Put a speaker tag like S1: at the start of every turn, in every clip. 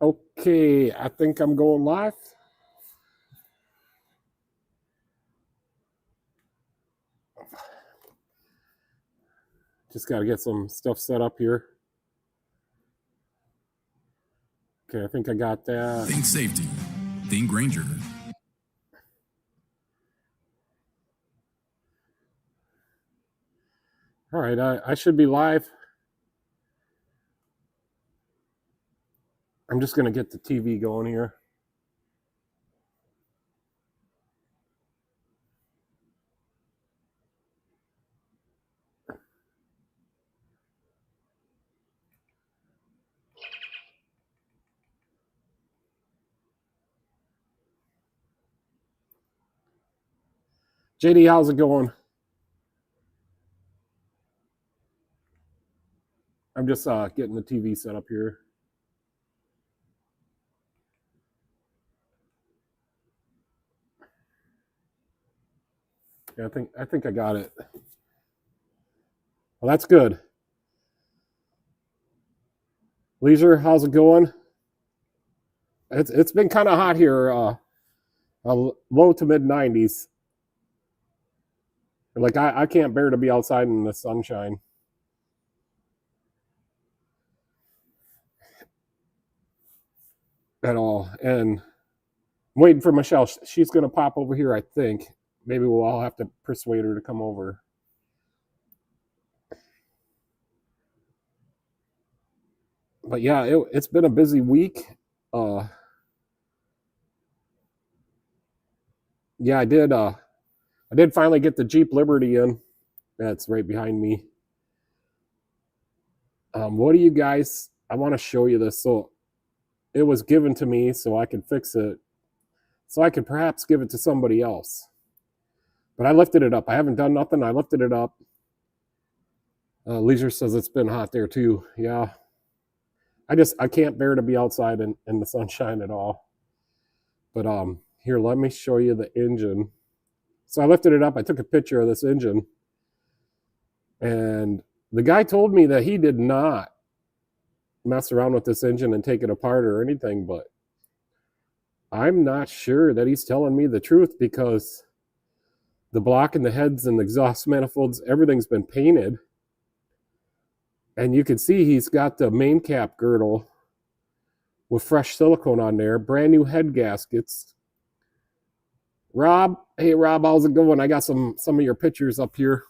S1: Okay, I think I'm going live. Just got to get some stuff set up here. Okay, I think I got that.
S2: Think safety. Think Grainger.
S1: All right, I should be live. I'm just going to get the TV going here. JD, how's it going? I'm just getting the TV set up here. Yeah, I think I got it. Well, that's good. Leisure, how's it going? It's been kind of hot here, low to mid 90s. Like I can't bear to be outside in the sunshine at all. And I'm waiting for Michelle. She's gonna pop over here, I think. Maybe we'll all have to persuade her to come over. But yeah, it's been a busy week. Yeah, I did finally get the Jeep Liberty in. That's right behind me. What do you guys? I want to show you this. So it was given to me so I could fix it, so I could perhaps give it to somebody else. But I lifted it up. I haven't done nothing. I lifted it up. Leisure says it's been hot there too. Yeah, I can't bear to be outside in the sunshine at all. But here, let me show you the engine. So I lifted it up. I took a picture of this engine, and the guy told me that he did not mess around with this engine and take it apart or anything, but I'm not sure that he's telling me the truth, because the block and the heads and the exhaust manifolds, everything's been painted. And you can see he's got the main cap girdle with fresh silicone on there, brand new head gaskets. Rob, hey Rob, how's it going? I got some of your pictures up here.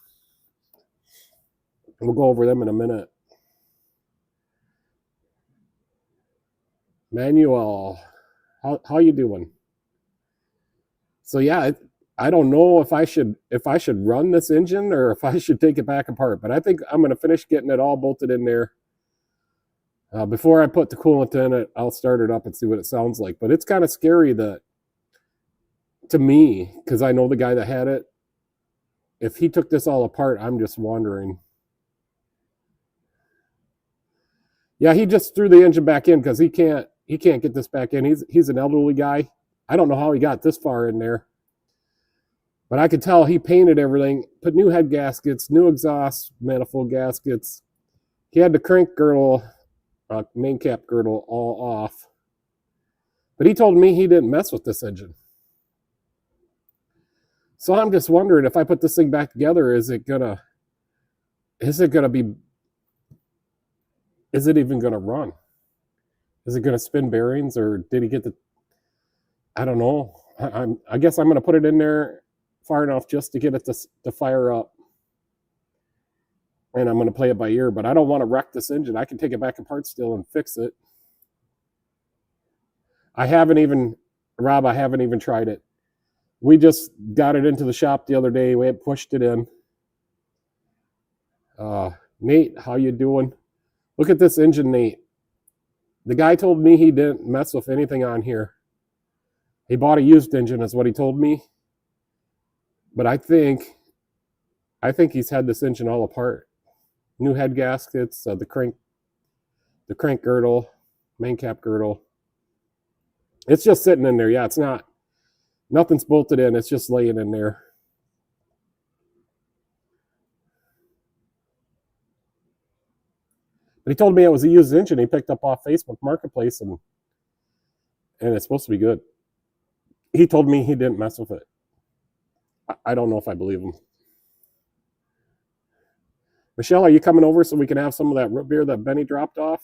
S1: We'll go over them in a minute. Manuel, how you doing? So yeah, I don't know if I should run this engine or if I should take it back apart, but I think I'm going to finish getting it all bolted in there. Before I put the coolant in it, I'll start it up and see what it sounds like. But it's kind of scary that, to me, because I know the guy that had it. If he took this all apart, I'm just wondering. Yeah, he just threw the engine back in because he can't get this back in. He's an elderly guy. I don't know how he got this far in there. But I could tell he painted everything, put new head gaskets, new exhaust manifold gaskets. He had the crank girdle, main cap girdle all off. But he told me he didn't mess with this engine. So I'm just wondering, if I put this thing back together, is it even gonna run? Is it gonna spin bearings, or did he get the? I don't know. I guess I'm gonna put it in there far enough just to get it to fire up, and I'm gonna play it by ear. But I don't want to wreck this engine. I can take it back apart still and fix it. I haven't even tried it. We just got it into the shop the other day. We had pushed it in. Nate, how you doing? Look at this engine, Nate. The guy told me he didn't mess with anything on here. He bought a used engine, is what he told me. But I think he's had this engine all apart. New head gaskets, the crank girdle, main cap girdle. It's just sitting in there. Yeah, it's not. Nothing's bolted in. It's just laying in there. But he told me it was a used engine he picked up off Facebook Marketplace, and and it's supposed to be good. He told me he didn't mess with it. I don't know if I believe him. Michelle, are you coming over so we can have some of that root beer that Benny dropped off?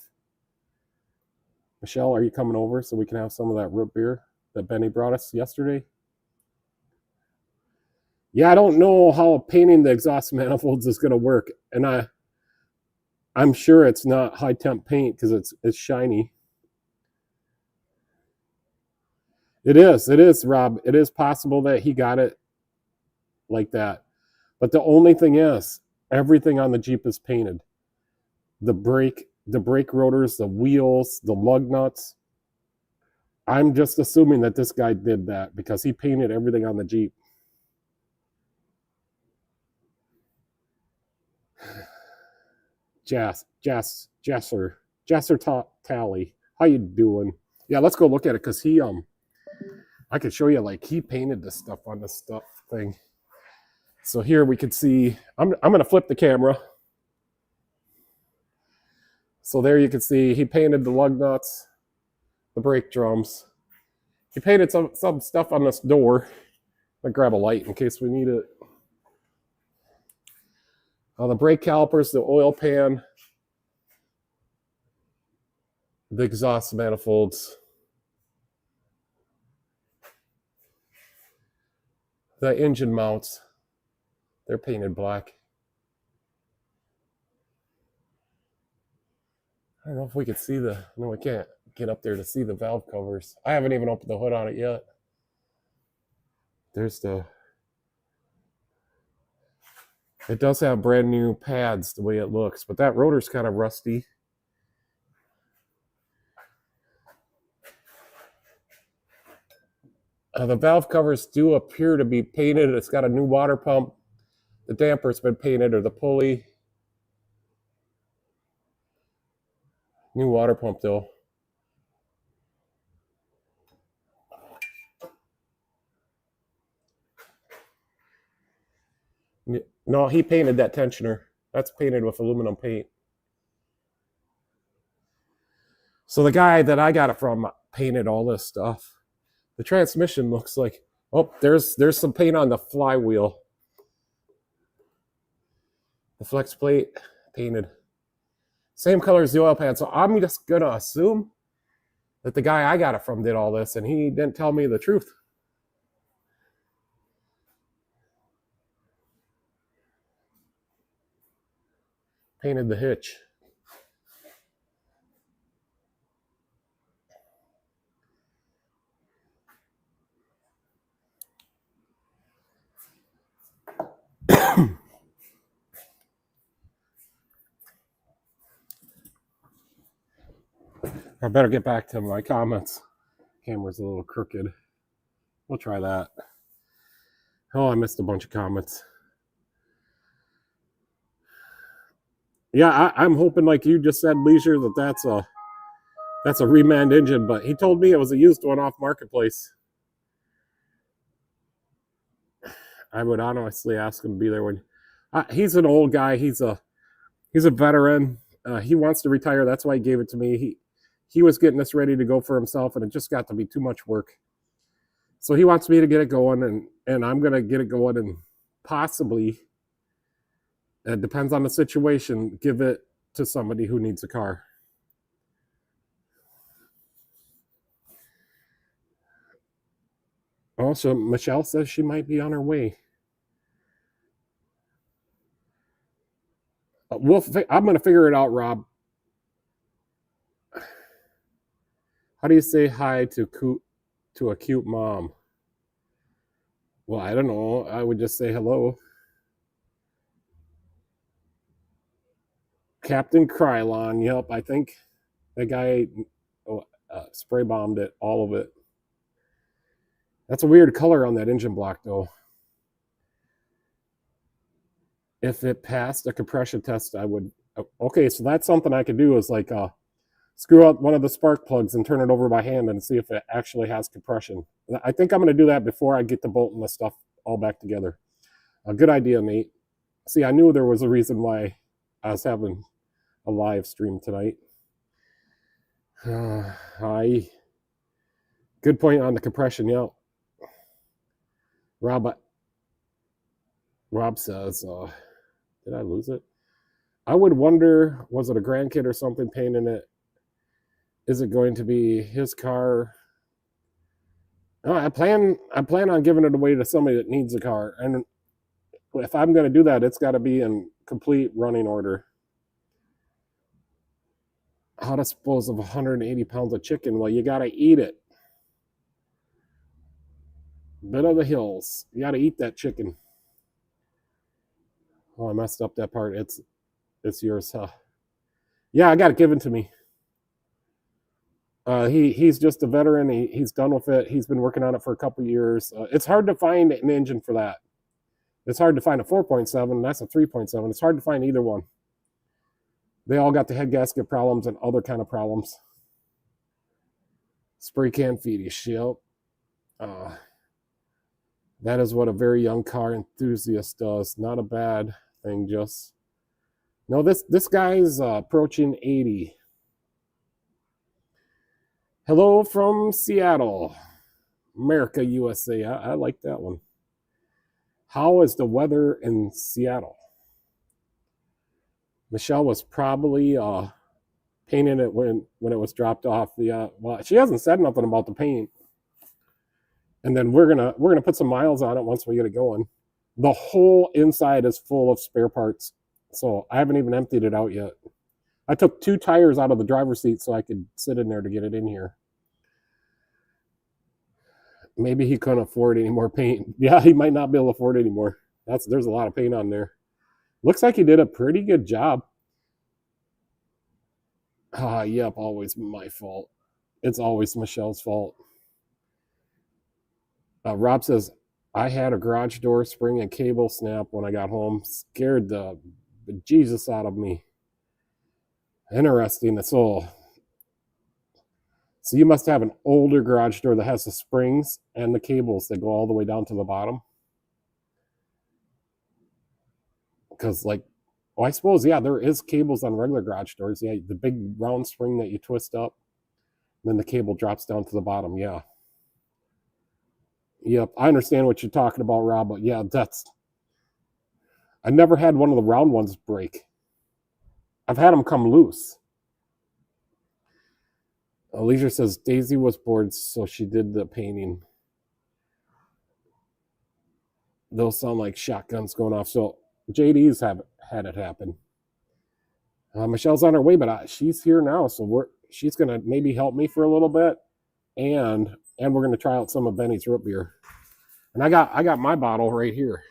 S1: Michelle, are you coming over so we can have some of that root beer that Benny brought us yesterday? Yeah, I don't know how painting the exhaust manifolds is going to work, and I'm sure it's not high temp paint because it's shiny. It is, Rob. It is possible that he got it like that, but the only thing is, everything on the Jeep is painted. The brake rotors, the wheels, the lug nuts. I'm just assuming that this guy did that because he painted everything on the Jeep. Jasser Tally, how you doing? Yeah, let's go look at it because I could show you, like, he painted this stuff on this stuff thing. So here we can see, I'm gonna flip the camera. So there you can see he painted the lug nuts, the brake drums. He painted some stuff on this door. I'll grab a light in case we need it. The brake calipers, the oil pan, the exhaust manifolds, the engine mounts, they're painted black. I don't know if we could see no, we can't get up there to see the valve covers. I haven't even opened the hood on it yet. It does have brand new pads the way it looks, but that rotor's kind of rusty. The valve covers do appear to be painted. It's got a new water pump. The damper's been painted, or the pulley. New water pump though. No, he painted that tensioner. That's painted with aluminum paint. So the guy that I got it from painted all this stuff. The transmission looks like, oh, there's some paint on the flywheel. The flex plate painted. Same color as the oil pan. So I'm just gonna assume that the guy I got it from did all this and he didn't tell me the truth. Painted the hitch. I better get back to my comments. Camera's a little crooked. We'll try that. Oh, I missed a bunch of comments. Yeah, I'm hoping, like you just said, Leisure, that's a reman engine, but he told me it was a used one off Marketplace. I would honestly ask him to be there when he's an old guy. He's a veteran. He wants to retire. That's why he gave it to me. He was getting this ready to go for himself, and it just got to be too much work. So he wants me to get it going, and I'm going to get it going, and possibly, it depends on the situation, give it to somebody who needs a car. Also, Michelle says she might be on her way. I'm going to figure it out, Rob. How do you say hi to a cute mom? Well, I don't know. I would just say hello. Captain Krylon. Yep, I think that guy spray bombed it, all of it. That's a weird color on that engine block, though. If it passed a compression test, I would. Okay, so that's something I could do is like screw out one of the spark plugs and turn it over by hand and see if it actually has compression. I think I'm going to do that before I get the bolt and the stuff all back together. A good idea, Nate. See, I knew there was a reason why I was having a live stream tonight. Hi. Good point on the compression. Yeah. Rob says, did I lose it? I would wonder, was it a grandkid or something painting it? Is it going to be his car? Oh, I plan on giving it away to somebody that needs a car. And if I'm going to do that, it's got to be in complete running order. How to dispose of 180 pounds of chicken? Well, you got to eat it. Bit of the hills. You got to eat that chicken. Oh, I messed up that part. It's yours, huh? Yeah, I got it given to me. He's just a veteran. He's done with it. He's been working on it for a couple years. It's hard to find an engine for that. It's hard to find a 4.7. That's a 3.7. It's hard to find either one. They all got the head gasket problems and other kind of problems. Spray can fetish. Yep. That is what a very young car enthusiast does. Not a bad thing, just. No, this guy's approaching 80. Hello from Seattle, America, USA. I like that one. How is the weather in Seattle? Michelle was probably painting it when it was dropped off. Well, she hasn't said nothing about the paint. And then we're gonna put some miles on it once we get it going. The whole inside is full of spare parts, so I haven't even emptied it out yet. I took 2 tires out of the driver's seat so I could sit in there to get it in here. Maybe he couldn't afford any more paint. Yeah, he might not be able to afford any more. There's a lot of paint on there. Looks like he did a pretty good job. Yep, always my fault. It's always Michelle's fault. Rob says, I had a garage door spring and cable snap when I got home. Scared the Jesus out of me. Interesting. So you must have an older garage door that has the springs and the cables that go all the way down to the bottom. Because, I suppose, yeah, there is cables on regular garage doors. Yeah, the big round spring that you twist up, and then the cable drops down to the bottom. Yeah. Yep, I understand what you're talking about, Rob, but yeah, I never had one of the round ones break. I've had them come loose. Leisure says Daisy was bored, so she did the painting. Those sound like shotguns going off. So JD's have had it happen. Michelle's on her way, but she's here now, so she's gonna maybe help me for a little bit, and we're gonna try out some of Benny's root beer. And I got my bottle right here.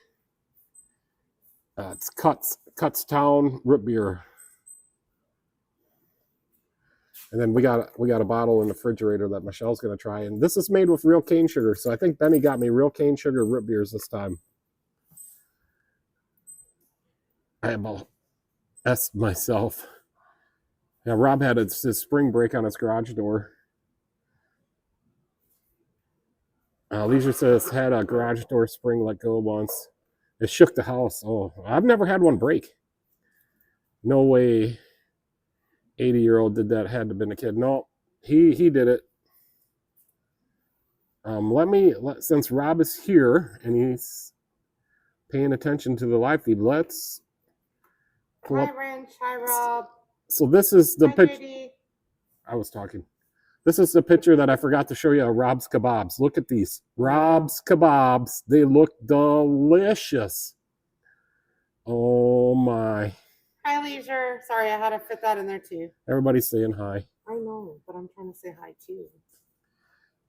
S1: It's Kutztown root beer. And then we got a bottle in the refrigerator that Michelle's gonna try. And this is made with real cane sugar. So I think Benny got me real cane sugar root beers this time. I have asked myself. Yeah, Rob had his spring break on his garage door. Leisure says had a garage door spring let go once. It shook the house. Oh, I've never had one break. No way 80-year-old did that. Had to have been a kid. No, he did it. Since Rob is here and he's paying attention to the live feed, let's pull up.
S3: Hi, Wrench. Hi, Rob.
S1: So this is the
S3: Hi,
S1: picture.
S3: JD.
S1: I was talking. This is the picture that I forgot to show you of Rob's Kebabs. Look at these. Rob's Kebabs. They look delicious. Oh, my.
S3: Hi, Leisure. Sorry, I had to fit that in there, too.
S1: Everybody's saying hi.
S3: I know, but I'm trying to say hi, too.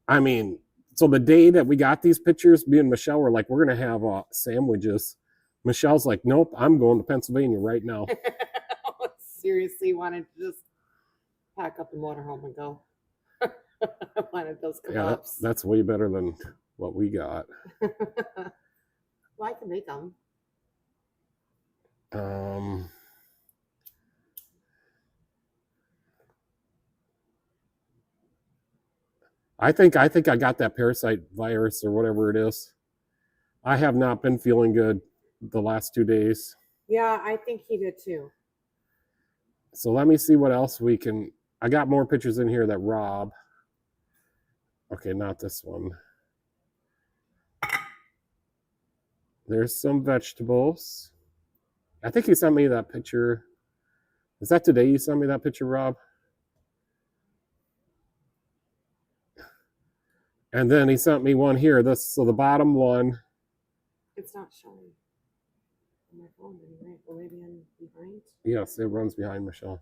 S1: I mean, so the day that we got these pictures, me and Michelle were like, we're going to have sandwiches. Michelle's like, nope, I'm going to Pennsylvania right now.
S3: Seriously, wanted to just pack up the motorhome and go. I wanted those kebabs.
S1: Yeah, that's way better than what we got.
S3: Well, I can make them.
S1: I think I got that parasite virus or whatever it is. I have not been feeling good the last 2 days.
S3: Yeah, I think he did too.
S1: So let me see what else we can. I got more pictures in here that Rob. Okay, not this one. There's some vegetables. I think you sent me that picture. Is that today you sent me that picture, Rob? And then he sent me one here. So the bottom one.
S3: It's not showing on my phone anyway. Or maybe I'm behind.
S1: Yes, it runs behind Michelle.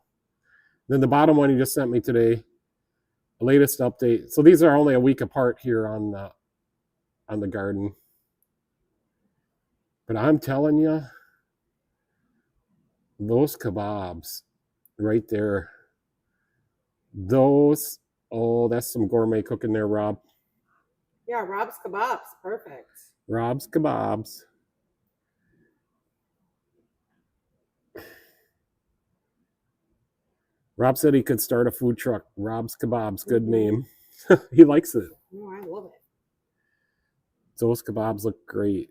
S1: Then the bottom one you just sent me today. The latest update. So these are only a week apart here on the garden. But I'm telling you, those kebabs right there, those, oh, that's some gourmet cooking there, Rob.
S3: Yeah, Rob's Kebabs. Perfect.
S1: Rob's Kebabs. Rob said he could start a food truck. Rob's Kebabs, good name. He likes it.
S3: Oh, I love it.
S1: Those kebabs look great.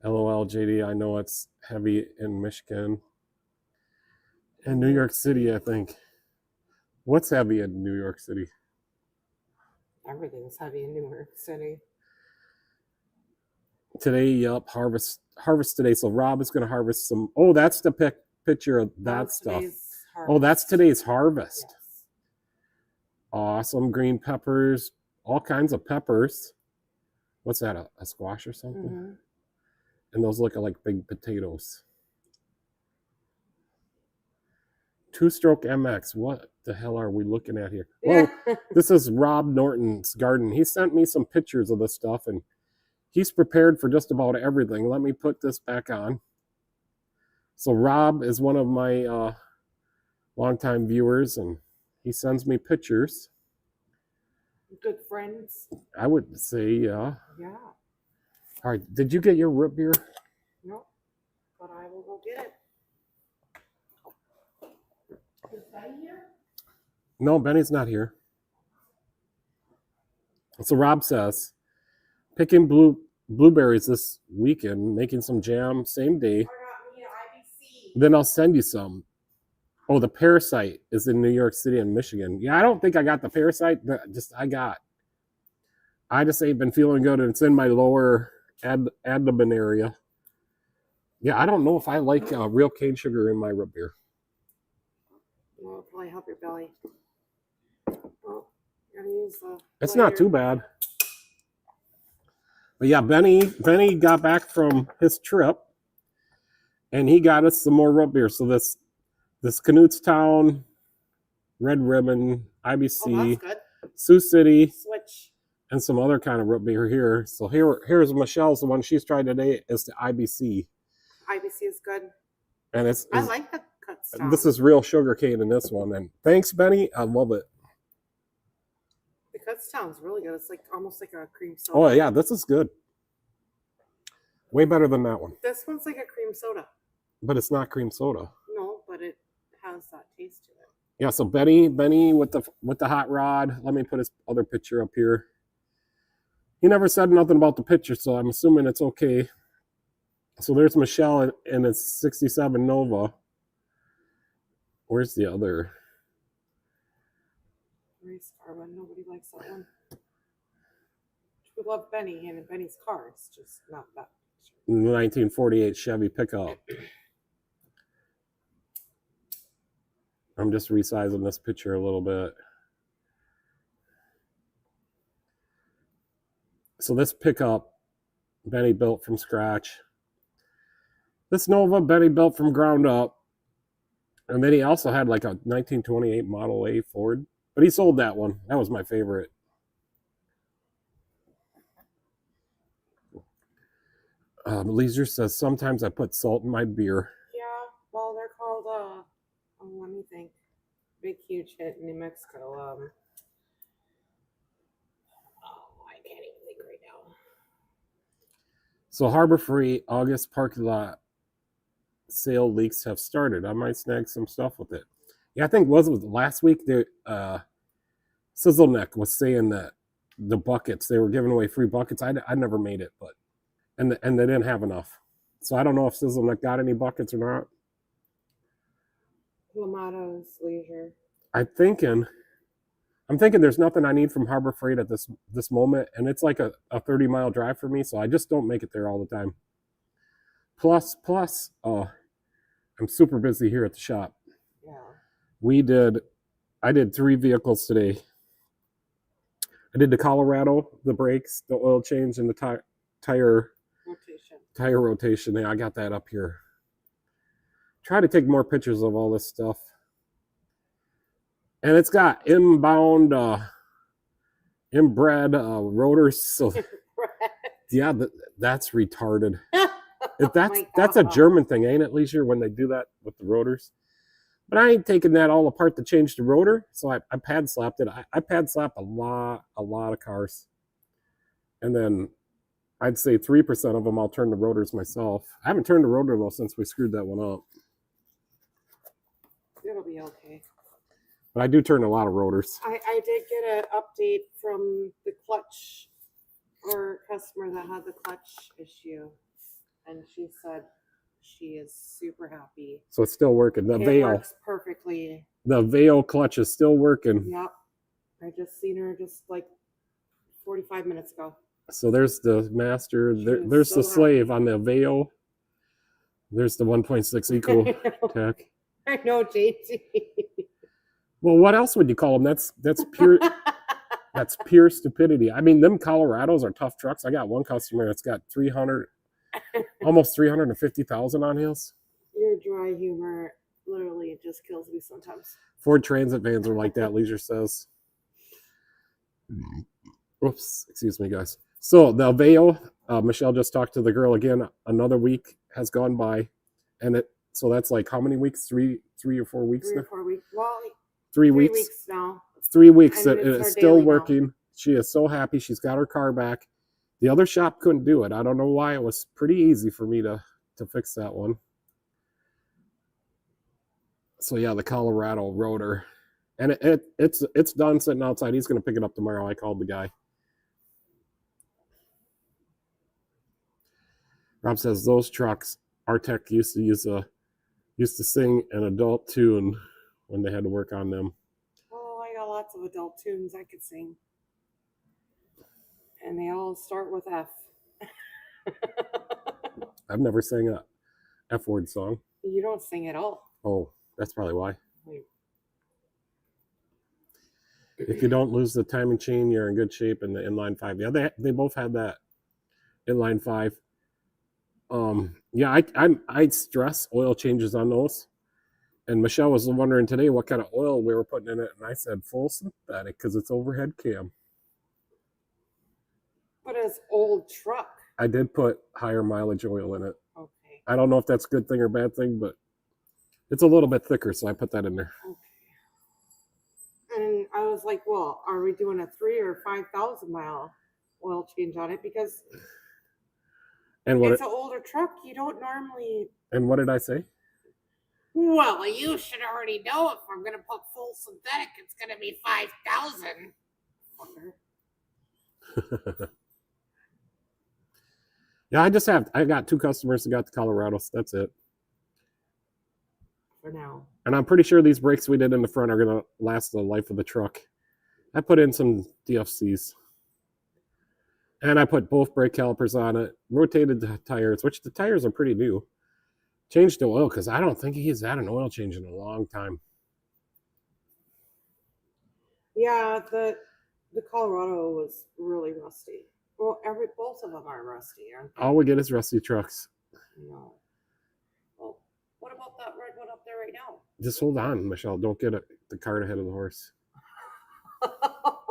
S1: LOL, JD, I know it's heavy in Michigan. And New York City, I think. What's heavy in New York City?
S3: Everything's heavy in New York City.
S1: Today, yup, harvest today. So Rob is going to harvest some. Oh, that's the picture of that stuff. Oh, that's today's harvest.
S3: Yes.
S1: Awesome. Green peppers, all kinds of peppers. What's that, a squash or something?
S3: Mm-hmm.
S1: And those look like big potatoes. Two-stroke MX. What the hell are we looking at here?
S3: Yeah.
S1: Well, this is Rob Norton's garden. He sent me some pictures of this stuff, and he's prepared for just about everything. Let me put this back on. So Rob is one of my longtime viewers, and he sends me pictures.
S3: Good friends.
S1: I would say, yeah.
S3: Yeah.
S1: All right, did you get your root beer?
S3: No, but I will go get it. Is Benny here?
S1: No, Benny's not here. So Rob says, picking blueberries this weekend, making some jam same day.
S3: I got me an IBC.
S1: Then I'll send you some. Oh, the Parasite is in New York City and Michigan. Yeah, I don't think I got the Parasite. I just ain't been feeling good, and it's in my lower abdomen area. Yeah, I don't know if I like real cane sugar in my root beer.
S3: Well, it'll probably help your belly. Well, gotta use the.
S1: It's not too bad. But yeah, Benny got back from his trip, and he got us some more root beer. So this Canutestown, Red Ribbon, IBC,
S3: Oh, that's good.
S1: Sioux City,
S3: Switch.
S1: and some other kind of root beer here. So here's Michelle's. The one she's tried today is the IBC,
S3: IBC is good.
S1: and it's
S3: I like the cut stuff.
S1: this is real sugar cane in this one. And thanks, Benny. I love it.
S3: The Cutstown's really good. It's like almost like a cream soda.
S1: Oh yeah, this is good. Way better than that one.
S3: This one's like a cream soda.
S1: But it's not cream soda.
S3: No, but it has that taste to it.
S1: Yeah, so Benny with the hot rod. Let me put his other picture up here. He never said nothing about the picture, so I'm assuming it's okay. So there's Michelle and it's 67 Nova. Where's the other?
S3: Race car one. Nobody likes that one. We love Benny and Benny's car. It's just not that picture.
S1: 1948 Chevy pickup. I'm just resizing this picture a little bit. So this pickup, Benny built from scratch. This Nova, Benny built from ground up. And then he also had like a 1928 Model A Ford. But he sold that one. That was my favorite. Leisure says, sometimes I put salt in my beer.
S3: Yeah, well, they're called, let me think. Big, huge hit in New Mexico. I can't even think right now.
S1: So Harbor Free August parking lot sale leaks have started. I might snag some stuff with it. Yeah, I think it was last week. Sizzleneck was saying that the buckets, they were giving away free buckets. I never made it, but and they didn't have enough. So I don't know if Sizzleneck got any buckets or not.
S3: Lamato's Leisure.
S1: I'm thinking there's nothing I need from Harbor Freight at this moment, and it's like a 30-mile drive for me, so I just don't make it there all the time. Plus, I'm super busy here at the shop.
S3: Yeah.
S1: I did 3 vehicles today. I did the Colorado, the brakes, the oil change, and the tire rotation. Yeah, I got that up here. Try to take more pictures of all this stuff. And it's got inbound, inbred rotors. So yeah, that's retarded. That's a German thing, ain't it, Leisure, when they do that with the rotors? But I ain't taking that all apart to change the rotor, so I pad slapped it. I pad slap a lot of cars. And then I'd say 3% of them I'll turn the rotors myself. I haven't turned the rotor though since we screwed that one up.
S3: It'll be okay.
S1: But I do turn a lot of rotors.
S3: I did get an update from the clutch or customer that had the clutch issue, and she said she is super happy.
S1: So it's still working. The
S3: it
S1: Vail
S3: works perfectly.
S1: The Vail clutch is still working.
S3: Yep. I just seen her just like 45 minutes ago.
S1: So there's the master. There's the slave on the Vail. There's the 1.6 Eco Tech.
S3: I know, JT.
S1: Well, what else would you call them? That's pure that's pure stupidity. I mean, them Colorados are tough trucks. I got one customer that's got 300, almost 350,000 on his.
S3: Your dry humor literally just kills me sometimes.
S1: Ford Transit vans are like that, Leisure says. Oops, excuse me, guys. So the Vail, Michelle just talked to the girl again. Another week has gone by, and so that's like how many weeks? Three or 4 weeks now?
S3: 3 or 4 weeks. Well,
S1: 3
S3: weeks.
S1: weeks.
S3: 3 weeks now.
S1: 3 weeks.
S3: And
S1: it's still working. Now. She is so happy. She's got her car back. The other shop couldn't do it. I don't know why. It was pretty easy for me to fix that one. So yeah, the Colorado rotor, and it's done sitting outside. He's going to pick it up tomorrow. I called the guy. Rob says those trucks, our tech used to sing an adult tune when they had to work on them.
S3: Oh, I got lots of adult tunes I could sing, and they all start with F.
S1: I've never sang a F-word song.
S3: You don't sing at all.
S1: Oh, that's probably why.
S3: Wait.
S1: If you don't lose the timing chain, you're in good shape. In the inline 5, yeah, they both had that inline 5. Yeah, I stress oil changes on those. And Michelle was wondering today what kind of oil we were putting in it, and I said full synthetic because it's overhead cam.
S3: But it's old truck.
S1: I did put higher mileage oil in it.
S3: Okay.
S1: I don't know if that's a good thing or bad thing, but it's a little bit thicker, so I put that in there.
S3: Okay. And I was like, well, are we doing a 3,000 or 5,000 mile oil change on it? Because it's an older truck. You don't normally.
S1: And what did I say?
S3: Well, you should already know if I'm going to put full synthetic, it's going to be 5,000.
S1: Yeah, I got 2 customers that got the Colorados. That's it.
S3: For now.
S1: And I'm pretty sure these brakes we did in the front are going to last the life of the truck. I put in some DFCs. And I put both brake calipers on it. Rotated the tires, which the tires are pretty new. Changed the oil because I don't think he's had an oil change in a long time.
S3: Yeah, the Colorado was really rusty. Well, both of them are rusty, aren't they?
S1: All we get is rusty trucks.
S3: No. Well, what about that red one up there right now?
S1: Just hold on, Michelle. Don't get the cart ahead of the horse.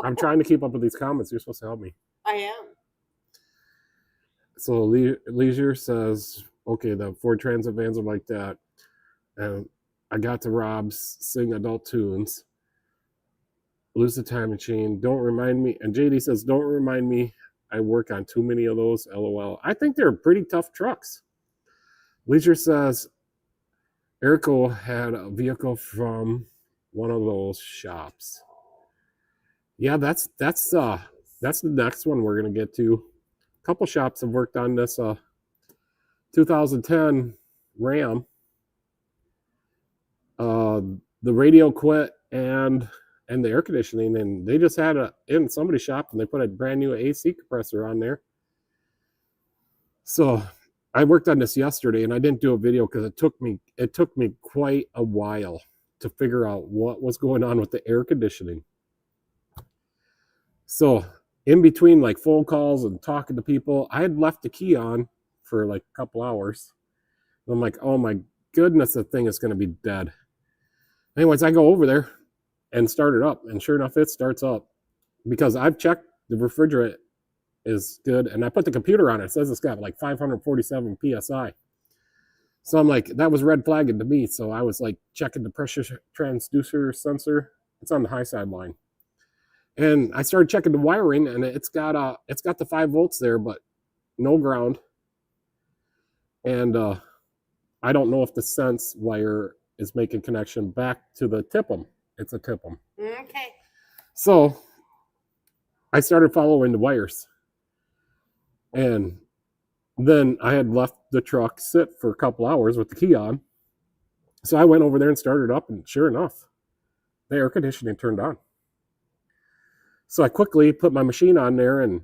S1: I'm trying to keep up with these comments. You're supposed to help me.
S3: I am.
S1: So Leisure says, okay, the Ford Transit vans are like that. And I got to Rob's sing adult tunes. Lose the time machine. Don't remind me. And JD says, don't remind me. I work on too many of those. LOL. I think they're pretty tough trucks. Leisure says, Erico had a vehicle from one of those shops. Yeah, that's the next one we're gonna get to. A couple shops have worked on this 2010 Ram. The radio quit and the air conditioning, and they just had in somebody's shop, and they put a brand new AC compressor on there. So I worked on this yesterday, and I didn't do a video because it took me quite a while to figure out what was going on with the air conditioning. So in between like phone calls and talking to people, I had left the key on for like a couple hours. I'm like, oh my goodness, the thing is going to be dead. Anyways, I go over there and start it up, and sure enough, it starts up because I've checked the refrigerant is good, and I put the computer on it. It says it's got like 547 psi. So I'm like, that was red flagging to me. So I was like checking the pressure transducer sensor. It's on the high side line. And I started checking the wiring, and it's got the 5 volts there, but no ground. And I don't know if the sense wire is making connection back to the TIPM. It's a TIPM.
S3: Okay.
S1: So I started following the wires. And then I had left the truck sit for a couple hours with the key on. So I went over there and started up, and sure enough, the air conditioning turned on. So I quickly put my machine on there, and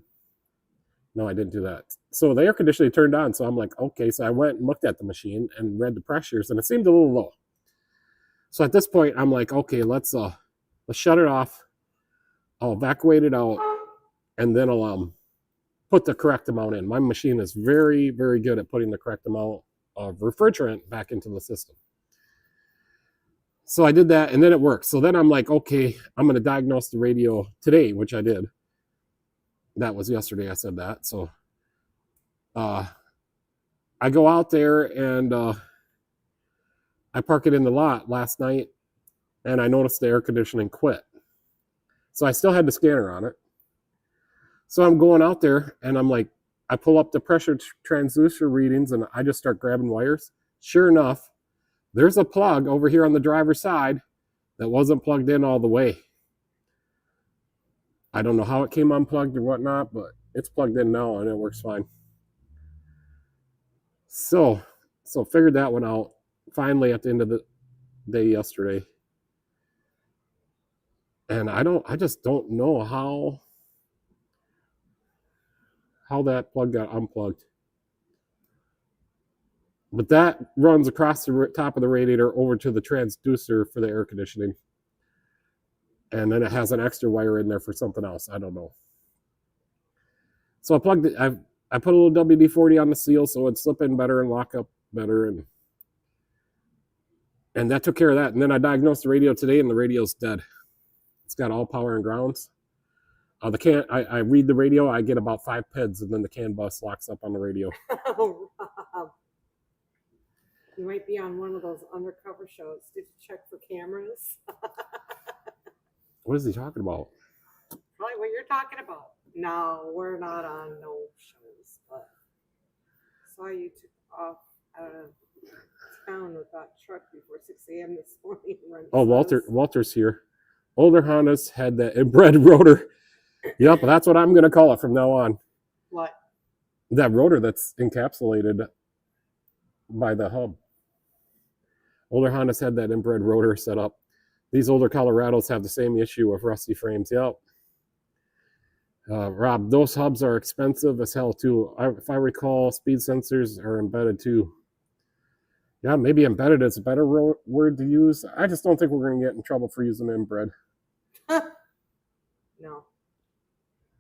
S1: no, I didn't do that. So the air conditioning turned on. So I'm like, okay. So I went and looked at the machine and read the pressures, and it seemed a little low. So at this point, I'm like, okay, let's shut it off. I'll evacuate it out, and then I'll put the correct amount in. My machine is very, very good at putting the correct amount of refrigerant back into the system. So I did that, and then it worked. So then I'm like, okay, I'm going to diagnose the radio today, which I did. That was yesterday I said that. So I go out there, and I park it in the lot last night, and I noticed the air conditioning quit. So I still had the scanner on it. So I'm going out there, and I'm like, I pull up the pressure transducer readings, and I just start grabbing wires. Sure enough, there's a plug over here on the driver's side that wasn't plugged in all the way. I don't know how it came unplugged or whatnot, but it's plugged in now, and it works fine. So figured that one out finally at the end of the day yesterday. And I just don't know how that plug got unplugged. But that runs across the top of the radiator over to the transducer for the air conditioning. And then it has an extra wire in there for something else. I don't know. So I plugged it. I put a little WD-40 on the seal so it'd slip in better and lock up better. And that took care of that. And then I diagnosed the radio today, and the radio's dead. It's got all power and grounds. I read the radio. I get about 5 PIDs, and then the CAN bus locks up on the radio.
S3: Oh, Rob. You might be on one of those undercover shows. Did you check for cameras?
S1: What is he talking about?
S3: Probably what you're talking about. No, we're not on no shows, but saw you took off out of town with that truck before 6 a.m. this morning.
S1: Oh, Walter's here. Older Hondas had that inbred rotor. Yep, that's what I'm going to call it from now on.
S3: What?
S1: That rotor that's encapsulated by the hub. Older Hondas had that inbred rotor set up. These older Colorados have the same issue of rusty frames. Yep. Rob, those hubs are expensive as hell too. If I recall, speed sensors are embedded too. Yeah, maybe embedded is a better word to use. I just don't think we're going to get in trouble for using inbred.
S3: No.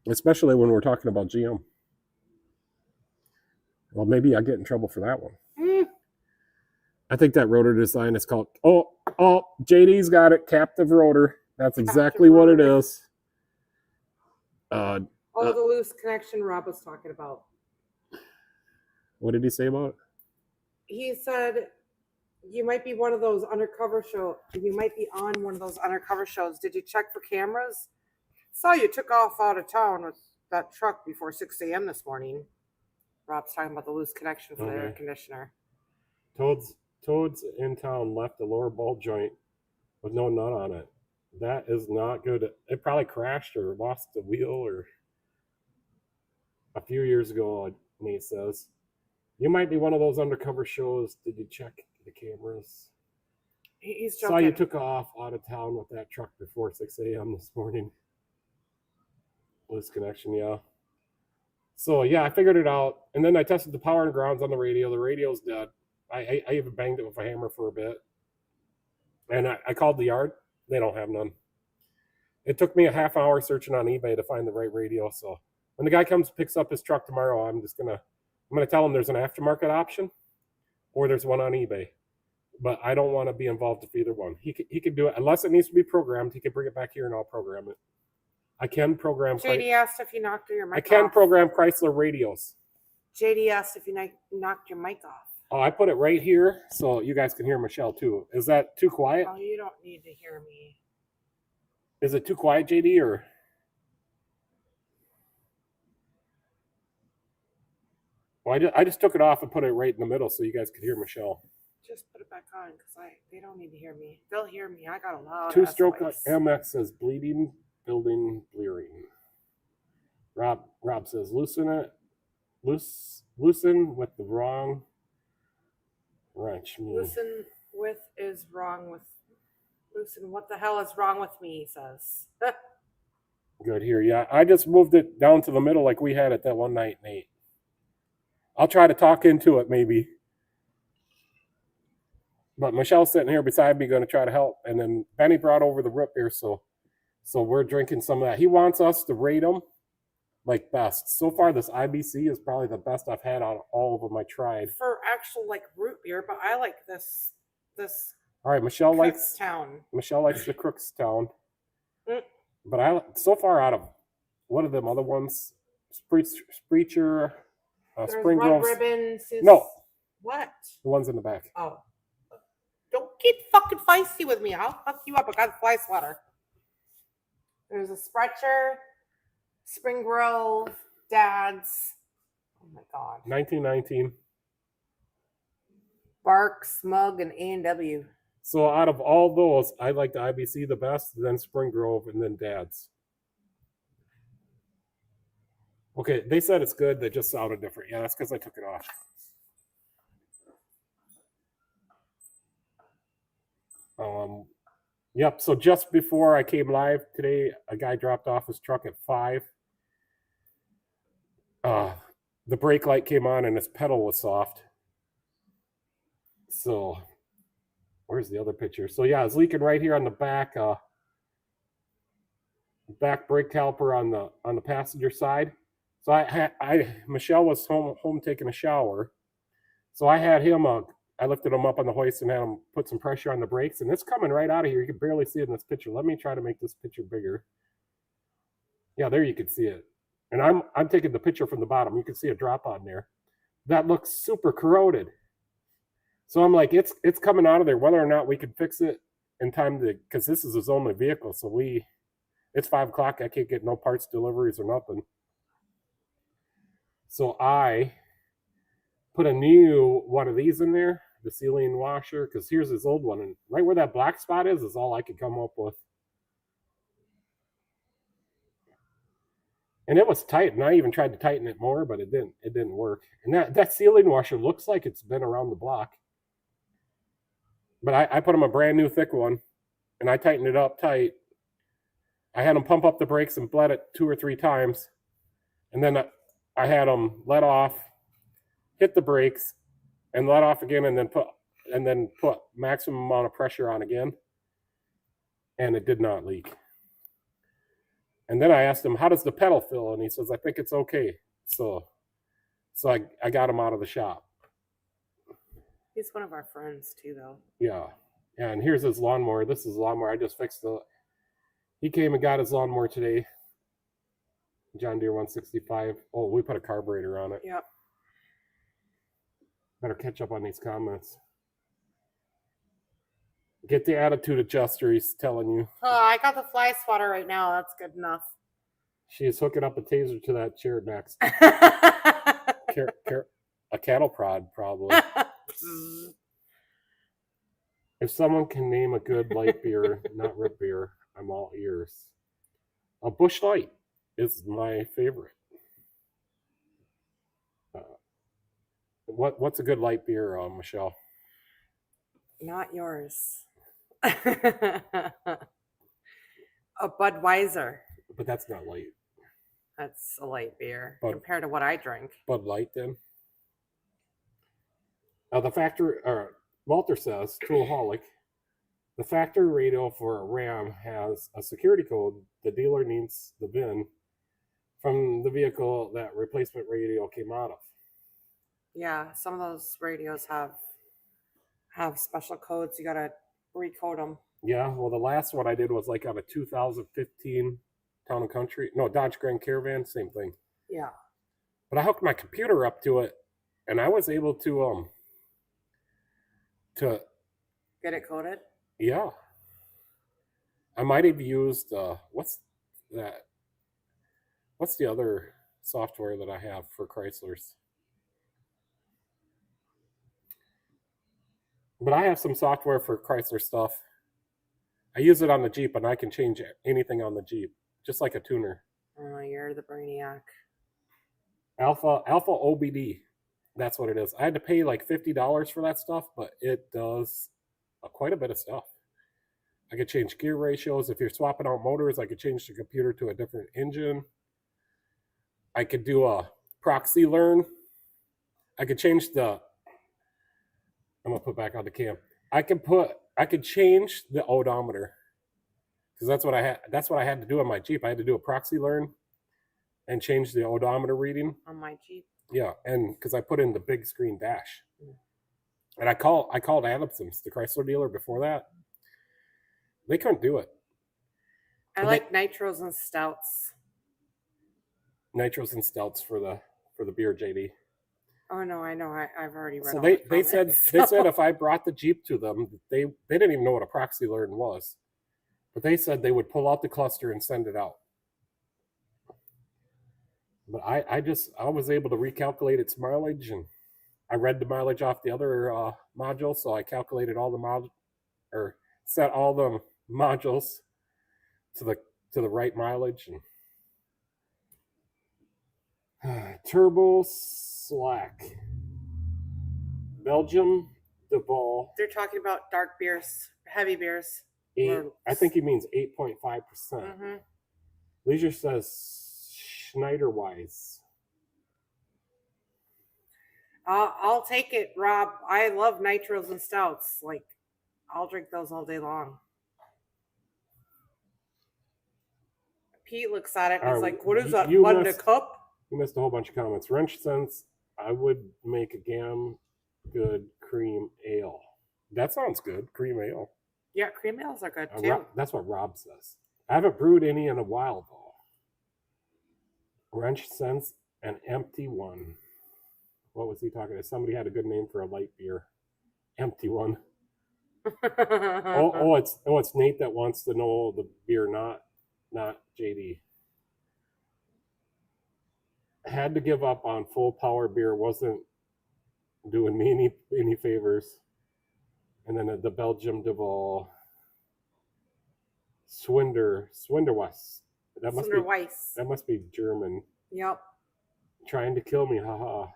S1: Especially when we're talking about GM. Well, maybe I get in trouble for that one. I think that rotor design is called, JD's got it, captive rotor. That's exactly what it is.
S3: The loose connection Rob was talking about.
S1: What did he say about it?
S3: He said you might be one of those undercover shows. You might be on one of those undercover shows. Did you check for cameras? Saw you took off out of town with that truck before 6 a.m. this morning. Rob's talking about the loose connection for the air conditioner.
S1: Toads in town left the lower bolt joint with no nut on it. That is not good. It probably crashed or lost the wheel or a few years ago, Nate says. You might be one of those undercover shows. Did you check the cameras?
S3: He's
S1: Saw
S3: joking.
S1: you took off out of town with that truck before 6 a.m. this morning. Loose connection, yeah. So yeah, I figured it out, and then I tested the power and grounds on the radio. The radio's dead. I even banged it with a hammer for a bit, and I called the yard. They don't have none. It took me a half hour searching on eBay to find the right radio. So when the guy comes picks up his truck tomorrow, I'm gonna tell him there's an aftermarket option, or there's one on eBay. But I don't want to be involved with either one. He could do it unless it needs to be programmed. He could bring it back here and I'll program it. I can program.
S3: JD asked if you knocked your mic
S1: I can
S3: off.
S1: program Chrysler radios.
S3: JD asked if you knocked your mic off.
S1: Oh, I put it right here so you guys can hear Michelle too. Is that too quiet?
S3: Oh, you don't need to hear me.
S1: Is it too quiet, JD, or? Well, I just took it off and put it right in the middle so you guys could hear Michelle.
S3: Just put it back on because they don't need to hear me. They'll hear me. I got a loud
S1: Two-stroke
S3: voice.
S1: MX says bleeding, building, blearing. Rob says loosen with the wrong wrench.
S3: Loosen with is wrong with. Loosen, what the hell is wrong with me? He says.
S1: Good here, yeah. I just moved it down to the middle like we had it that one night, Nate. I'll try to talk into it maybe. But Michelle's sitting here beside me, going to try to help. And then Benny brought over the root beer, so we're drinking some of that. He wants us to rate them like best. So far, this IBC is probably the best I've had out of all of them I tried.
S3: For actual like root beer, but I like this.
S1: All right, Michelle likes the Crookstown. But so far out of what are them other ones? Spreacher, Spring Grove.
S3: Red Ribbon.
S1: No.
S3: What?
S1: The ones in the back.
S3: Oh. Don't get fucking feisty with me. I'll fuck you up. I got fly swatter. There's a Sprecher, Spring Grove, Dad's. Oh my god.
S1: 1919.
S3: Bark, Smug, and A&W.
S1: So out of all those, I like the IBC the best, then Spring Grove, and then Dad's. Okay, they said it's good. They just sounded different. Yeah, that's because I took it off. Yep, so just before I came live today, a guy dropped off his truck at 5. The brake light came on and his pedal was soft. So, where's the other picture? So yeah, it's leaking right here on the back brake caliper on the passenger side. So Michelle was home taking a shower. So I had him I lifted him up on the hoist and had him put some pressure on the brakes, and it's coming right out of here. You can barely see it in this picture. Let me try to make this picture bigger. Yeah, there you can see it. And I'm taking the picture from the bottom. You can see a drop on there. That looks super corroded. So I'm like, it's coming out of there. Whether or not we can fix it in time because this is his only vehicle. So it's 5 o'clock. I can't get no parts deliveries or nothing. So I put a new one of these in there, the sealing washer, because here's his old one. And right where that black spot is all I could come up with. And it was tight, and I even tried to tighten it more, but it didn't work. And that sealing washer looks like it's been around the block. But I put him a brand new thick one, and I tightened it up tight. I had him pump up the brakes and bled it 2 or 3 times. And then I had him let off, hit the brakes, and let off again, and then put maximum amount of pressure on again. And it did not leak. And then I asked him, how does the pedal feel? And he says, I think it's okay. So I got him out of the shop.
S3: He's one of our friends too, though.
S1: Yeah. And here's his lawnmower. This is his lawnmower. I just fixed it. He came and got his lawnmower today. John Deere 165. Oh, we put a carburetor on it.
S3: Yep.
S1: Better catch up on these comments. Get the attitude adjuster, he's telling you.
S3: Oh, I got the fly swatter right now. That's good enough.
S1: She is hooking up a taser to that chair next. A cattle prod, probably. If someone can name a good light beer, not root beer, I'm all ears. A Busch Light is my favorite. What's a good light beer, Michelle?
S3: Not yours. A Budweiser.
S1: But that's not light.
S3: That's a light beer
S1: Bud-
S3: compared to what I drink.
S1: Bud Light then. The factory, Walter says, Toolaholic, the factory radio for a Ram has a security code. The dealer needs the VIN from the vehicle that replacement radio came out of.
S3: Yeah, some of those radios have special codes. You gotta recode them.
S1: Yeah, well, the last one I did was like on a 2015 Town and Country. No, Dodge Grand Caravan, same thing.
S3: Yeah.
S1: But I hooked my computer up to it, and I was able to
S3: Get it coded?
S1: yeah. I might have used what's that? What's the other software that I have for Chryslers? But I have some software for Chrysler stuff. I use it on the Jeep, and I can change anything on the Jeep, just like a tuner.
S3: Oh, you're the brainiac.
S1: Alpha OBD. That's what it is. I had to pay like $50 for that stuff, but it does quite a bit of stuff. I could change gear ratios. If you're swapping out motors, I could change the computer to a different engine. I could do a proxy learn. I could change the. I'm gonna put back on the cam. I could change the odometer because that's what I had. That's what I had to do on my Jeep. I had to do a proxy learn and change the odometer reading.
S3: On my Jeep.
S1: Yeah, and because I put in the big screen dash, and I called Adamson's, the Chrysler dealer before that. They couldn't do it.
S3: I like nitros and stouts.
S1: Nitros and stouts for the beer, JD.
S3: Oh no, I know. I've already read.
S1: So
S3: all
S1: they
S3: the
S1: said
S3: comments,
S1: they
S3: so-
S1: said if I brought the Jeep to them, they didn't even know what a proxy learn was, but they said they would pull out the cluster and send it out. But I was able to recalculate its mileage, and I read the mileage off the other module, so I calculated all the set all the modules to the right mileage. And Turbo Slack, Belgium, Deval.
S3: They're talking about dark beers, heavy beers.
S1: I think he means 8.5%.
S3: Mm-hmm.
S1: Leisure says Schneiderweiss.
S3: I'll take it, Rob. I love nitros and stouts. Like, I'll drink those all day long. Pete looks at it and is like, "What is that?
S1: you
S3: One in a
S1: missed-
S3: cup?"
S1: You missed a whole bunch of comments. Wrench sense, I would make a good cream ale. That sounds good. Cream ale.
S3: Yeah, cream ales are good too.
S1: That's what Rob says. I haven't brewed any in a while though. Wrench sense, an empty one. What was he talking about? Somebody had a good name for a light beer. Empty one. It's Nate that wants to know the beer, not JD. Had to give up on full power beer. Wasn't doing me any favors. And then the Belgium Deval. Swinderweiss. That must be German.
S3: Yep.
S1: Trying to kill me, haha.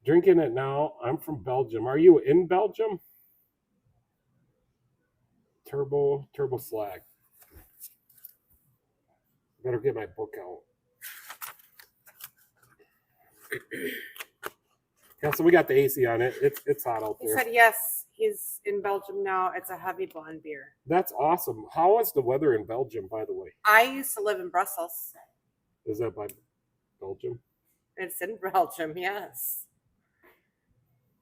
S1: Drinking it now. I'm from Belgium. Are you in Belgium? Turbo Slag. Better get my book out. Yeah, so we got the AC on it. It's hot out
S3: He
S1: there.
S3: said yes. He's in Belgium now. It's a heavy blonde beer.
S1: That's awesome. How is the weather in Belgium, by the way?
S3: I used to live in Brussels.
S1: Is that by Belgium?
S3: It's in Belgium, yes.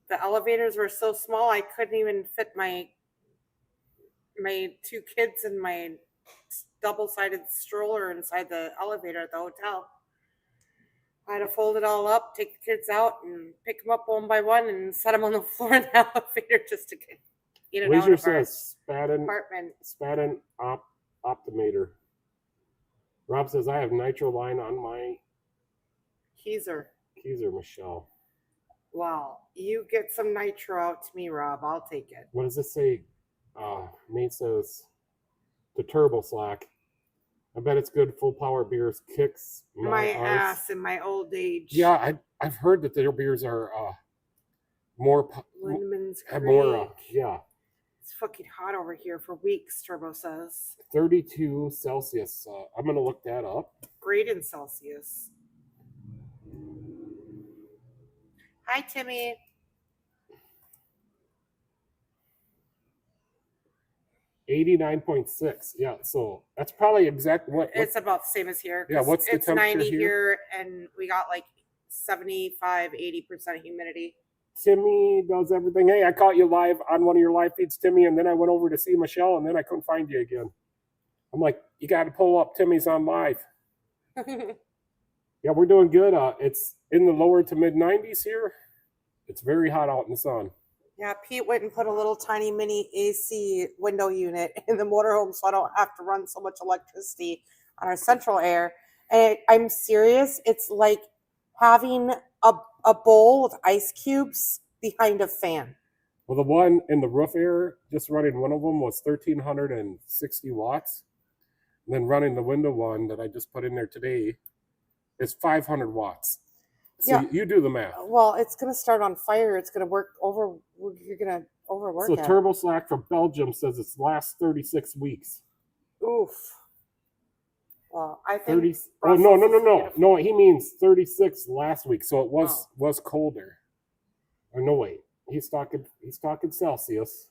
S3: The elevators were so small I couldn't even fit my two kids and my double-sided stroller inside the elevator at the hotel. I had to fold it all up, take the kids out, and pick them up one by one and set them on the floor in the elevator just to get it out
S1: Leisure
S3: of our
S1: says Spadden Optimator. Rob says I have nitro line on my
S3: Keezer.
S1: Michelle.
S3: Wow, you get some nitro out to me, Rob. I'll take it.
S1: What does this say? Nate says the Turbo Slack. I bet it's good. Full power beers kicks
S3: My
S1: arse.
S3: ass in my old age.
S1: Yeah, I've heard that their beers are more
S3: Lindman's
S1: have
S3: Creek.
S1: more. Yeah,
S3: It's fucking hot over here for weeks, Turbo says.
S1: 32 Celsius. I'm going to look that up.
S3: Great in Celsius. Hi, Timmy.
S1: $89.6. Yeah, so that's probably exact what
S3: It's about the same as here.
S1: Yeah,
S3: 'cause
S1: what's the
S3: it's
S1: temperature
S3: 90
S1: here?
S3: here, and we got like 75, 80% humidity.
S1: Timmy does everything. Hey, I caught you live on one of your live feeds, Timmy, and then I went over to see Michelle, and then I couldn't find you again. I'm like, you got to pull up. Timmy's on live. Yeah, we're doing good. It's in the lower to mid 90s here. It's very hot out in the sun.
S3: Yeah, Pete went and put a little tiny mini AC window unit in the motorhome so I don't have to run so much electricity on our central air. And I'm serious. It's like having a bowl with ice cubes behind a fan.
S1: Well, the one in the roof air, just running one of them was 1,360 watts. And then running the window one that I just put in there today is 500 watts. So
S3: Yeah.
S1: you do the math.
S3: Well, it's going to start on fire. It's going to work over. You're going to overwork
S1: So
S3: it.
S1: Turbo Slack from Belgium says it's last 36 weeks.
S3: Oof. Well, I think.
S1: 30. Oh
S3: Brussels
S1: no.
S3: is beautiful.
S1: No, he means 36 last week. So it was colder. Or no wait. He's talking Celsius.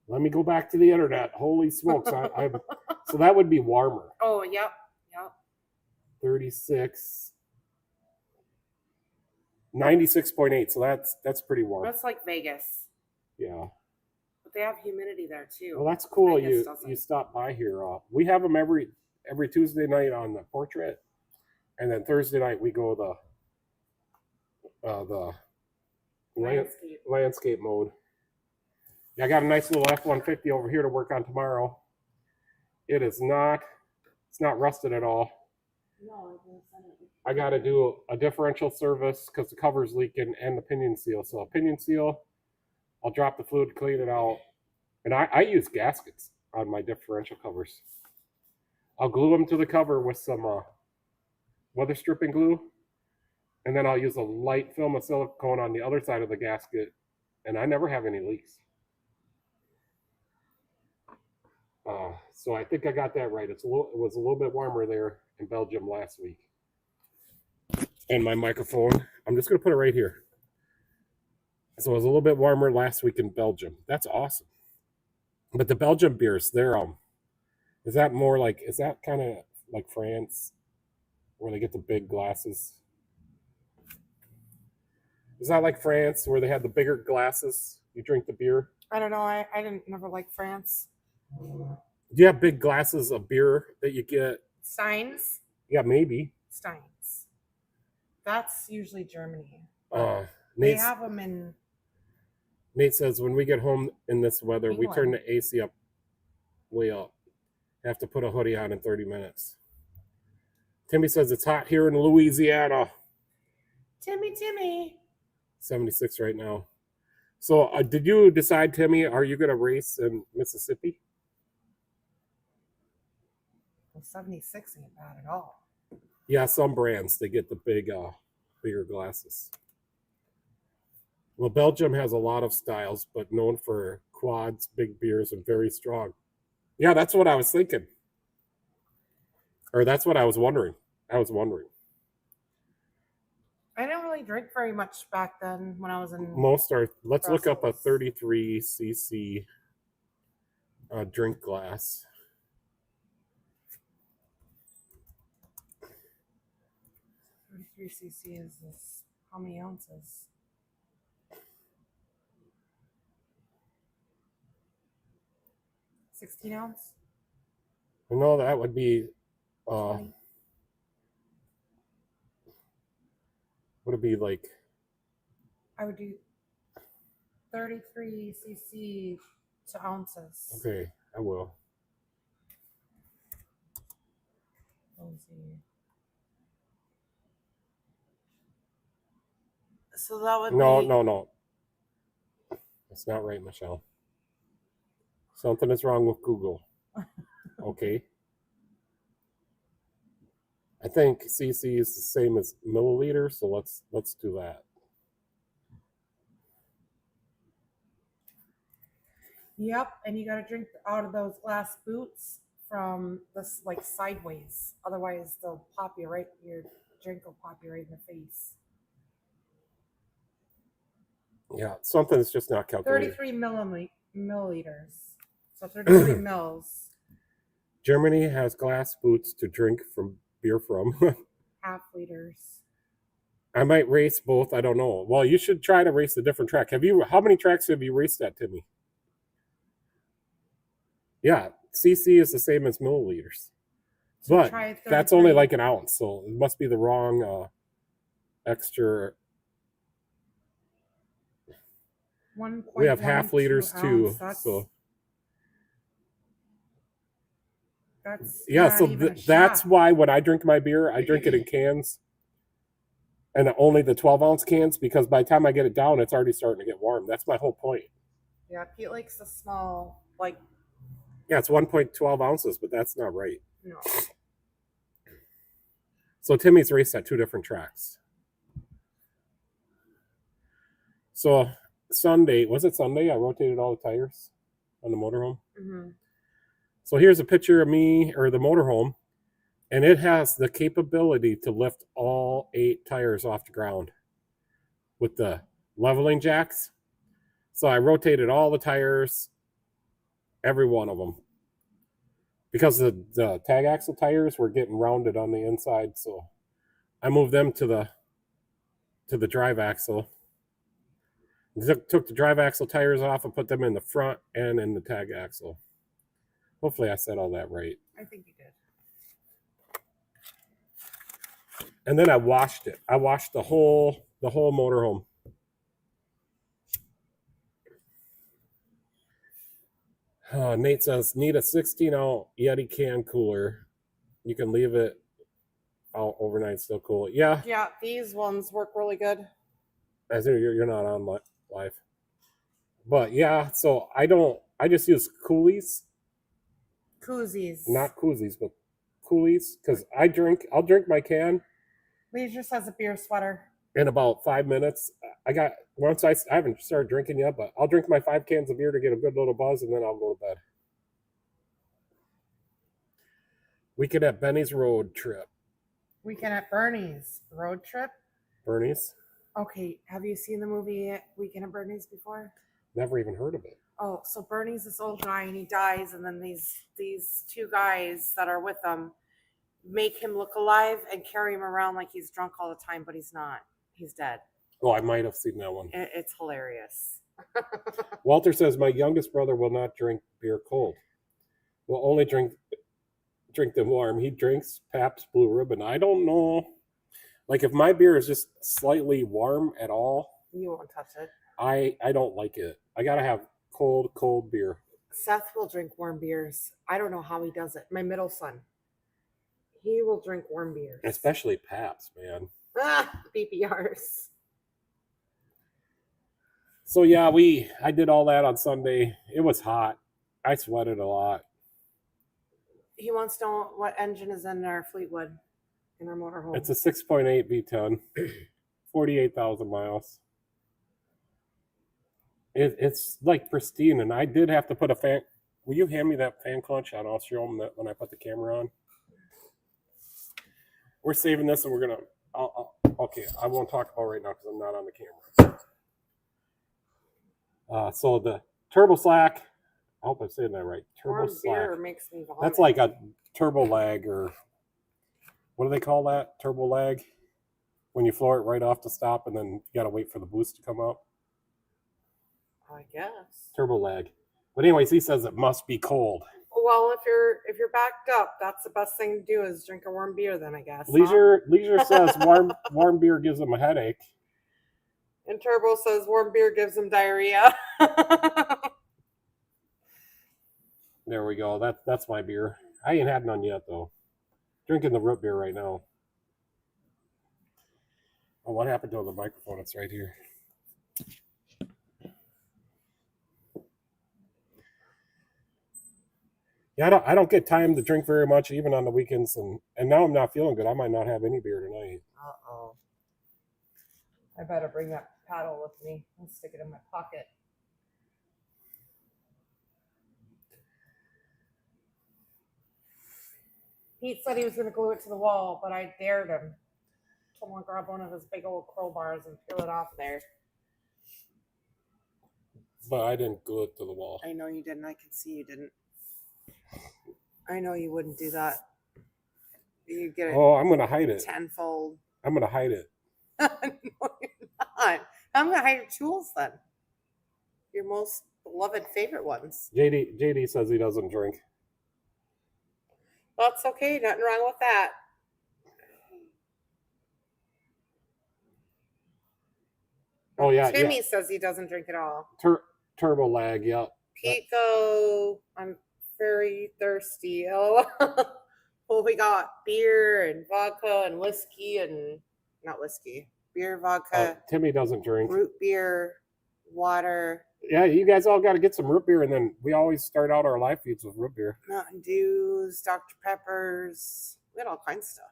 S1: Let me go back to the internet. Holy smokes. So that would be warmer.
S3: Oh, yep.
S1: 36. 96.8. So that's pretty warm.
S3: That's like Vegas.
S1: Yeah.
S3: But they have humidity there too.
S1: Well, that's cool.
S3: Vegas doesn't.
S1: You stop by here. We have them every Tuesday night on the portrait, and then Thursday night we go the landscape mode. Yeah, I got a nice little F-150 over here to work on tomorrow. It's not rusted at all.
S3: No,
S1: I got to do a differential service because the cover's leaking and the pinion seal. So a pinion seal, I'll drop the fluid, clean it out. And I use gaskets on my differential covers. I'll glue them to the cover with some weather stripping glue. And then I'll use a light film of silicone on the other side of the gasket. And I never have any leaks. So I think I got that right. It was a little bit warmer there in Belgium last week. And my microphone, I'm just going to put it right here. So it was a little bit warmer last week in Belgium. That's awesome. But the Belgian beers, they're is that kind of like France, where they get the big glasses? Is that like France, where they have the bigger glasses? You drink the beer.
S3: I don't know. I didn't never like France.
S1: Do you have big glasses of beer that you get?
S3: Steins.
S1: Yeah, maybe.
S3: Steins. That's usually Germany.
S1: They
S3: have them in.
S1: Nate says, when we get home in this weather, we turn
S3: England.
S1: the AC up way up. Have to put a hoodie on in 30 minutes. Timmy says it's hot here in Louisiana.
S3: Timmy.
S1: 76 right now. So did you decide, Timmy, are you going to race in Mississippi?
S3: Well, 76 ain't bad at all.
S1: Yeah, some brands, they get the bigger glasses. Well, Belgium has a lot of styles, but known for quads, big beers, and very strong. Yeah, that's what I was thinking. Or that's what I was wondering.
S3: I didn't really drink very much back then when I was in.
S1: Let's look up a
S3: Brussels.
S1: 33cc drink glass.
S3: cc is this? How many ounces? 16 ounce?
S1: No, that would be. Would it be like?
S3: I would do 33 cc to ounces.
S1: Okay, I will.
S3: Let me see. So that would be.
S1: No. That's not right, Michelle. Something is wrong with Google. Okay. I think cc is the same as milliliter, so let's do that.
S3: Yep, and you gotta drink out of those glass boots from this like sideways. Otherwise, they'll pop you right. Your drink will pop you right in the face.
S1: Yeah, something's just not calculated.
S3: 33 milliliters. So 33 mils,
S1: Germany has glass boots to drink from beer from.
S3: half liters.
S1: I might race both. I don't know. Well, you should try to race a different track. How many tracks have you raced at, Timmy? Yeah, CC is the same as milliliters.
S3: So
S1: But
S3: try
S1: that's only
S3: 33.
S1: like an ounce, so it must be the wrong extra. We have half liters too, so
S3: That's
S1: yeah.
S3: not
S1: So
S3: even a
S1: that's
S3: shot.
S1: why when I drink my beer, I drink it in cans, and only the 12-ounce cans, because by the time I get it down, it's already starting to get warm. That's my whole point.
S3: Yeah, Pete likes the small, like
S1: Yeah, it's 1.12 ounces, but that's not right.
S3: no.
S1: So Timmy's raced at two different tracks. So Sunday, was it Sunday? I rotated all the tires on the motorhome.
S3: Mm-hmm.
S1: So here's a picture of me or the motorhome, and it has the capability to lift all 8 tires off the ground with the leveling jacks. So I rotated all the tires, every one of them, because the tag axle tires were getting rounded on the inside. So I moved them to the drive axle. Took the drive axle tires off and put them in the front and in the tag axle. Hopefully I said all that right.
S3: I think you did.
S1: And then I washed it. I washed the whole motorhome. Nate says, need a 16-ounce Yeti can cooler. You can leave it out overnight, still cool. Yeah,
S3: Yeah, these ones work really good.
S1: I think you're not on live. But yeah, so I just use coolies,
S3: Koozies.
S1: not koozies, but coolies, because I'll drink my can
S3: Leisure says a beer sweater.
S1: in about 5 minutes. I haven't started drinking yet, but I'll drink my 5 cans of beer to get a good little buzz, and then I'll go to bed. Weekend at Benny's road trip.
S3: Weekend at Bernie's road trip.
S1: Bernie's?
S3: Okay, have you seen the movie Weekend at Bernie's before?
S1: Never even heard of it.
S3: Oh, so Bernie's this old guy and he dies, and then these two guys that are with him make him look alive and carry him around like he's drunk all the time, but he's not. He's dead.
S1: Oh, I might have seen that one.
S3: It's hilarious.
S1: Walter says, my youngest brother will not drink beer cold. Will only drink them warm. He drinks Pabst Blue Ribbon. I don't know. Like, if my beer is just slightly warm at all,
S3: You won't touch it.
S1: I don't like it. I gotta have cold beer.
S3: Seth will drink warm beers. I don't know how he does it. My middle son. He will drink warm beers.
S1: Especially Pabst, man.
S3: BPRs.
S1: So yeah, I did all that on Sunday. It was hot. I sweated a lot.
S3: He wants to know what engine is in our Fleetwood, in our motorhome.
S1: It's a 6.8 V10, 48,000 miles. It's like pristine, and I did have to put a fan. Will you hand me that fan clutch? And I'll show them that when I put the camera on. We're saving this, and we're gonna. Okay, I won't talk about it right now because I'm not on the camera. So the Turbo Slack. I hope I'm saying that right. Turbo
S3: warm
S1: Slack.
S3: beer makes me vomit.
S1: That's like a turbo lag, or what do they call that? Turbo lag, when you floor it right off the stop, and then you got to wait for the boost to come up.
S3: I guess.
S1: Turbo lag. But anyways, he says it must be cold.
S3: Well, if you're backed up, that's the best thing to do is drink a warm beer. Then I guess.
S1: Leisure says warm beer gives him a headache.
S3: And Turbo says warm beer gives him diarrhea.
S1: There we go. That's my beer. I ain't had none yet though. Drinking the root beer right now. Oh, what happened to the microphone? It's right here. Yeah, I don't get time to drink very much, even on the weekends, and now I'm not feeling good. I might not have any beer tonight.
S3: Uh-oh. I better bring that paddle with me and stick it in my pocket. Pete said he was going to glue it to the wall, but I dared him. Told him to grab one of his big old crowbars and peel it off there.
S1: But I didn't glue it to the wall.
S3: I know you didn't. I can see you didn't. I know you wouldn't do that. You get it
S1: Oh, I'm gonna hide it.
S3: tenfold.
S1: I'm gonna hide it.
S3: No, you're not. I'm going to hide your tools then. Your most beloved favorite ones.
S1: JD says he doesn't drink.
S3: That's okay. Nothing wrong with that.
S1: Oh yeah,
S3: Timmy
S1: yeah.
S3: says he doesn't drink at all.
S1: Turbo lag. Yeah.
S3: Pico, I'm very thirsty. Oh, well, we got beer and vodka and whiskey and not whiskey, beer, vodka,
S1: Timmy doesn't drink.
S3: root beer, water,
S1: Yeah, you guys all got to get some root beer, and then we always start out our live feeds with root beer.
S3: Mountain Dews, Dr. Peppers. We got all kinds of stuff.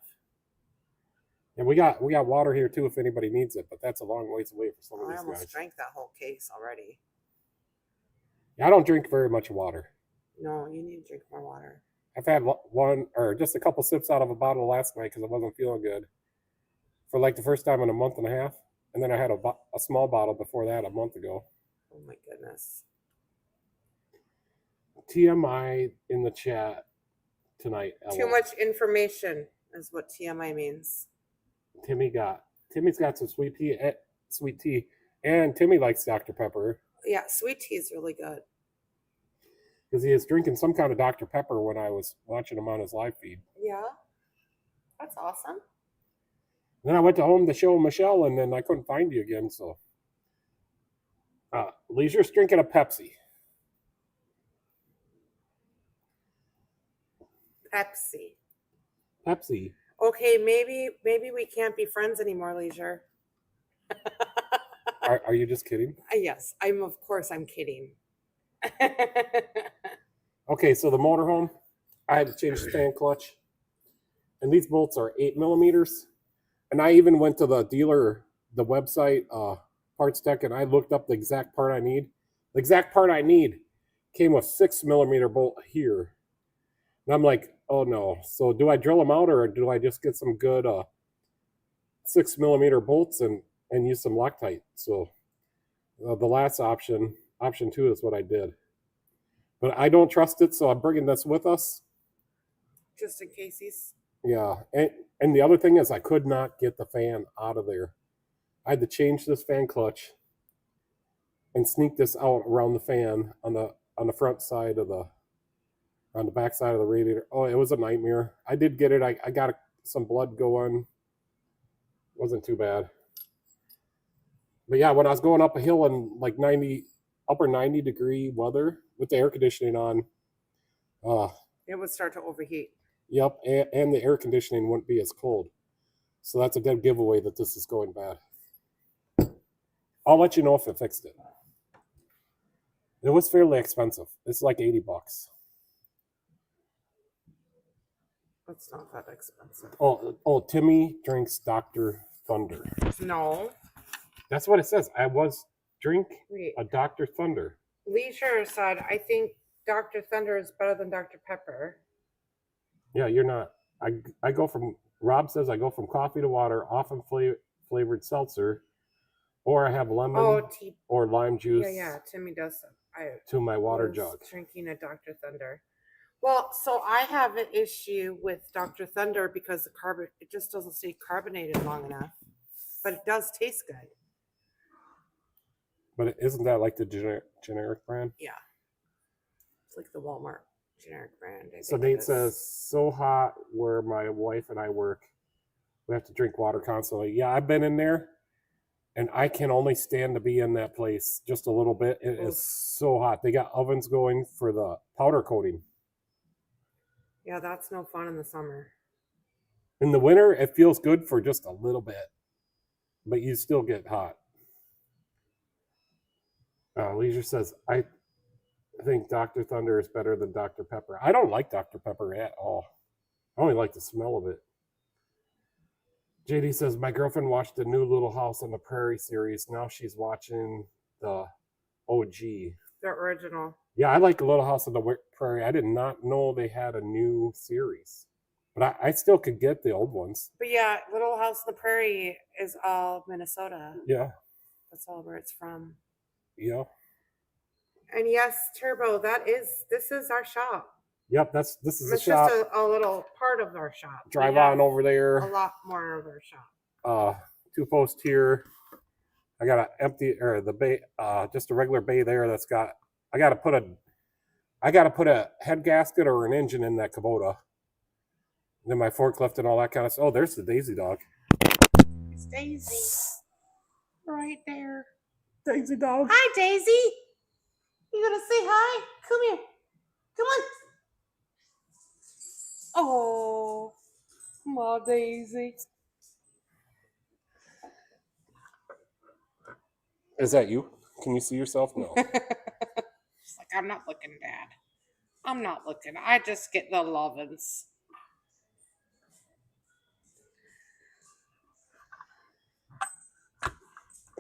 S1: And we got water here too if anybody needs it, but that's a long ways away for some of
S3: I
S1: these
S3: almost
S1: guys.
S3: drank that whole case already.
S1: Yeah, I don't drink very much water.
S3: No, you need to drink more water.
S1: I've had one or just a couple sips out of a bottle last night because I wasn't feeling good for like the first time in a month and a half. And then I had a small bottle before that a month ago.
S3: Oh my goodness.
S1: TMI in the chat tonight.
S3: Too much information is what TMI means.
S1: Timmy's got some sweet tea, and Timmy likes Dr. Pepper
S3: Yeah, sweet tea is really good.
S1: because he is drinking some kind of Dr. Pepper when I was watching him on his live feed.
S3: Yeah, that's awesome.
S1: Then I went to home to show Michelle, and then I couldn't find you again. So, Leisure's drinking a Pepsi. Pepsi.
S3: Okay, maybe we can't be friends anymore, Leisure.
S1: Are you just kidding?
S3: Yes, of course I'm kidding.
S1: Okay, so the motorhome, I had to change the fan clutch, and these bolts are 8 millimeters. And I even went to the dealer, the website, Parts Tech, and I looked up the exact part I need. The exact part I need came with 6 millimeter bolt here. And I'm like, oh no. So do I drill them out, or do I just get some good 6 millimeter bolts and use some Loctite? So the last option 2 is what I did. But I don't trust it, so I'm bringing this with us.
S3: Just in case he's...
S1: Yeah, and the other thing is I could not get the fan out of there. I had to change this fan clutch and sneak this out around the fan on the front side of on the back side of the radiator. Oh, it was a nightmare. I did get it. I got some blood going. Wasn't too bad. But yeah, when I was going up a hill in like upper 90 degree weather with the air conditioning on,
S3: It would start to overheat.
S1: yep, and the air conditioning wouldn't be as cold. So that's a dead giveaway that this is going bad. I'll let you know if it fixed it. It was fairly expensive. It's like $80.
S3: That's not that expensive.
S1: Oh, Timmy drinks Dr. Thunder.
S3: No.
S1: That's what it says. I was drink
S3: Wait.
S1: a Dr. Thunder.
S3: Leisure said, I think Dr. Thunder is better than Dr. Pepper.
S1: Yeah, you're not. I go from, Rob says I go from coffee to water, often flavored seltzer, or I have lemon or lime juice
S3: Yeah, Timmy does.
S1: to my water
S3: was
S1: jug.
S3: Drinking a Dr. Thunder. Well, so I have an issue with Dr. Thunder because it just doesn't stay carbonated long enough, but it does taste good.
S1: But isn't that like the generic brand?
S3: Yeah, it's like the Walmart generic brand.
S1: So Nate says, so hot where my wife and I work, we have to drink water constantly. Yeah, I've been in there, and I can only stand to be in that place just a little bit. It is so hot. They got ovens going for the powder coating.
S3: Yeah, that's no fun in the summer.
S1: In the winter, it feels good for just a little bit, but you still get hot. Leisure says, I think Dr. Thunder is better than Dr. Pepper. I don't like Dr. Pepper at all. I only like the smell of it. JD says, my girlfriend watched the new Little House on the Prairie series. Now she's watching the OG.
S3: The original.
S1: Yeah, I like Little House on the Prairie. I did not know they had a new series. But I still could get the old ones.
S3: But yeah, Little House on the Prairie is all Minnesota.
S1: Yeah.
S3: That's all where it's from.
S1: Yeah.
S3: And yes, Turbo, this is our shop.
S1: Yep. This is the
S3: It's
S1: shop.
S3: just a little part of our shop. We
S1: Drive
S3: have
S1: on over there.
S3: a lot more of our shop.
S1: 2-post here. I got to empty or the bay, just a regular bay there. That's got. I got to put a head gasket or an engine in that Kubota. And then my forklift and all that kind of stuff. Oh, there's the Daisy dog.
S3: It's Daisy. Right there.
S1: Daisy dog.
S3: Hi, Daisy. You gonna say hi? Come here. Come on. Oh, my Daisy.
S1: Is that you? Can you see yourself? No.
S3: She's like, I'm not looking, Dad. I'm not looking. I just get the lovin's.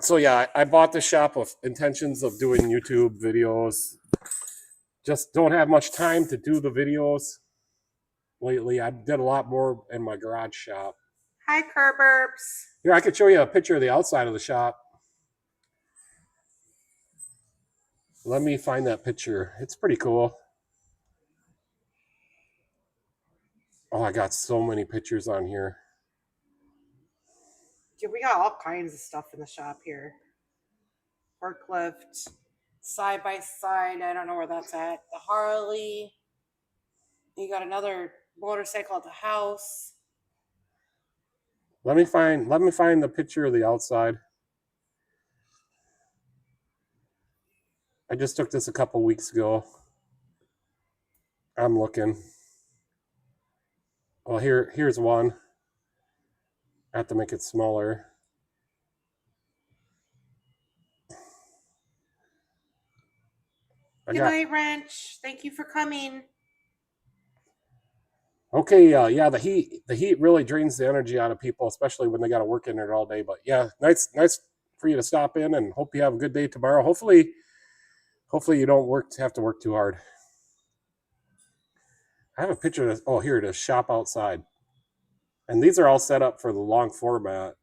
S1: So yeah, I bought the shop with intentions of doing YouTube videos. Just don't have much time to do the videos lately. I did a lot more in my garage shop.
S3: Hi, Kerberbs.
S1: Here, I could show you a picture of the outside of the shop. Let me find that picture. It's pretty cool. Oh, I got so many pictures on here.
S3: Dude, we got all kinds of stuff in the shop here. Forklift, side by side. I don't know where that's at. The Harley. You got another motorcycle at the house.
S1: Let me find the picture of the outside. I just took this a couple weeks ago. I'm looking. Well, here's one. I have to make it smaller.
S3: Good night, Wrench. Thank you for coming.
S1: Okay, yeah, the heat really drains the energy out of people, especially when they got to work in there all day. But yeah, nice for you to stop in, and hope you have a good day tomorrow. Hopefully you don't have to work too hard. I have a picture of this. Oh, here it is. Shop outside. And these are all set up for the long format.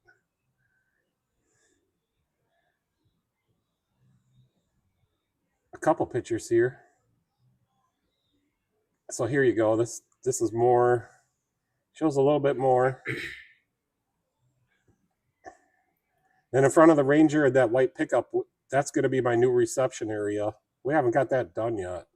S1: A couple pictures here. So here you go. This is more, shows a little bit more. Then in front of the Ranger, that white pickup, that's going to be my new reception area. We haven't got that done yet.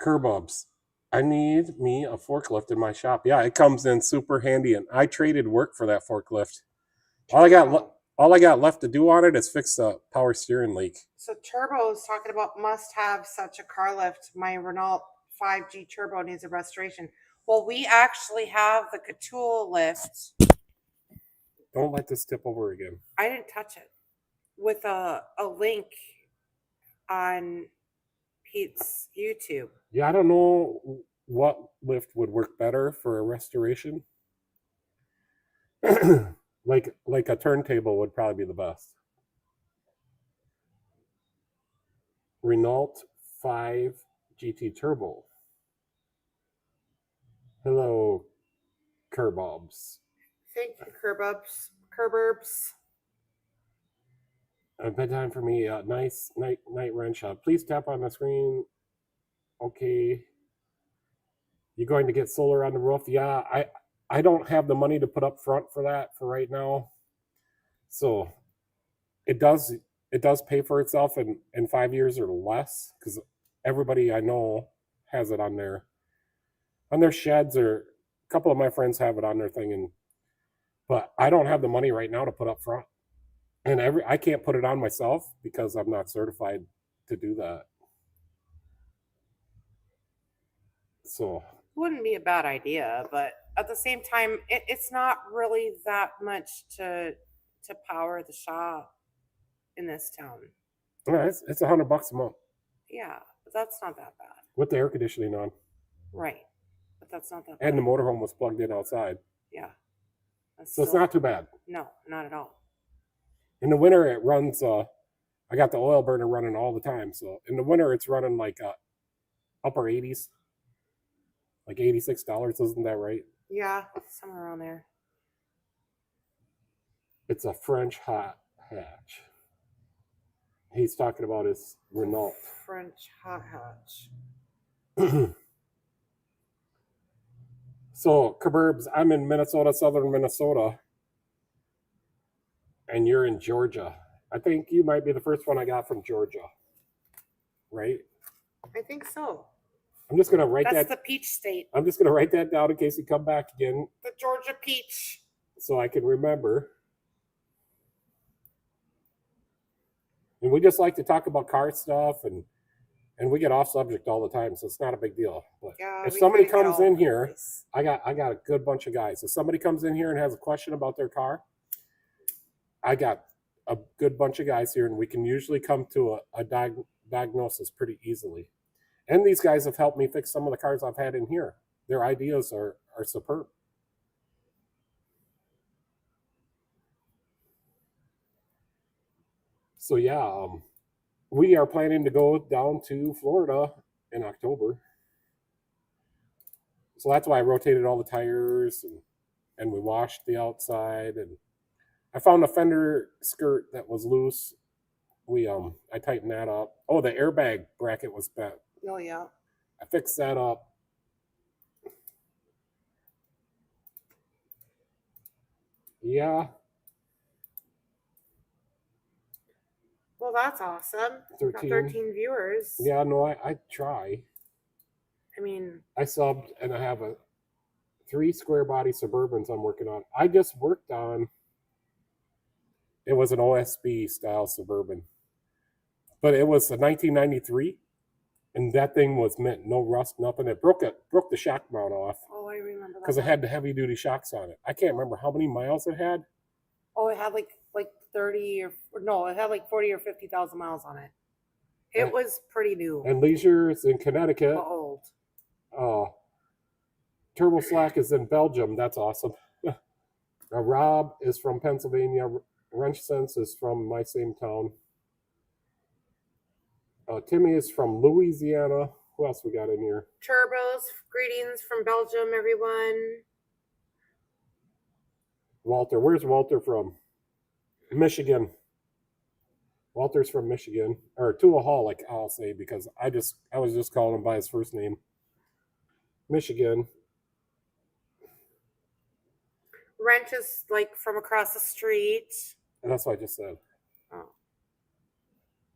S1: Kerbubs. I need me a forklift in my shop. Yeah, it comes in super handy, and I traded work for that forklift. All I got left to do on it is fix the power steering leak.
S3: So Turbo is talking about must have such a car lift. My Renault 5G Turbo needs a restoration. Well, we actually have the Catool lift.
S1: Don't let this tip over again.
S3: I didn't touch it. With a link on Pete's YouTube.
S1: Yeah, I don't know what lift would work better for a restoration. like a turntable would probably be the best. Renault 5 GT Turbo. Hello, Kerbobs.
S3: Thank you, Kerberbs.
S1: Bedtime for me. Nice night wrench. Please tap on the screen. Okay. You're going to get solar on the roof? Yeah, I don't have the money to put up front for that for right now. So it does pay for itself in 5 years or less, because everybody I know has it on their sheds, or a couple of my friends have it on their thing, but I don't have the money right now to put up front. And I can't put it on myself because I'm not certified to do that. So
S3: Wouldn't be a bad idea, but at the same time, it's not really that much to power the shop in this town.
S1: yeah, it's $100 a month
S3: Yeah, but that's not that bad.
S1: with the air conditioning on.
S3: Right. But that's not that bad.
S1: And the motorhome was plugged in outside.
S3: Yeah.
S1: So it's not too bad.
S3: No, not at all.
S1: In the winter, it runs, I got the oil burner running all the time. So in the winter, it's running like upper 80s, like $86. Isn't that right?
S3: Yeah, somewhere around there.
S1: It's a French hot hatch. He's talking about his Renault.
S3: French hot hatch.
S1: So, Kaburbs, I'm in Minnesota, southern Minnesota, and you're in Georgia. I think you might be the first one I got from Georgia, right?
S3: I think so.
S1: I'm just gonna write
S3: That's
S1: that.
S3: the peach state.
S1: I'm just gonna write that down in case you come back again,
S3: The Georgia peach.
S1: so I can remember. And we just like to talk about car stuff, and we get off subject all the time, so it's not a big deal. But
S3: Yeah.
S1: if
S3: we
S1: somebody
S3: kinda get
S1: comes
S3: all
S1: in
S3: over the
S1: here,
S3: place.
S1: I got a good bunch of guys. If somebody comes in here and has a question about their car, I got a good bunch of guys here, and we can usually come to a diagnosis pretty easily. And these guys have helped me fix some of the cars I've had in here. Their ideas are superb. So yeah, we are planning to go down to Florida in October. So that's why I rotated all the tires, and we washed the outside, and I found a fender skirt that was loose. I tightened that up. Oh, the airbag bracket was bent.
S3: Oh yeah.
S1: I fixed that up. Yeah,
S3: Well, that's awesome. We got
S1: 13.
S3: 13 viewers.
S1: Yeah, no, I try.
S3: I mean,
S1: I subbed, and I have a 3 square body Suburbans I'm working on. I just worked on. It was an OSB style Suburban, but it was a 1993, and that thing was mint, no rust, nothing. It broke the shock mount off
S3: oh, I remember that.
S1: because it
S3: one.
S1: had the heavy duty shocks on it. I can't remember how many miles it had.
S3: Oh, it had like 30 or no, it had like 40 or 50,000 miles on it. It
S1: And-
S3: was pretty new.
S1: And Leisure's in Connecticut.
S3: but old.
S1: Turbo Slack is in Belgium. That's awesome. Rob is from Pennsylvania. Wrench Sense is from my same town. Timmy is from Louisiana. Who else we got in here?
S3: Turbos, greetings from Belgium, everyone.
S1: Walter. Where's Walter from? Michigan. Walter's from Michigan. Or Tuaholic, I'll say, because I was just calling him by his first name. Michigan.
S3: Wrench is like from across the street.
S1: And that's what I just said.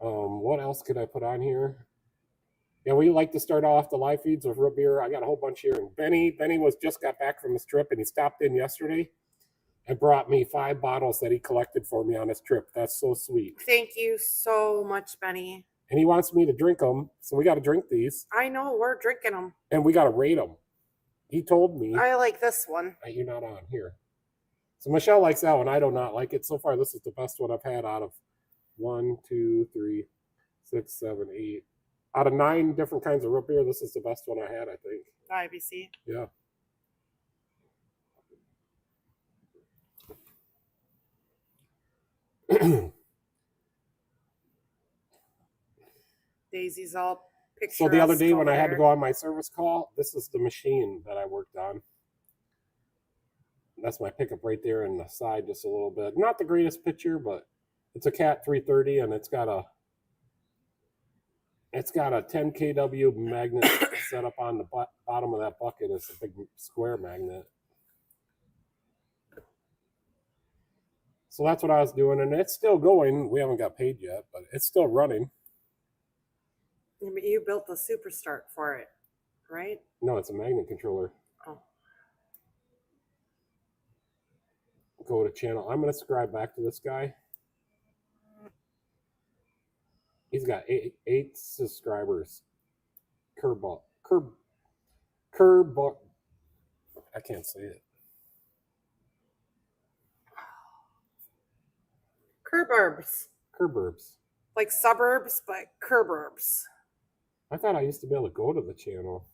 S3: Oh.
S1: What else could I put on here? Yeah, we like to start off the live feeds with root beer. I got a whole bunch here. And Benny was just got back from his trip, and he stopped in yesterday and brought me 5 bottles that he collected for me on his trip. That's so sweet.
S3: Thank you so much, Benny.
S1: And he wants me to drink them, so we got to drink these,
S3: I know, we're drinking them.
S1: and we got to rate them. He told me.
S3: I like this one.
S1: You're not on here. So Michelle likes that one. I do not like it. So far, this is the best one I've had out of 1, 2, 3, 6, 7, 8. Out of 9 different kinds of root beer, this is the best one I had, I think.
S3: IBC.
S1: Yeah.
S3: Daisy's all picturesque.
S1: So the other day when I had to
S3: over
S1: go on my service call, this is the machine that I worked on. That's my pickup right there in the side just a little bit. Not the greatest picture, but it's a Cat 330, and it's got a 10 kW magnet set up on the bottom of that bucket. It's a big square magnet. So that's what I was doing, and it's still going. We haven't got paid yet, but it's still running.
S3: there. You built the Super Start for it, right?
S1: No, it's a magnet controller.
S3: Oh.
S1: Go to channel. I'm going to subscribe back to this guy. He's got 8 subscribers. Curb. I can't say it. Curburbs.
S3: Like suburbs, but curburbs.
S1: I thought I used to be able to go to the channel.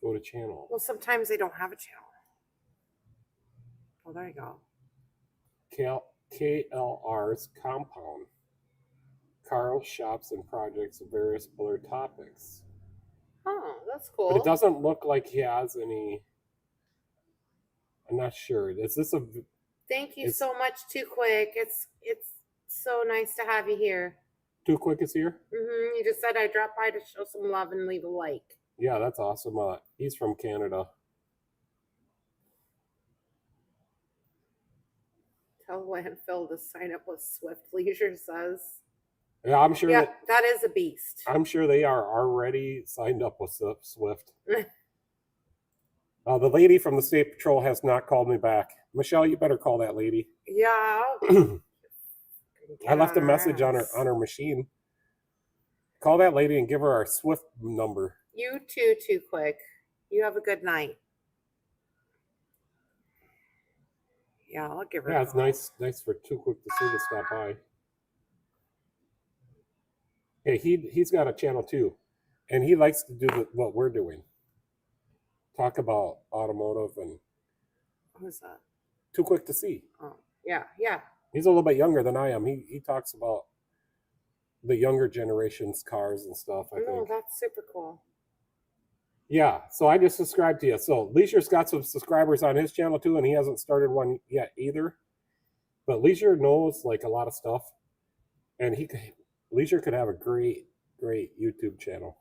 S1: Go to channel.
S3: Well, sometimes they don't have a channel. Oh, there you go.
S1: KLR's compound. Carl shops and projects of various other topics.
S3: Oh, that's
S1: But
S3: cool.
S1: it doesn't look like he has any. I'm not sure. Is this a?
S3: Thank you
S1: It's
S3: so much, Too Quick. It's so nice to have you here.
S1: Too Quick is here?
S3: You just said I dropped by to show some love and leave a like.
S1: Yeah, that's awesome. He's from Canada.
S3: Tell landfill to sign up with Swift Leisure says.
S1: Yeah, I'm sure.
S3: Yeah, that is a beast.
S1: I'm sure they are already signed up with Swift. The lady from the State Patrol has not called me back. Michelle, you better call that lady.
S3: Yeah.
S1: I left a message on her machine. Call that lady and give her our Swift number.
S3: You too, Too Quick. You have a good night. Yeah, I'll give her.
S1: Yeah, it's nice for Too Quick to see to stop by. Hey, he's got a channel too, and he likes to do what we're doing. Talk about automotive and.
S3: Who's that?
S1: Too Quick to See.
S3: Oh, yeah, yeah.
S1: He's a little bit younger than I am. He talks about the younger generation's cars and stuff. I
S3: Oh,
S1: think.
S3: that's super cool.
S1: Yeah, so I just subscribed to you. So Leisure's got some subscribers on his channel too, and he hasn't started one yet either. But Leisure knows like a lot of stuff, and Leisure could have a great YouTube channel.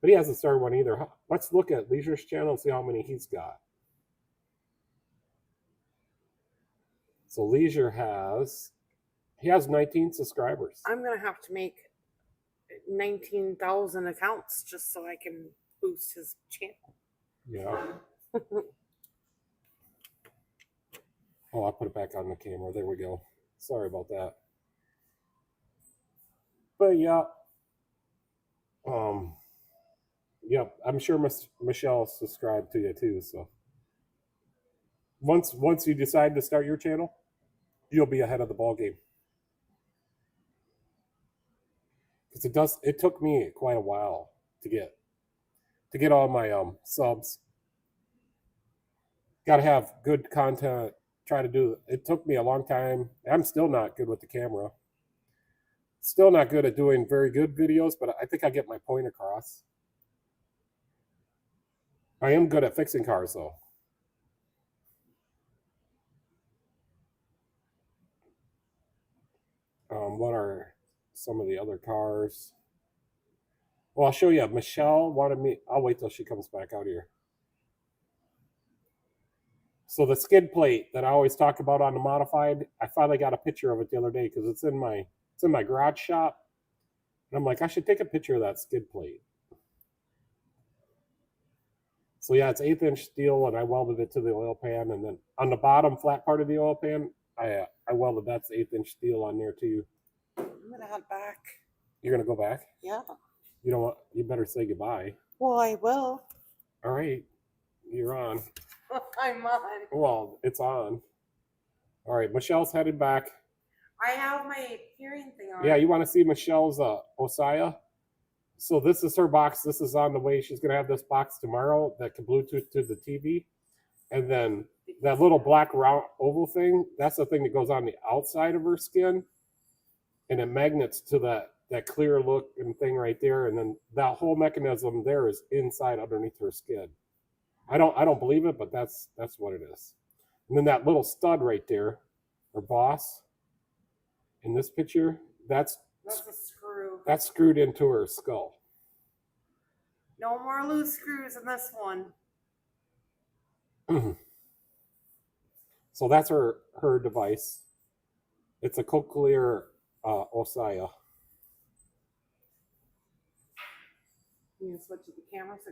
S1: But he hasn't started one either. Let's look at Leisure's channel and see how many he's got. So Leisure has 19 subscribers.
S3: I'm gonna have to make 19,000 accounts just so I can boost his channel.
S1: Yeah. Oh, I put it back on the camera. There we go. Sorry about that. But yeah. Yep, I'm sure Michelle subscribed to you too. So once you decide to start your channel, you'll be ahead of the ball game. Because it took me quite a while to get all my subs. Got to have good content. It took me a long time. I'm still not good with the camera. Still not good at doing very good videos, but I think I get my point across. I am good at fixing cars though. What are some of the other cars? Well, I'll show you. Michelle wanted me. I'll wait till she comes back out here. So the skid plate that I always talk about on the modified, I finally got a picture of it the other day because it's in my garage shop, and I'm like, I should take a picture of that skid plate. So yeah, it's 1/8 steel, and I welded it to the oil pan, and then on the bottom flat part of the oil pan, I welded that's 1/8 steel on there too.
S3: I'm gonna head back.
S1: You're gonna go back?
S3: Yeah.
S1: You better say goodbye.
S3: Well, I will.
S1: All right, you're on.
S3: I'm on.
S1: Well, it's on. All right, Michelle's headed back.
S3: I have my hearing thing on.
S1: Yeah, you want to see Michelle's Osaya? So this is her box. This is on the way. She's gonna have this box tomorrow that can Bluetooth to the TV, and then that little black round oval thing. That's the thing that goes on the outside of her skin, and it magnets to that clear look and thing right there. And then that whole mechanism there is inside underneath her skin. I don't believe it, but that's what it is. And then that little stud right there, her boss, in this picture, that's
S3: a screw.
S1: That's screwed into her skull.
S3: No more loose screws in this one.
S1: So that's her device. It's a cochlear Osaya.
S3: You can switch to the camera. So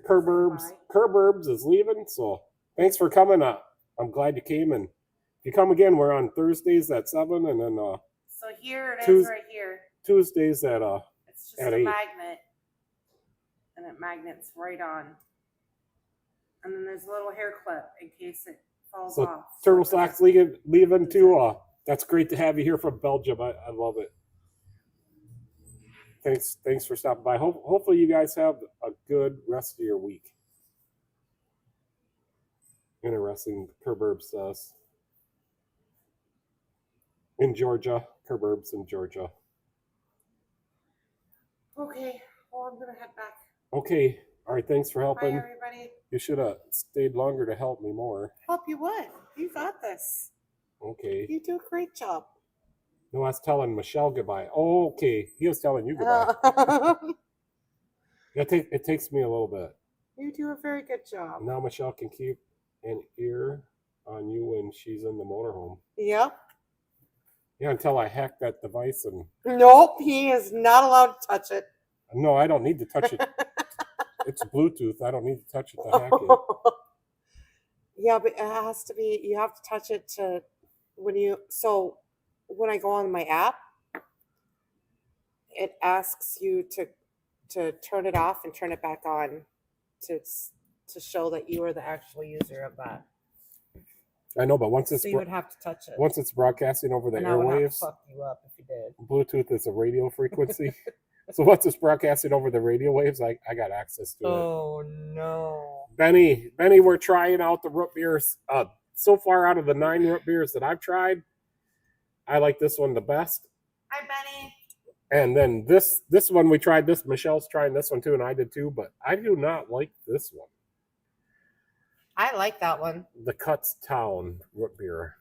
S1: Curburbs is leaving, so thanks for coming. I'm glad you came, and if you come again, we're on Thursdays at 7, and then
S3: so here it is right here.
S1: Tuesdays at
S3: it's just
S1: at
S3: a
S1: 8.
S3: magnet, and it magnets right on. And then there's a little hair clip in case it falls off.
S1: Turtle Slacks leaving too. That's great to have you here from Belgium. I love it. Thanks for stopping by. Hopefully you guys have a good rest of your week. Interesting, Curburbs says. In Georgia, Curburbs in Georgia.
S3: Okay, well, I'm gonna head back.
S1: Okay. All right. Thanks for
S3: Bye,
S1: helping.
S3: everybody.
S1: You should have stayed longer to help me more.
S3: Help you what? You got this.
S1: Okay.
S3: You do a great job.
S1: No, I was telling Michelle goodbye. Oh, okay. He was telling you goodbye. It takes me a little bit.
S3: You do a very good job.
S1: Now Michelle can keep an ear on you when she's in the motorhome.
S3: Yep.
S1: Yeah, until I hack that device and
S3: Nope, he is not allowed to touch it.
S1: no, I don't need to touch it. It's Bluetooth. I don't need to touch it to hack it.
S3: Yeah, but it has to be, you have to touch it to when I go on my app, it asks you to turn it off and turn it back on to show that you are the actual user of that.
S1: I know, but once it's
S3: So you would have to touch it.
S1: once it's broadcasting over the
S3: And I would have to
S1: airwaves,
S3: fuck you up if you did.
S1: Bluetooth is a radio frequency. So once it's broadcasting over the radio waves, I got access to it.
S3: Oh no.
S1: Benny, we're trying out the root beers. So far out of the 9 root beers that I've tried, I like this one the best.
S3: Hi, Benny.
S1: And then this one we tried this. Michelle's trying this one too, and I did too, but I do not like this one.
S3: I like that one.
S1: The Cuts Town root beer.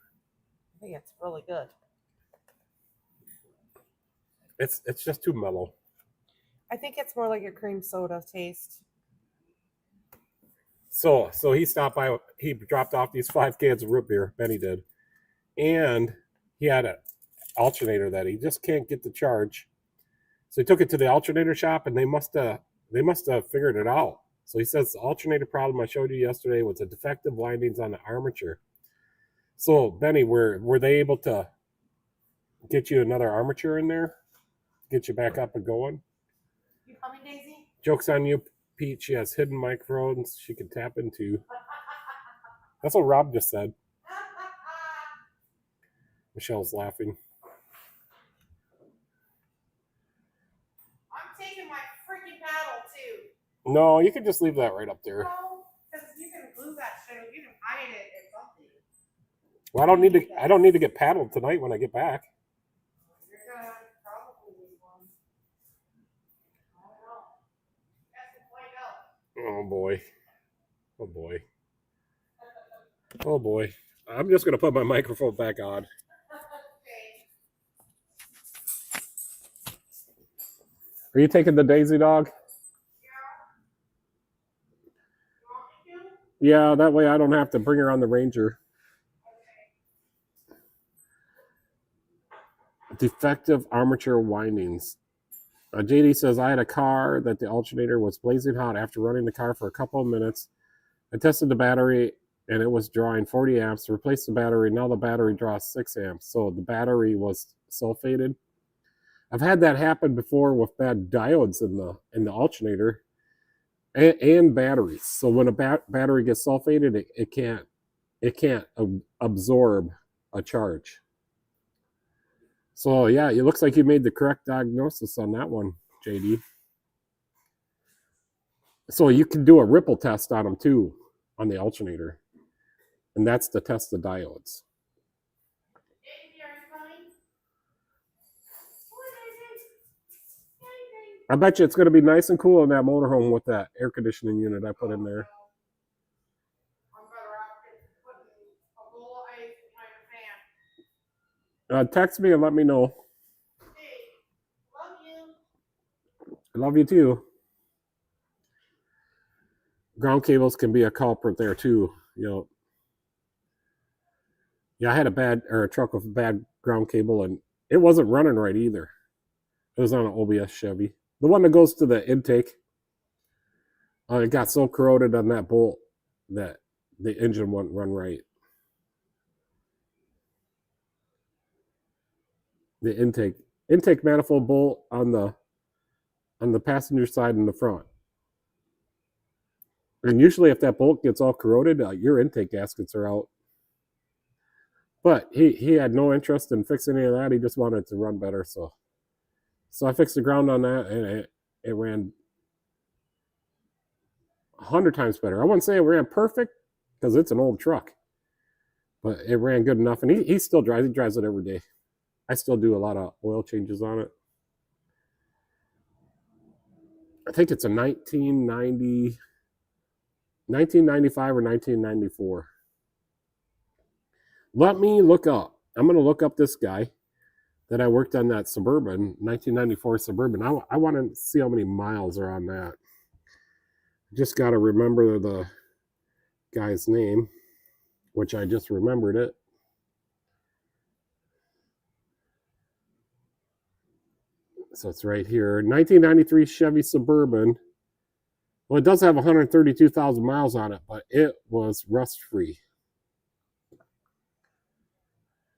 S3: I think it's really good.
S1: It's just too mellow.
S3: I think it's more like a cream soda taste.
S1: So he stopped by. He dropped off these 5 cans of root beer. Benny did, and he had an alternator that he just can't get to charge. So he took it to the alternator shop, and they must have figured it out. So he says the alternator problem I showed you yesterday was a defective windings on the armature. So Benny, were they able to get you another armature in there, get you back up and going?
S3: You coming, Daisy?
S1: Joke's on you, Pete. She has hidden microphones she can tap into. That's what Rob just said. Michelle's laughing.
S3: I'm taking my freaking paddle too.
S1: No, you can just leave that right up there.
S3: No, because you can glue that shit. You can hide it or something.
S1: Well, I don't need to get paddled tonight when I get back.
S3: You're gonna probably need one. I don't know. Guess we'll find out.
S1: Oh boy. Oh boy. Oh boy. I'm just gonna put my microphone back on.
S3: Okay.
S1: Are you taking the Daisy dog? Yeah, that way I don't have to bring her on the Ranger. Defective armature windings. JD says, I had a car that the alternator was blazing hot after running the car for a couple of minutes. I tested the battery and it was drawing 40 amps. Replaced the battery. Now the battery draws 6 amps. So the battery was sulfated. I've had that happen before with bad diodes in the alternator and batteries. So when a battery gets sulfated, it can't absorb a charge. So yeah, it looks like you made the correct diagnosis on that one, JD. So you can do a ripple test on them too, on the alternator. And that's to test the diodes. I bet you it's going to be nice and cool in that motorhome with that air conditioning unit I put in there.
S3: I'm better off putting a bowl of ice behind the fan.
S1: Text me and let me know.
S3: Hey, love you.
S1: I love you too. Ground cables can be a culprit there too. You know. Yeah, I had a truck with a bad ground cable and it wasn't running right either. It was on an OBS Chevy. The one that goes to the intake. It got so corroded on that bolt that the engine wouldn't run right. The intake manifold bolt on the passenger side and the front. And usually if that bolt gets all corroded, your intake gaskets are out. But he had no interest in fixing any of that. He just wanted it to run better. So I fixed the ground on that, and it ran 100 times better. I wouldn't say it ran perfect because it's an old truck, but it ran good enough. And he still drives. He drives it every day. I still do a lot of oil changes on it. I think it's a 1995 or 1994. Let me look up. I'm going to look up this guy that I worked on that Suburban, 1994 Suburban. I want to see how many miles are on that. Just got to remember the guy's name, which I just remembered it. So it's right here. 1993 Chevy Suburban. Well, it does have 132,000 miles on it, but it was rust-free.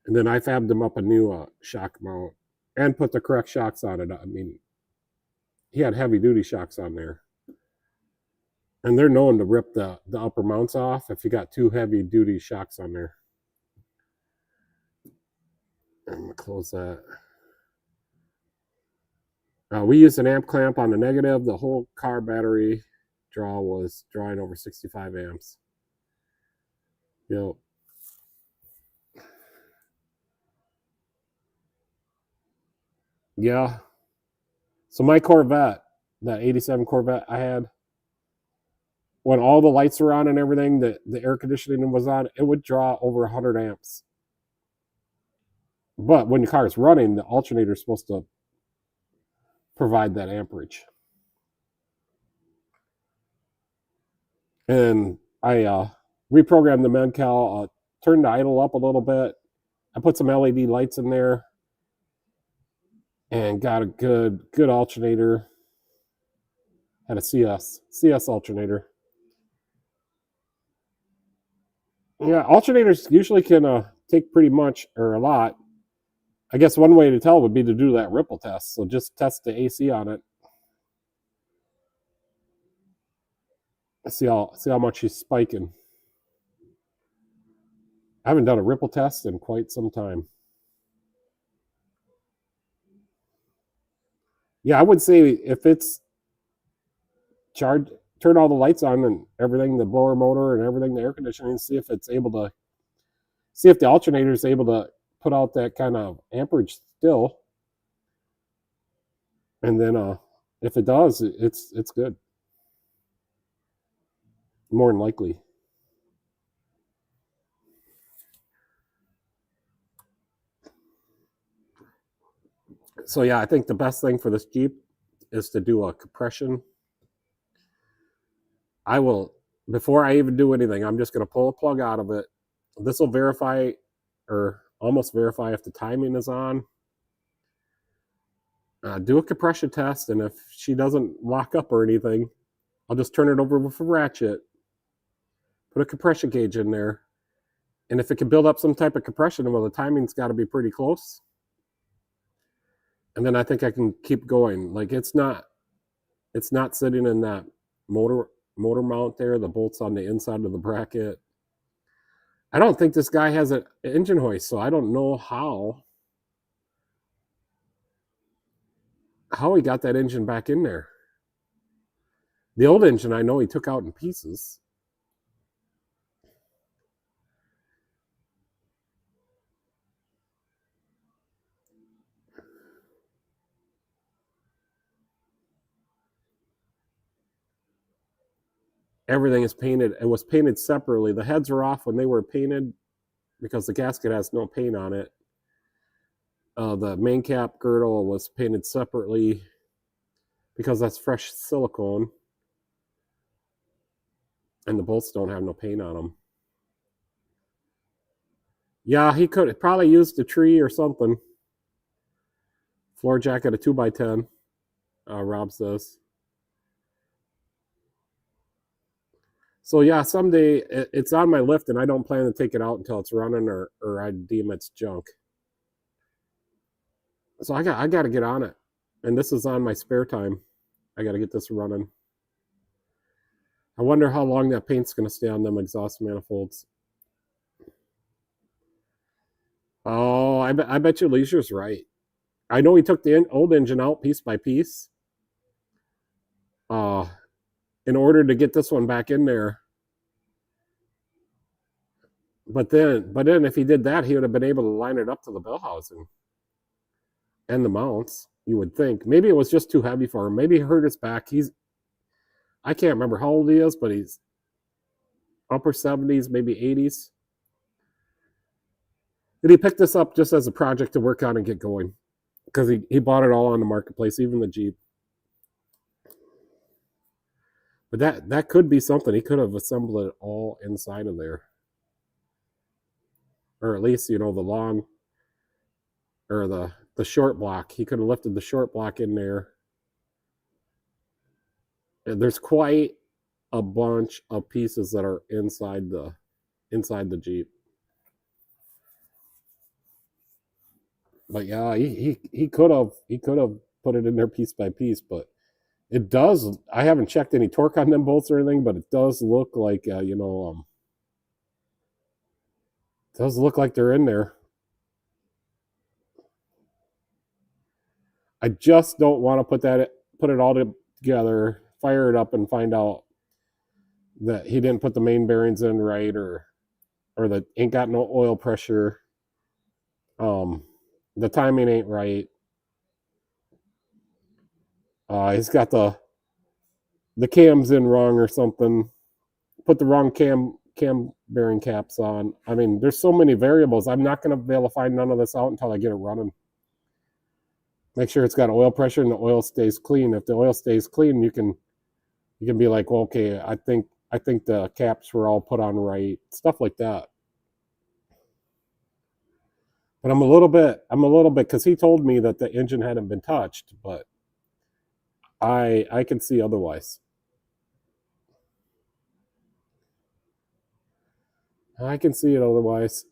S1: And then I fabbed him up a new shock mount and put the correct shocks on it. I mean, he had heavy-duty shocks on there. And they're known to rip the upper mounts off if you got too heavy-duty shocks on there. I'm going to close that. We used an amp clamp on the negative. The whole car battery draw was drawing over 65 amps. Yep. Yeah. So my Corvette, that 87 Corvette I had, when all the lights were on and everything, the air conditioning was on, it would draw over 100 amps. But when your car is running, the alternator is supposed to provide that amperage. And I reprogrammed the Medcal, turned the idle up a little bit. I put some LED lights in there and got a good alternator. Had a CS alternator. Yeah, alternators usually can take pretty much or a lot. I guess one way to tell would be to do that ripple test. So just test the AC on it. See how much he's spiking. I haven't done a ripple test in quite some time. Yeah, I would say if it's charged, turn all the lights on and everything, the blower motor and everything, the air conditioning, see if it's able to, see if the alternator is able to put out that kind of amperage still. And then if it does, it's good. More than likely. So yeah, I think the best thing for this Jeep is to do a compression. I will, before I even do anything, I'm just going to pull a plug out of it. This will verify or almost verify if the timing is on. Do a compression test, and if she doesn't lock up or anything, I'll just turn it over with a ratchet, put a compression gauge in there, and if it can build up some type of compression, well, the timing's got to be pretty close. And then I think I can keep going. Like it's not sitting in that motor mount there. The bolt's on the inside of the bracket. I don't think this guy has an engine hoist, so I don't know how he got that engine back in there. The old engine, I know he took out in pieces. Everything is painted. It was painted separately. The heads were off when they were painted because the gasket has no paint on it. The main cap girdle was painted separately because that's fresh silicone. And the bolts don't have no paint on them. Yeah, he could have probably used a tree or something. Floor jacket, a 2x10. Rob says. So yeah, someday it's on my lift, and I don't plan to take it out until it's running, or I deem it's junk. So I got to get on it, and this is on my spare time. I got to get this running. I wonder how long that paint's going to stay on them exhaust manifolds. Oh, I bet you Leisure's right. I know he took the old engine out piece by piece. In order to get this one back in there. But then if he did that, he would have been able to line it up to the bell housing and the mounts. you would think. Maybe it was just too heavy for him. Maybe he hurt his back. I can't remember how old he is, but he's upper 70s, maybe 80s. And he picked this up just as a project to work on and get going, because he bought it all on the marketplace, even the Jeep. But that could be something. He could have assembled it all inside of there. Or at least, the long, or the short block. He could have lifted the short block in there. And there's quite a bunch of pieces that are inside the Jeep. But yeah, he could have put it in there piece by piece, but it does. I haven't checked any torque on them bolts or anything, but it does look like does look like they're in there. I just don't want to put it all together, fire it up, and find out that he didn't put the main bearings in right, or that ain't got no oil pressure. The timing ain't right. He's got the cams in wrong or something. Put the wrong cam bearing caps on. I mean, there's so many variables. I'm not going to be able to find none of this out until I get it running. Make sure it's got oil pressure and the oil stays clean. If the oil stays clean, you can be like, well, okay, I think the caps were all put on right. Stuff like that. But I'm a little bit, because he told me that the engine hadn't been touched, but I can see otherwise. I can see it otherwise.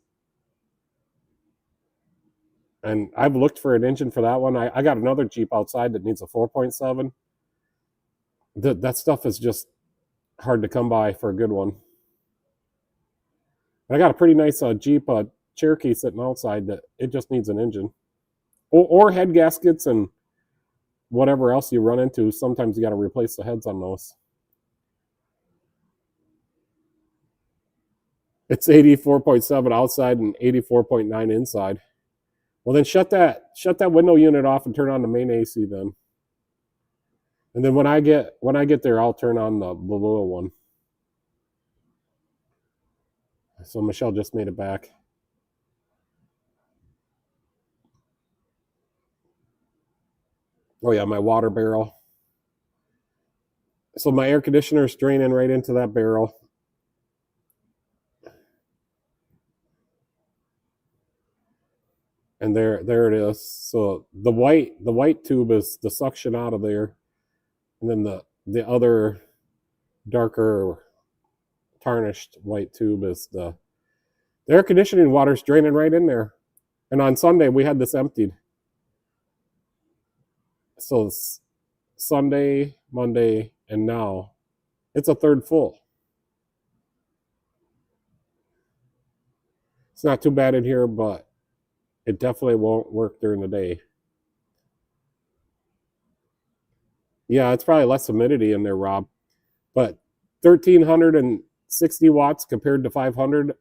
S1: And I've looked for an engine for that one. I got another Jeep outside that needs a 4.7. That stuff is just hard to come by for a good one. I got a pretty nice Jeep Cherokee sitting outside that it just needs an engine. Or head gaskets and whatever else you run into. Sometimes you got to replace the heads on those. It's 84.7 outside and 84.9 inside. Well, then shut that window unit off and turn on the main AC then. And then when I get there, I'll turn on the little one. So Michelle just made it back. Oh yeah, my water barrel. So my air conditioner is draining right into that barrel. And there it is. So the white tube is the suction out of there, and then the other darker tarnished white tube is the air conditioning water's draining right in there. And on Sunday we had this emptied. So Sunday, Monday, and now it's a third full. It's not too bad in here, but it definitely won't work during the day. Yeah, it's probably less humidity in there, Rob. But 1,360 watts compared to 500.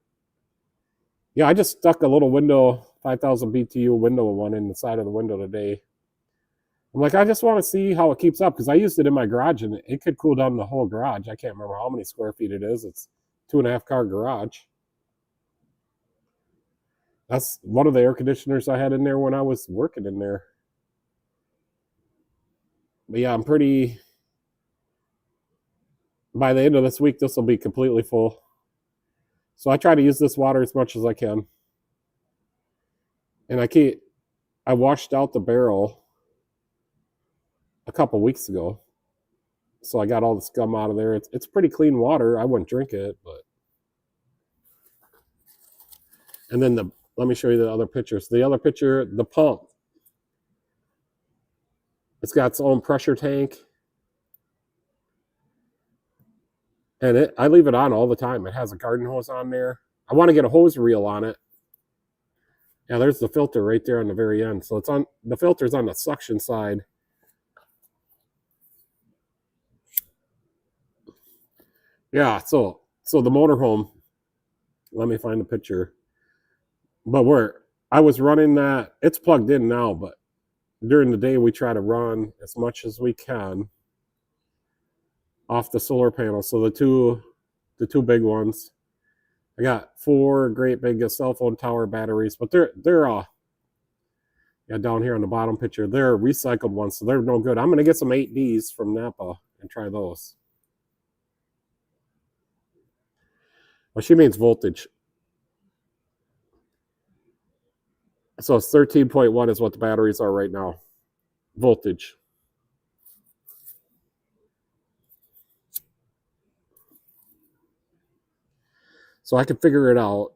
S1: Yeah, I just stuck a little window, 5,000 BTU window one in the side of the window today. I'm like, I just want to see how it keeps up, because I used it in my garage and it could cool down the whole garage. I can't remember how many square feet it is. It's 2.5 car garage. That's one of the air conditioners I had in there when I was working in there. But yeah, I'm pretty... By the end of this week, this will be completely full. So I try to use this water as much as I can. And I washed out the barrel a couple weeks ago. So I got all the scum out of there. It's pretty clean water. I wouldn't drink it, but... And then let me show you the other pictures. The other picture, the pump. It's got its own pressure tank. And I leave it on all the time. It has a garden hose on there. I want to get a hose reel on it. Yeah, there's the filter right there on the very end. So the filter's on the suction side. Yeah, so the motorhome, let me find the picture. But I was running that, it's plugged in now, but during the day we try to run as much as we can off the solar panels. So the two big ones. I got 4 great big cell phone tower batteries, but they're down here on the bottom picture, they're recycled ones, so they're no good. I'm gonna get some 8Ds from Napa and try those. Well, she means voltage. So it's 13.1 is what the batteries are right now. Voltage. So I can figure it out.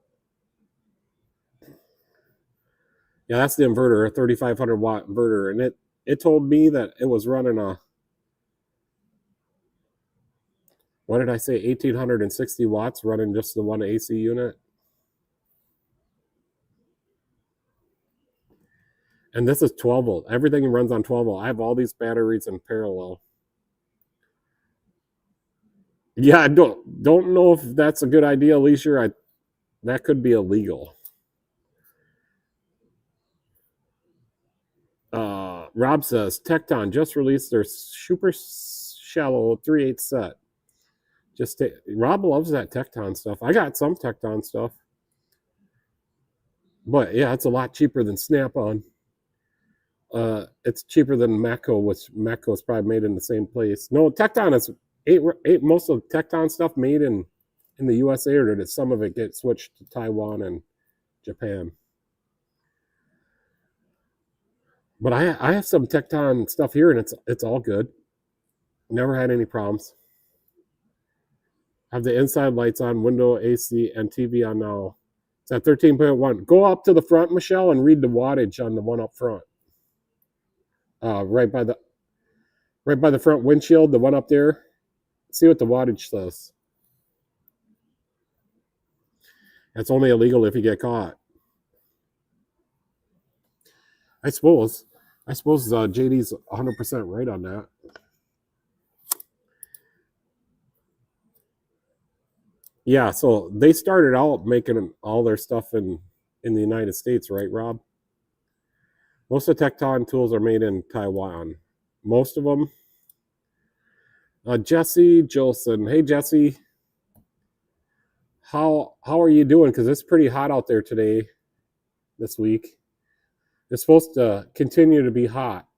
S1: Yeah, that's the inverter, a 3,500 watt inverter. And it told me that it was running a, what did I say, 1,860 watts running just the one AC unit. And this is 12 volt. Everything runs on 12 volt. I have all these batteries in parallel. Yeah, I don't know if that's a good idea, Leisure. That could be illegal. Rob says Tecton just released their super shallow 3/8 set. Rob loves that Tecton stuff. I got some Tecton stuff, but yeah, it's a lot cheaper than Snap-on. It's cheaper than Matco, which Matco is probably made in the same place. No, Tecton is eight most of Tecton stuff made in the USA, or did some of it get switched to Taiwan and Japan? But I have some Tecton stuff here, and it's all good. Never had any problems. Have the inside lights on, window, AC, and TV on now. It's at 13.1. Go up to the front, Michelle, and read the wattage on the one up front. Right by the front windshield, the one up there. See what the wattage says. It's only illegal if you get caught. I suppose JD's 100% right on that. Yeah, so they started out making all their stuff in the United States, right, Rob? Most of the Tecton tools are made in Taiwan. Most of them. Jesse Jolson. Hey, Jesse. How are you doing? Because it's pretty hot out there today, this week. It's supposed to continue to be hot.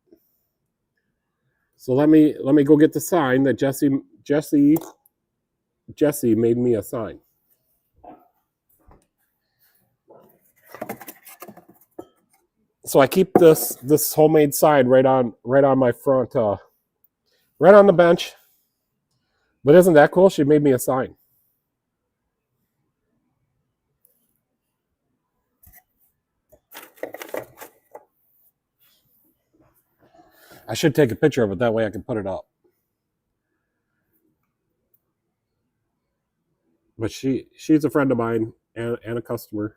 S1: So let me go get the sign that Jesse made me a sign. So I keep this homemade sign right on my front, right on the bench. But isn't that cool? She made me a sign. I should take a picture of it, that way I can put it up. But she's a friend of mine and a customer.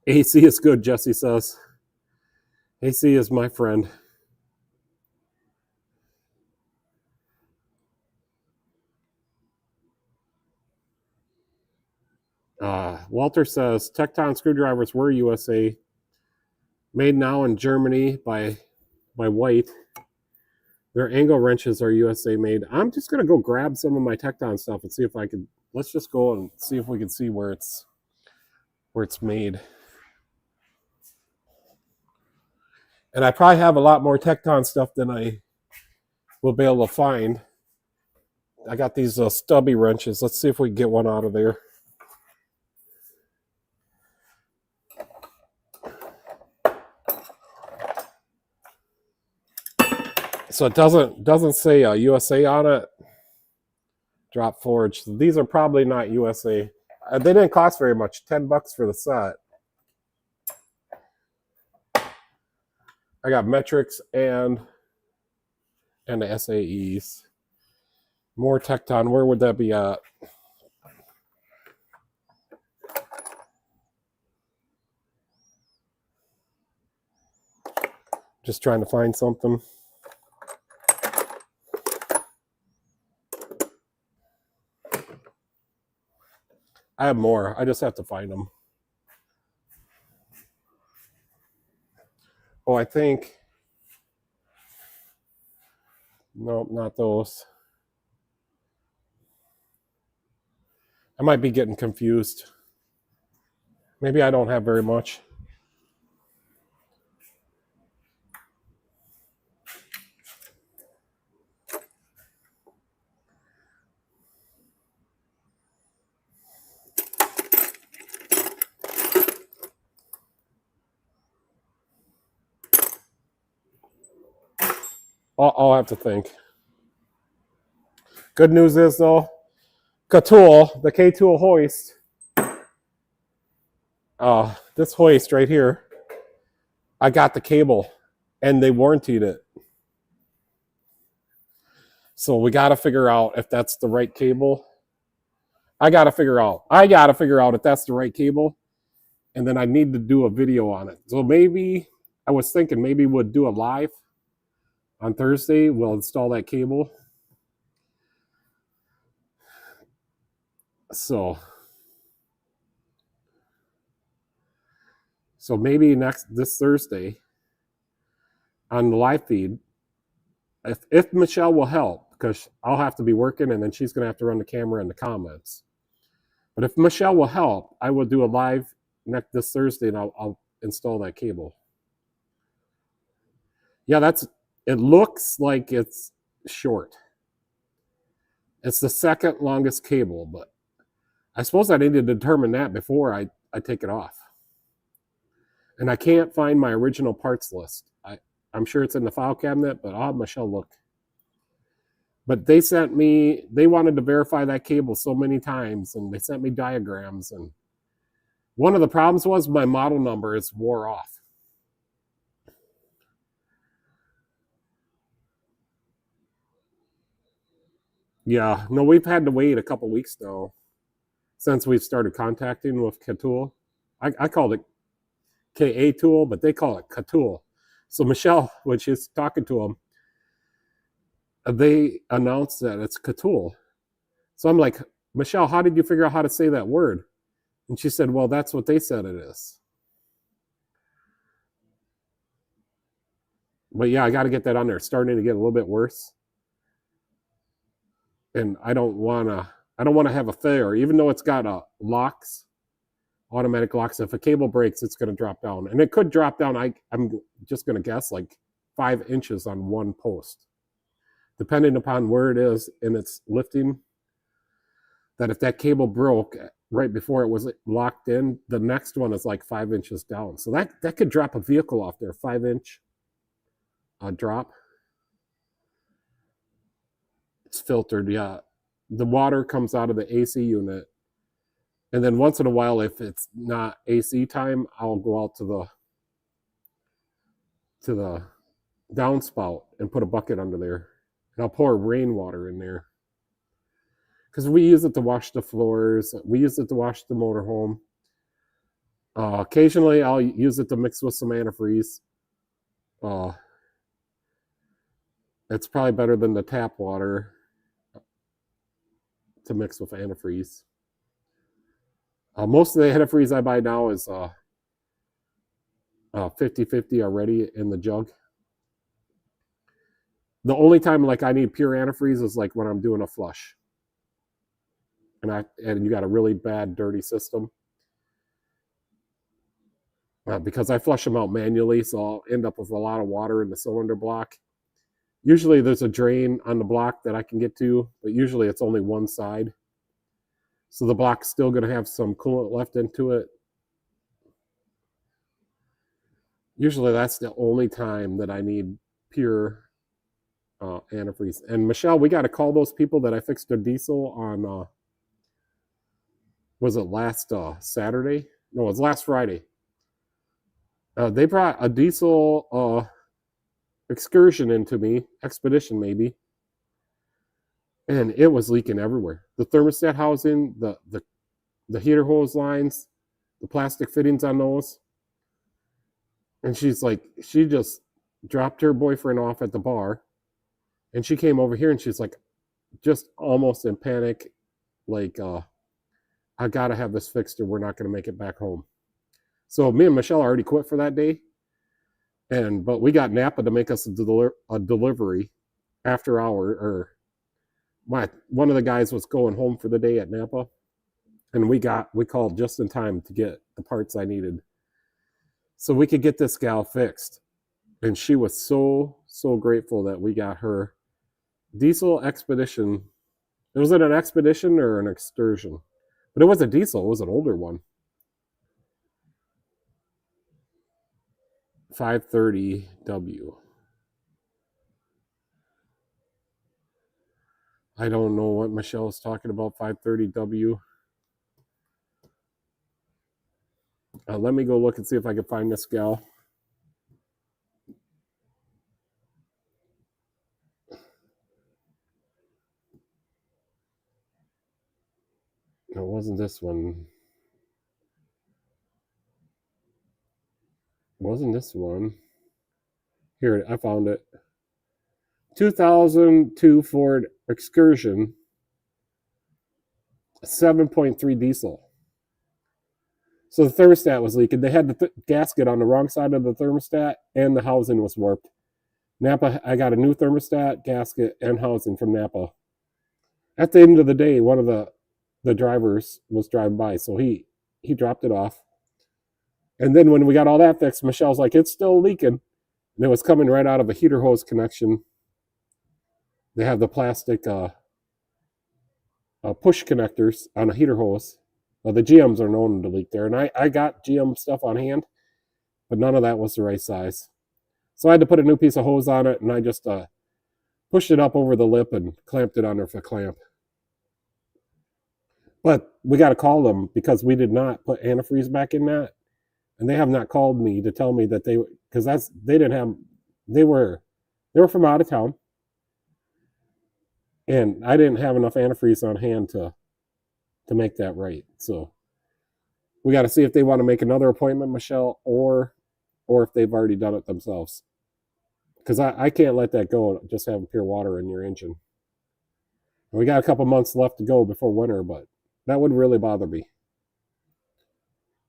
S1: AC is good, Jesse says. AC is my friend. Walter says Tecton screwdrivers were USA, made now in Germany by White. Their angle wrenches are USA made. I'm just gonna go grab some of my Tecton stuff and see if I can. Let's just go and see if we can see where it's made. And I probably have a lot more Tecton stuff than I will be able to find. I got these stubby wrenches. Let's see if we can get one out of there. So it doesn't say USA on it. Drop forge. So these are probably not USA. They didn't cost very much. $10 for the set. I got metrics and the SAEs. More Tecton. Where would that be at? Just trying to find something. I have more. I just have to find them. Oh, I think. Nope, not those. I might be getting confused. Maybe I don't have very much. I'll have to think. Good news is, though, K-Tool, the K-Tool hoist, this hoist right here, I got the cable, and they warrantied it. So we got to figure out if that's the right cable. I got to figure out if that's the right cable, and then I need to do a video on it. So maybe, I was thinking maybe we'll do a live on Thursday. We'll install that cable. So maybe this Thursday on the live feed, if Michelle will help, because I'll have to be working and then she's going to have to run the camera and the comments. But if Michelle will help, I will do a live this Thursday and I'll install that cable. Yeah, it looks like it's short. It's the second longest cable, but I suppose I need to determine that before I take it off. And I can't find my original parts list. I'm sure it's in the file cabinet, but I'll have Michelle look. But they wanted to verify that cable so many times, and they sent me diagrams. And one of the problems was my model number is wore off. Yeah, no, we've had to wait a couple weeks now since we've started contacting with K-Tool. I called it K-A-Tool, but they call it K-Tool. So Michelle, when she's talking to them, they announced that it's K-Tool. So I'm like, Michelle, how did you figure out how to say that word? And she said, well, that's what they said it is. But yeah, I got to get that on there. It's starting to get a little bit worse. And I don't want to have a failure, even though it's got locks, automatic locks. If a cable breaks, it's going to drop down. And it could drop down, I'm just going to guess, like 5 inches on one post. Depending upon where it is and it's lifting, that if that cable broke right before it was locked in, the next one is like 5 inches down. So that could drop a vehicle off there, 5-inch drop. It's filtered, yeah. The water comes out of the AC unit. And then once in a while, if it's not AC time, I'll go out to the downspout and put a bucket under there. And I'll pour rainwater in there. Because we use it to wash the floors. We use it to wash the motorhome. Occasionally, I'll use it to mix with some antifreeze. It's probably better than the tap water to mix with antifreeze. Most of the antifreeze I buy now is 50-50 already in the jug. The only time like I need pure antifreeze is like when I'm doing a flush. And you got a really bad dirty system. Because I flush them out manually, so I'll end up with a lot of water in the cylinder block. Usually there's a drain on the block that I can get to, but usually it's only one side. So the block's still going to have some coolant left into it. Usually that's the only time that I need pure antifreeze. And Michelle, we got to call those people that I fixed their diesel on, was it last Saturday? No, it was last Friday. They brought a diesel excursion into me, expedition maybe, and it was leaking everywhere. The thermostat housing, the heater hose lines, the plastic fittings on those. And she's like, she just dropped her boyfriend off at the bar, and she came over here and she's like, just almost in panic, like, I gotta have this fixed or we're not gonna make it back home. So me and Michelle already quit for that day. But we got Napa to make us a delivery after hour, or one of the guys was going home for the day at Napa, and we called just in time to get the parts I needed, so we could get this gal fixed. And she was so grateful that we got her diesel Expedition. Was it an Expedition or an Excursion? But it was a diesel. It was an older one. 530W. I don't know what Michelle is talking about. 530W. Let me go look and see if I can find this gal. No, it wasn't this one. It wasn't this one. Here, I found it. 2002 Ford Excursion, 7.3 diesel. So the thermostat was leaking. They had the gasket on the wrong side of the thermostat, and the housing was warped. Napa, I got a new thermostat, gasket, and housing from Napa. At the end of the day, one of the drivers was driving by, so he dropped it off. And then when we got all that fixed, Michelle's like, it's still leaking. And it was coming right out of a heater hose connection. They have the plastic push connectors on a heater hose. Well, the GMs are known to leak there. And I got GM stuff on hand, but none of that was the right size. So I had to put a new piece of hose on it, and I just pushed it up over the lip and clamped it under with a clamp. But we got to call them because we did not put antifreeze back in that. And they have not called me to tell me that they were from out of town. And I didn't have enough antifreeze on hand to make that right. So we got to see if they want to make another appointment, Michelle, or if they've already done it themselves. Because I can't let that go, just having pure water in your engine. We got a couple months left to go before winter, but that would really bother me.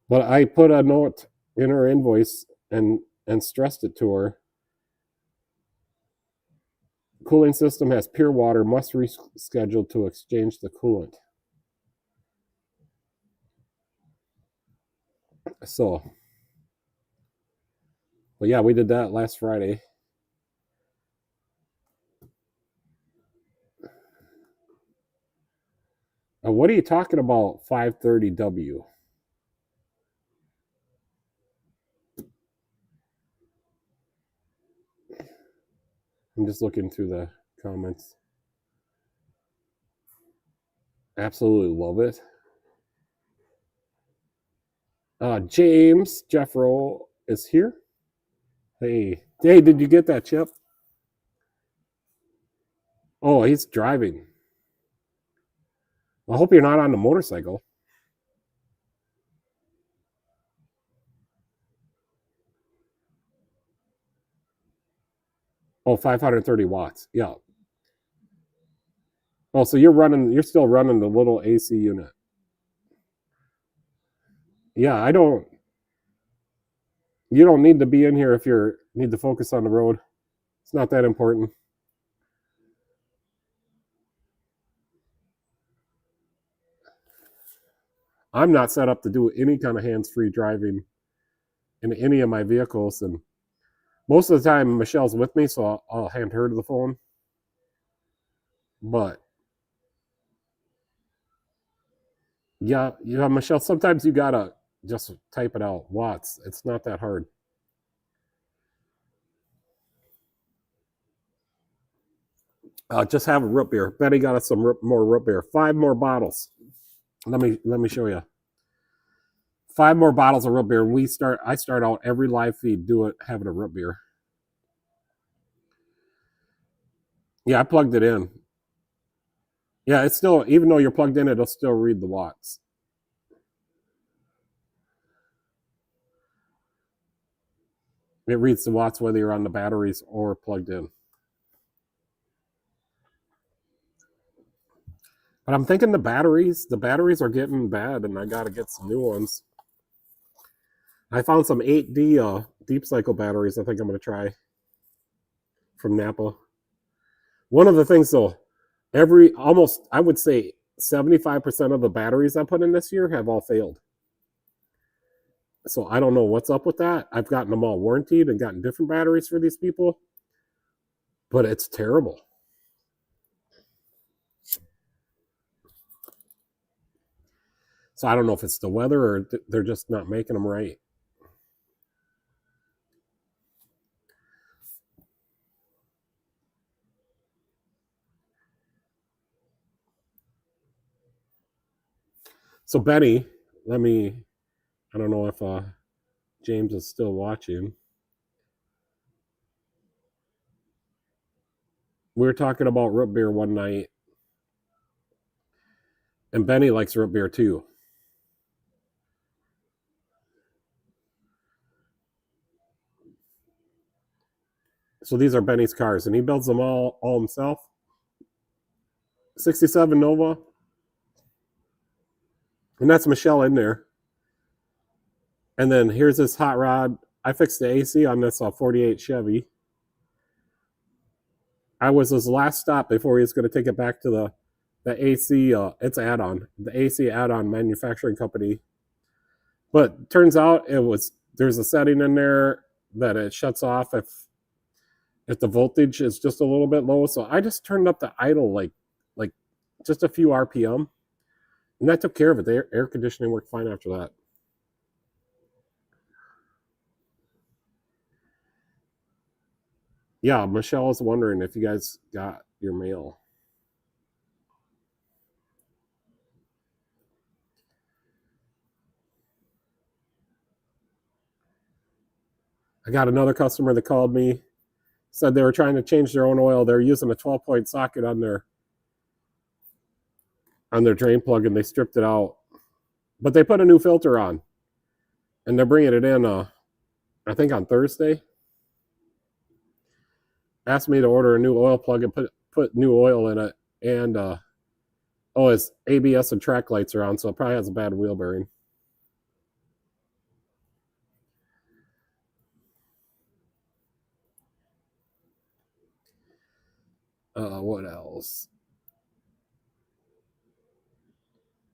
S1: But I put a note in her invoice and stressed it to her. Cooling system has pure water, must reschedule to exchange the coolant. So, but yeah, we did that last Friday. What are you talking about, 530W? I'm just looking through the comments. Absolutely love it. James Jeffro is here. Hey, did you get that, Chip? Oh, he's driving. I hope you're not on the motorcycle. Oh, 530 watts. Yeah. Oh, so you're still running the little AC unit. Yeah, you don't need to be in here if you need to focus on the road. It's not that important. I'm not set up to do any kind of hands-free driving in any of my vehicles, and most of the time Michelle's with me, so I'll hand her to the phone. But yeah, Michelle, sometimes you gotta just type it out. Watts. It's not that hard. Just have a root beer. Betty got us some more root beer. 5 more bottles. Let me show you. 5 more bottles of root beer. I start out every live feed having a root beer. Yeah, I plugged it in. Yeah, it's still, even though you're plugged in, it'll still read the watts. It reads the watts whether you're on the batteries or plugged in. But I'm thinking the batteries are getting bad, and I got to get some new ones. I found some 8D Deep cycle batteries I think I'm going to try from Napa. One of the things though, almost I would say 75% of the batteries I put in this year have all failed. So I don't know what's up with that. I've gotten them all warranted and gotten different batteries for these people, but it's terrible. So I don't know if it's the weather or they're just not making them right. So Benny, I don't know if James is still watching. We were talking about root beer one night, and Benny likes root beer too. So these are Benny's cars, and he builds them all himself. 67 Nova. And that's Michelle in there. And then here's this hot rod. I fixed the AC on this 48 Chevy. I was his last stop before he was going to take it back to the AC. It's add-on, the AC add-on manufacturing company. But turns out there's a setting in there that it shuts off if the voltage is just a little bit low. So I just turned up the idle like just a few RPM, and that took care of it. The air conditioning worked fine after that. Yeah, Michelle is wondering if you guys got your mail. I got another customer that called me, said they were trying to change their own oil. They're using a 12-point socket on their drain plug, and they stripped it out. But they put a new filter on, and they're bringing it in, I think on Thursday. Asked me to order a new oil plug and put new oil in it. And, his ABS and track lights are on, so it probably has a bad wheel bearing. What else?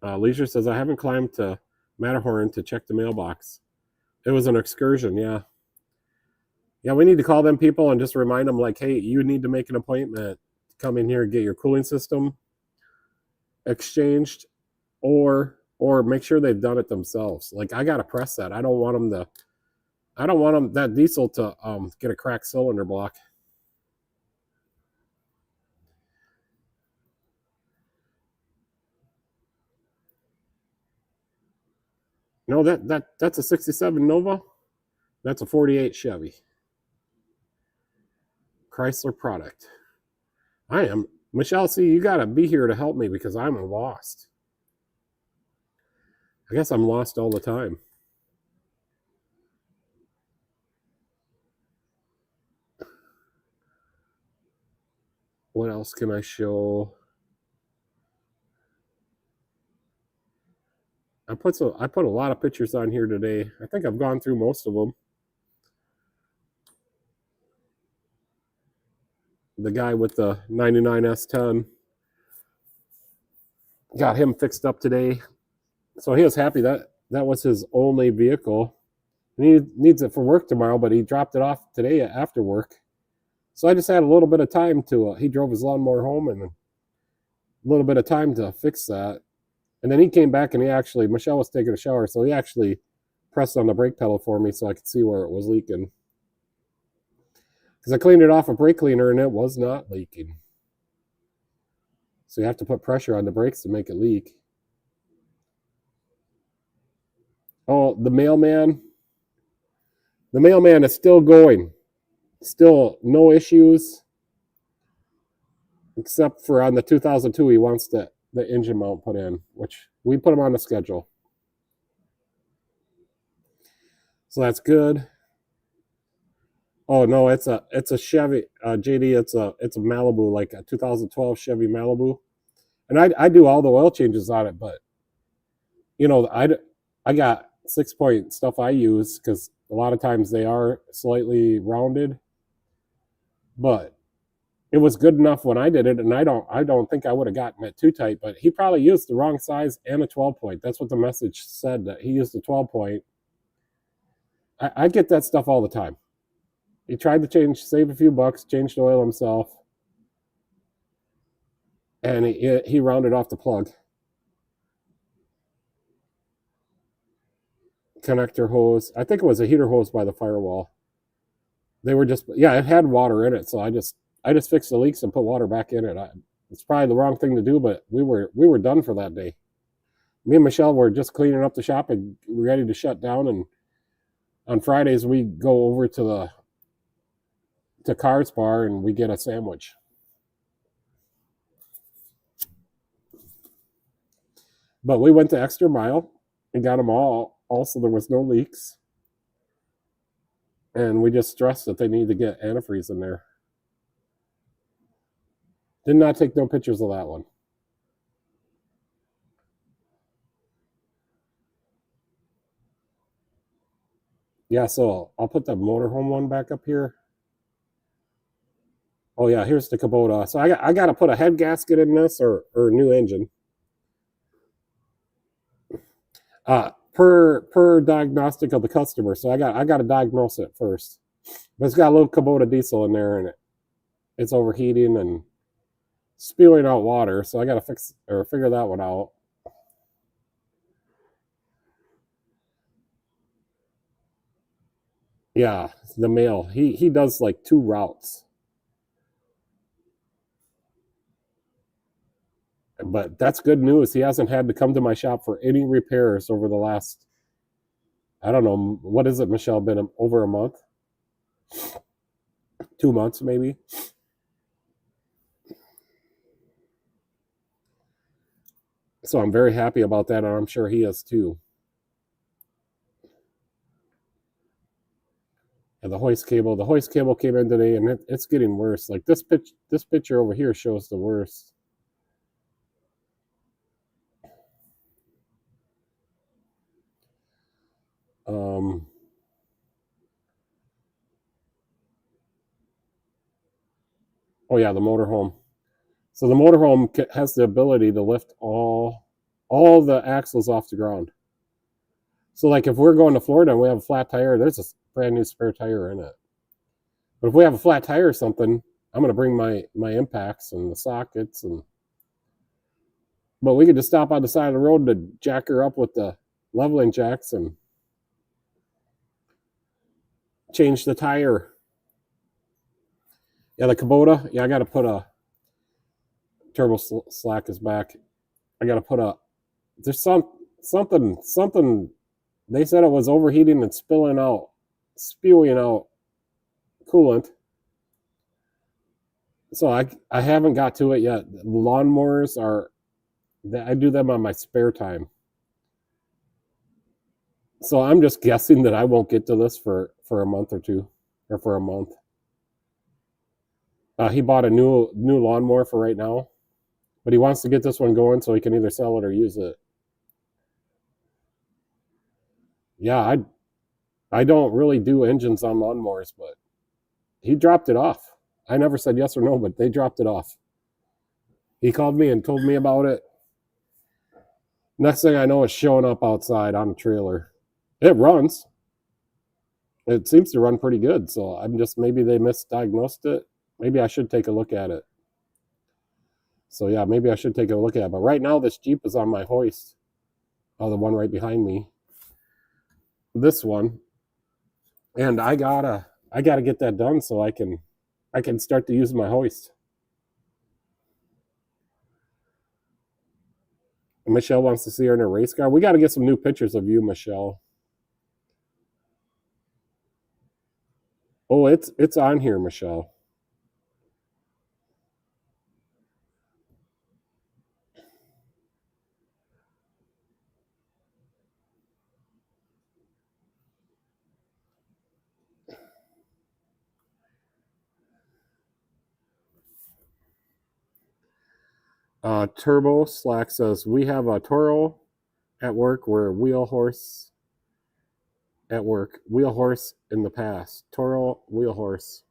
S1: Leisure says, I haven't climbed to Matterhorn to check the mailbox. It was an excursion, yeah. Yeah, we need to call them people and just remind them, like, hey, you need to make an appointment to come in here and get your cooling system exchanged, or make sure they've done it themselves. Like, I got to press that. I don't want that diesel to get a cracked cylinder block. No, that's a 67 Nova. That's a 48 Chevy. Chrysler product. I am. Michelle, see, you got to be here to help me because I'm lost. I guess I'm lost all the time. What else can I show? I put a lot of pictures on here today. I think I've gone through most of them. The guy with the 99 S10, got him fixed up today. So he was happy that was his only vehicle. And he needs it for work tomorrow, but he dropped it off today after work. So I just had a little bit of time to, he drove his lawnmower home and a little bit of time to fix that. And then he came back and Michelle was taking a shower, so he actually pressed on the brake pedal for me so I could see where it was leaking. Because I cleaned it off a brake cleaner and it was not leaking. So you have to put pressure on the brakes to make it leak. Oh, the mailman. The mailman is still going. Still no issues. Except for on the 2002, he wants the engine mount put in, which we put him on the schedule. So that's good. Oh no, it's a Chevy, JD. It's a Malibu, like a 2012 Chevy Malibu, and I do all the oil changes on it. But I got 6-point stuff I use because A lot of times they are slightly rounded, but it was good enough when I did it, and I don't think I would have gotten it too tight, but he probably used the wrong size and a 12 point. That's what the message said, that he used a 12 point. I get that stuff all the time. He tried to save a few bucks, changed oil himself, and he rounded off the plug. Connector hose. I think it was a heater hose by the firewall. They were just, yeah, it had water in it, so I just fixed the leaks and put water back in it. It's probably the wrong thing to do, but we were done for that day. Me and Michelle were just cleaning up the shop and ready to shut down, and on Fridays we go over to Cars Bar and we get a sandwich. But we went the extra mile and got them all. Also, there was no leaks. And we just stressed that they need to get antifreeze in there. Did not take no pictures of that one. Yeah, so I'll put the motorhome one back up here. Oh yeah, here's the Kubota. So I got to put a head gasket in this or a new engine. Per diagnostic of the customer. So I got to diagnose it first. But it's got a little Kubota diesel in there, and it's overheating and spewing out water. So I got to figure that one out. Yeah, the male. He does like 2 routes. But that's good news. He hasn't had to come to my shop for any repairs over the last, I don't know, what is it, Michelle, been over a month? 2 months maybe. So I'm very happy about that, and I'm sure he is too. And the hoist cable came in today, and it's getting worse. Like this picture over here shows the worst. Oh yeah, the motorhome. So the motorhome has the ability to lift all the axles off the ground. So like if we're going to Florida and we have a flat tire, there's a brand new spare tire in it. But if we have a flat tire or something, I'm going to bring my impacts and the sockets, but we could just stop on the side of the road to jack her up with the leveling jacks and change the tire. Yeah, the Kubota. Yeah, I got to put a turbo slack is back. I got to put there's something. They said it was overheating and spewing out coolant. So I haven't got to it yet. Lawnmowers I do them on my spare time. So I'm just guessing that I won't get to this for a month or two, or for a month. He bought a new lawnmower for right now, but he wants to get this one going so he can either sell it or use it. Yeah, I don't really do engines on lawnmowers, but he dropped it off. I never said yes or no, but they dropped it off. He called me and told me about it. Next thing I know, it's showing up outside on a trailer. It runs. It seems to run pretty good, so maybe they misdiagnosed it. Maybe I should take a look at it. So yeah, maybe I should take a look at it. But right now, this Jeep is on my hoist. Oh, the one right behind me. This one. And I gotta get that done so I can start to use my hoist. Michelle wants to see her in her race car. We got to get some new pictures of you, Michelle. Oh, it's on here, Michelle. Turbo Slack says, we have a Toro at work where wheel horse at work. Wheel horse in the past. Toro wheel horse.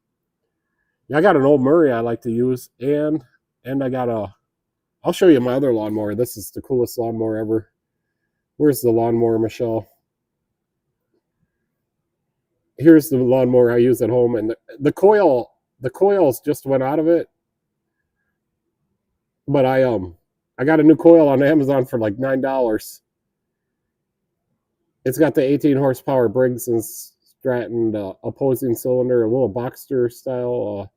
S1: Yeah, I got an old Murray I like to use, and I got a. I'll show you my other lawnmower. This is the coolest lawnmower ever. Where's the lawnmower, Michelle? Here's the lawnmower I use at home, and the coils just went out of it. But I got a new coil on Amazon for like $9. It's got the 18 horsepower Briggs and Stratton opposing cylinder, a little Boxster style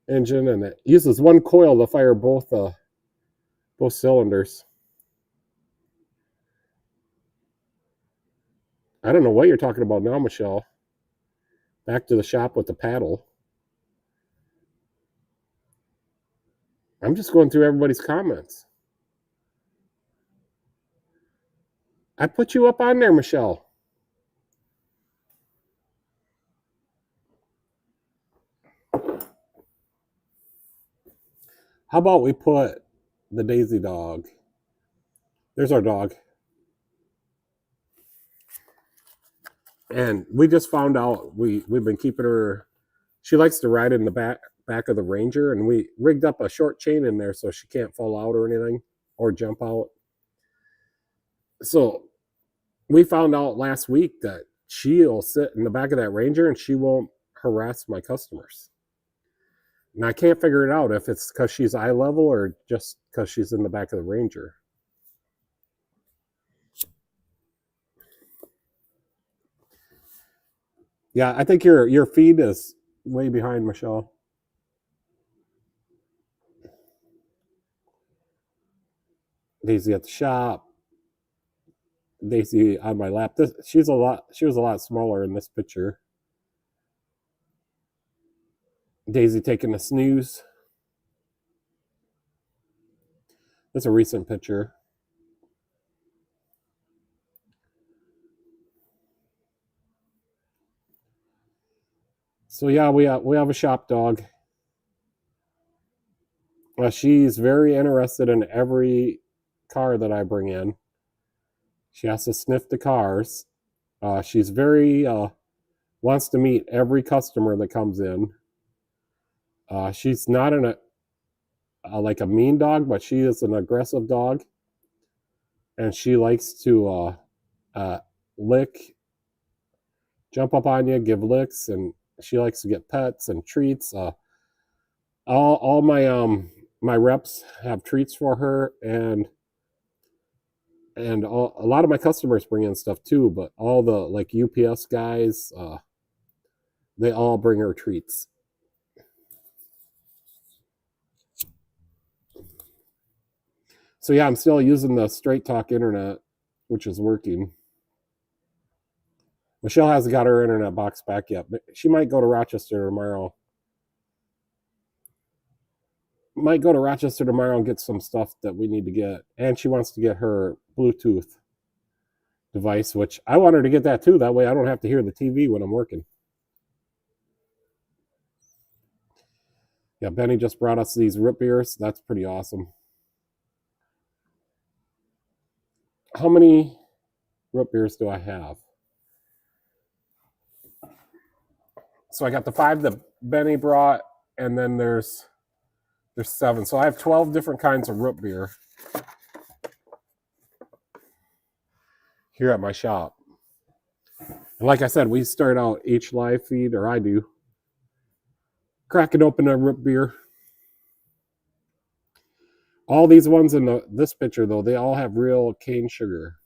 S1: engine, and it uses one coil to fire both cylinders. I don't know what you're talking about now, Michelle. Back to the shop with the paddle. I'm just going through everybody's comments. I put you up on there, Michelle. How about we put the Daisy dog? There's our dog. And we just found out we've been keeping her. She likes to ride in the back of the Ranger, and we rigged up a short chain in there so she can't fall out or anything or jump out. So we found out last week that she'll sit in the back of that Ranger and she won't harass my customers. And I can't figure it out if it's because she's eye level or just because she's in the back of the Ranger. Yeah, I think your feed is way behind, Michelle. Daisy at the shop. Daisy on my lap. She was a lot smaller in this picture. Daisy taking a snooze. That's a recent picture. So yeah, we have a shop dog. She's very interested in every car that I bring in. She has to sniff the cars. She's very wants to meet every customer that comes in. She's not like a mean dog, but she is an aggressive dog, and she likes to lick, jump up on you, give licks, and she likes to get pets and treats. All my reps have treats for her, and a lot of my customers bring in stuff too. But all the like UPS guys, they all bring her treats. So yeah, I'm still using the Straight Talk internet, which is working. Michelle hasn't got her internet box back yet, but she might go to Rochester tomorrow. Might go to Rochester tomorrow and get some stuff that we need to get. And she wants to get her Bluetooth device, which I want her to get that too. That way I don't have to hear the TV when I'm working. Yeah, Benny just brought us these root beers. That's pretty awesome. How many root beers do I have? So I got the 5 that Benny brought, and then there's 7. So I have 12 different kinds of root beer here at my shop. And like I said, we start out each live feed, or I do, cracking open a root beer. All these ones in this picture, though, they all have real cane sugar.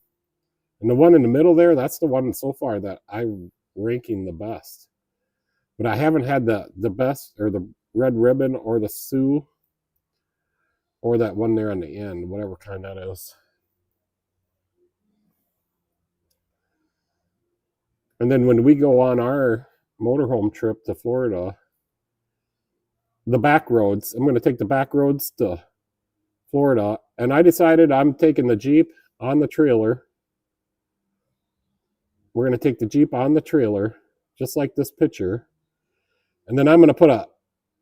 S1: And the one in the middle there, that's the one so far that I'm ranking the best. But I haven't had the best, or the Red Ribbon, or the Sioux, or that one there on the end, whatever kind that is. And then when we go on our motorhome trip to Florida, the back roads, I'm going to take the back roads to Florida. And I decided I'm taking the Jeep on the trailer. We're going to take the Jeep on the trailer, just like this picture. And then I'm going to put a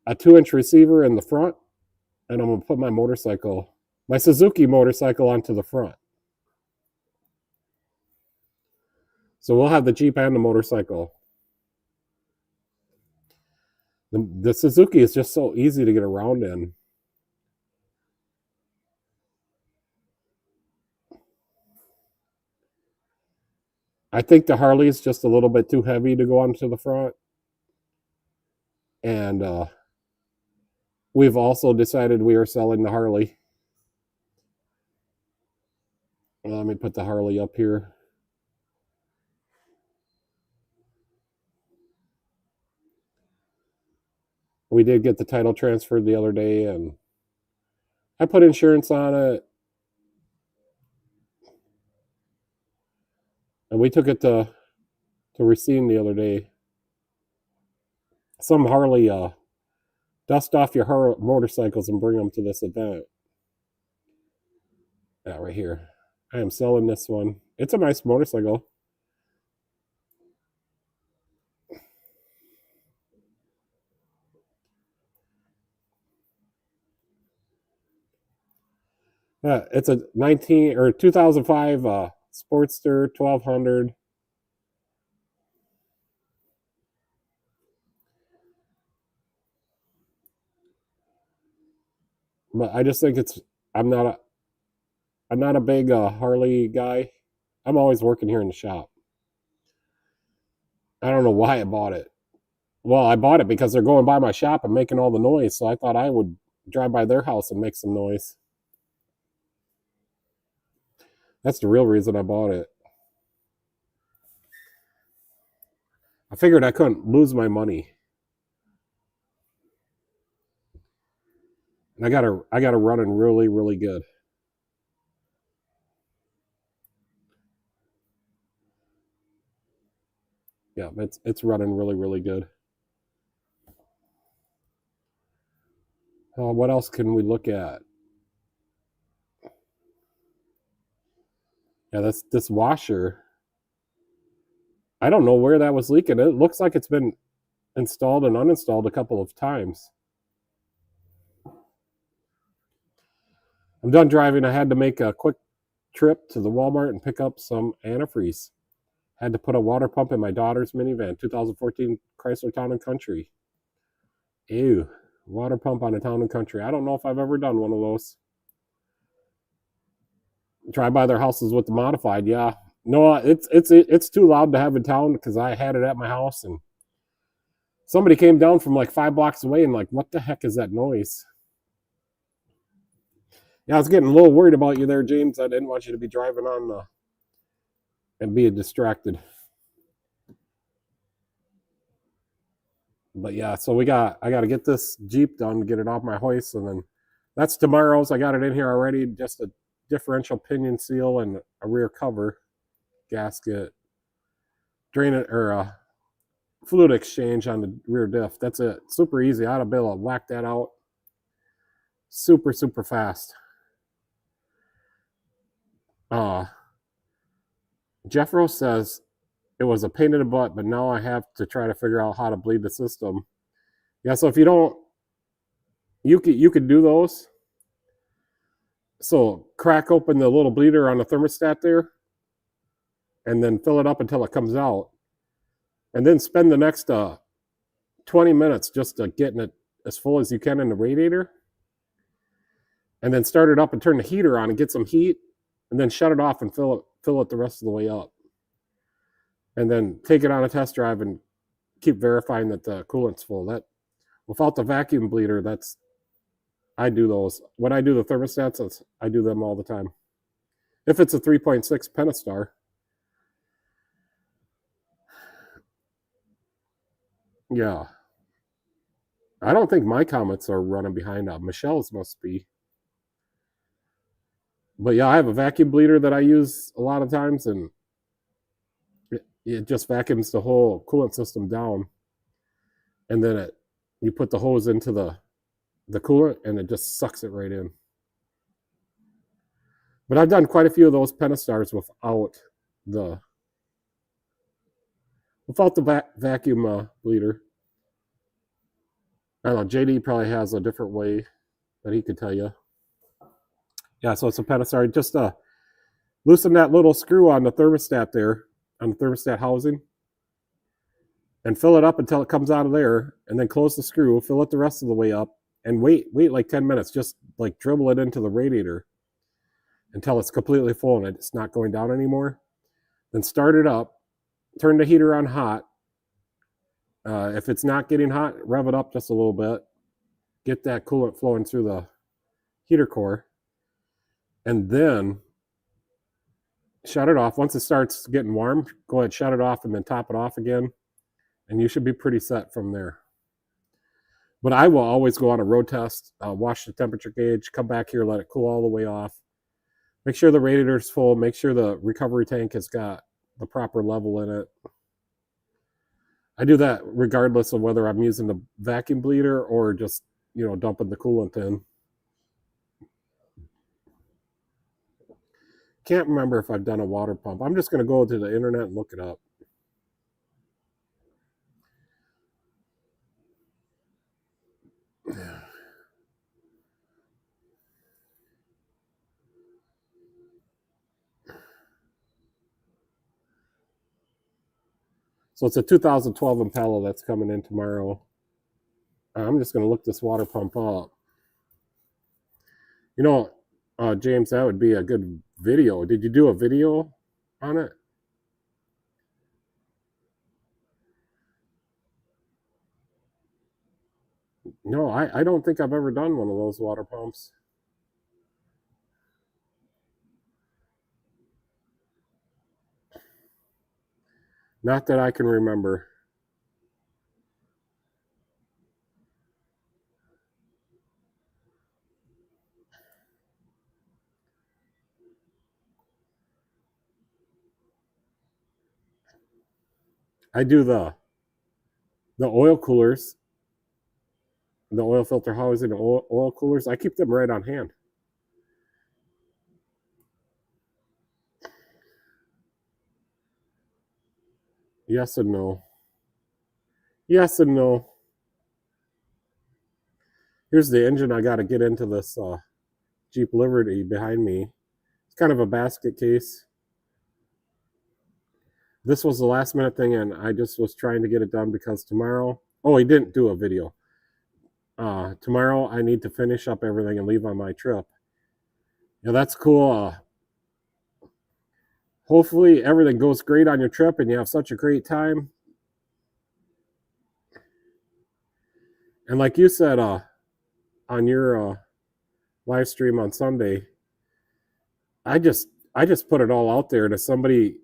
S1: 2-inch receiver in the front. And I'm going to put my Suzuki motorcycle onto the front. So we'll have the Jeep and the motorcycle. The Suzuki is just so easy to get around in. I think the Harley is just a little bit too heavy to go onto the front. And we've also decided we are selling the Harley. Let me put the Harley up here. We did get the title transferred the other day, and I put insurance on it. And we took it to Racine the other day. Some Harley dust off your motorcycles and bring them to this event. Yeah, right here. I am selling this one. It's a nice motorcycle. It's a 2005 Sportster 1200. But I just think I'm not a big Harley guy. I'm always working here in the shop. I don't know why I bought it. Well, I bought it because they're going by my shop and making all the noise, so I thought I would drive by their house and make some noise. That's the real reason I bought it. I figured I couldn't lose my money. And I got it running really, really good. Yeah, it's running really, really good. What else can we look at? Yeah, this washer. I don't know where that was leaking. It looks like it's been installed and uninstalled a couple of times. I'm done driving. I had to make a quick trip to the Walmart and pick up some antifreeze. Had to put a water pump in my daughter's minivan, 2014 Chrysler Town and Country. Ew, water pump on a Town and Country. I don't know if I've ever done one of those. Drive by their houses with the modified, yeah. No, it's too loud to have in town because I had it at my house and somebody came down from like 5 blocks away and like, what the heck is that noise? Yeah, I was getting a little worried about you there, James. I didn't want you to be driving on and being distracted. But yeah, so I got to get this Jeep done, get it off my hoist, and then that's tomorrow's. I got it in here already, just a differential pinion seal and a rear cover gasket, drain it or a fluid exchange on the rear diff. That's it. Super easy. I ought to be able to whack that out super, super fast. Jeffro says it was a pain in the butt, but now I have to try to figure out how to bleed the system. Yeah, so if you don't, you could do those. So crack open the little bleeder on the thermostat there, and then fill it up until it comes out, and then spend the next 20 minutes just getting it as full as you can in the radiator, and then start it up and turn the heater on and get some heat, and then shut it off and fill it the rest of the way up. And then take it on a test drive and keep verifying that the coolant's full. That without the vacuum bleeder, I do those. When I do the thermostats, I do them all the time. If it's a 3.6 Pentastar. Yeah. I don't think my Comets are running behind. Michelle's must be. But yeah, I have a vacuum bleeder that I use a lot of times, and it just vacuums the whole coolant system down. And then you put the hose into the coolant, and it just sucks it right in. But I've done quite a few of those Pentastars without the vacuum bleeder. I don't know, JD probably has a different way that he could tell you. Yeah, so it's a Pentastar. Just loosen that little screw on the thermostat there, on the thermostat housing, and fill it up until it comes out of there, and then close the screw, fill it the rest of the way up, and wait like 10 minutes. Just like dribble it into the radiator until it's completely full and it's not going down anymore. Then start it up, turn the heater on hot. If it's not getting hot, rev it up just a little bit. Get that coolant flowing through the heater core. And then shut it off. Once it starts getting warm, go ahead, shut it off, and then top it off again. And you should be pretty set from there. But I will always go on a road test, wash the temperature gauge, come back here, let it cool all the way off. Make sure the radiator's full. Make sure the recovery tank has got the proper level in it. I do that regardless of whether I'm using the vacuum bleeder or just, dumping the coolant in. Can't remember if I've done a water pump. I'm just going to go to the internet and look it up. So it's a 2012 Impala that's coming in tomorrow. I'm just going to look this water pump up. James, that would be a good video. Did you do a video on it? No, I don't think I've ever done one of those water pumps. Not that I can remember. I do the oil coolers, the oil filter housing, oil coolers. I keep them right on hand. Yes and no. Yes and no. Here's the engine I got to get into this Jeep Liberty behind me. It's kind of a basket case. This was the last minute thing, and I just was trying to get it done because tomorrow... Oh, he didn't do a video. Tomorrow I need to finish up everything and leave on my trip. That's cool. Hopefully everything goes great on your trip and you have such a great time. And like you said on your live stream on Sunday, I just put it all out there, and if somebody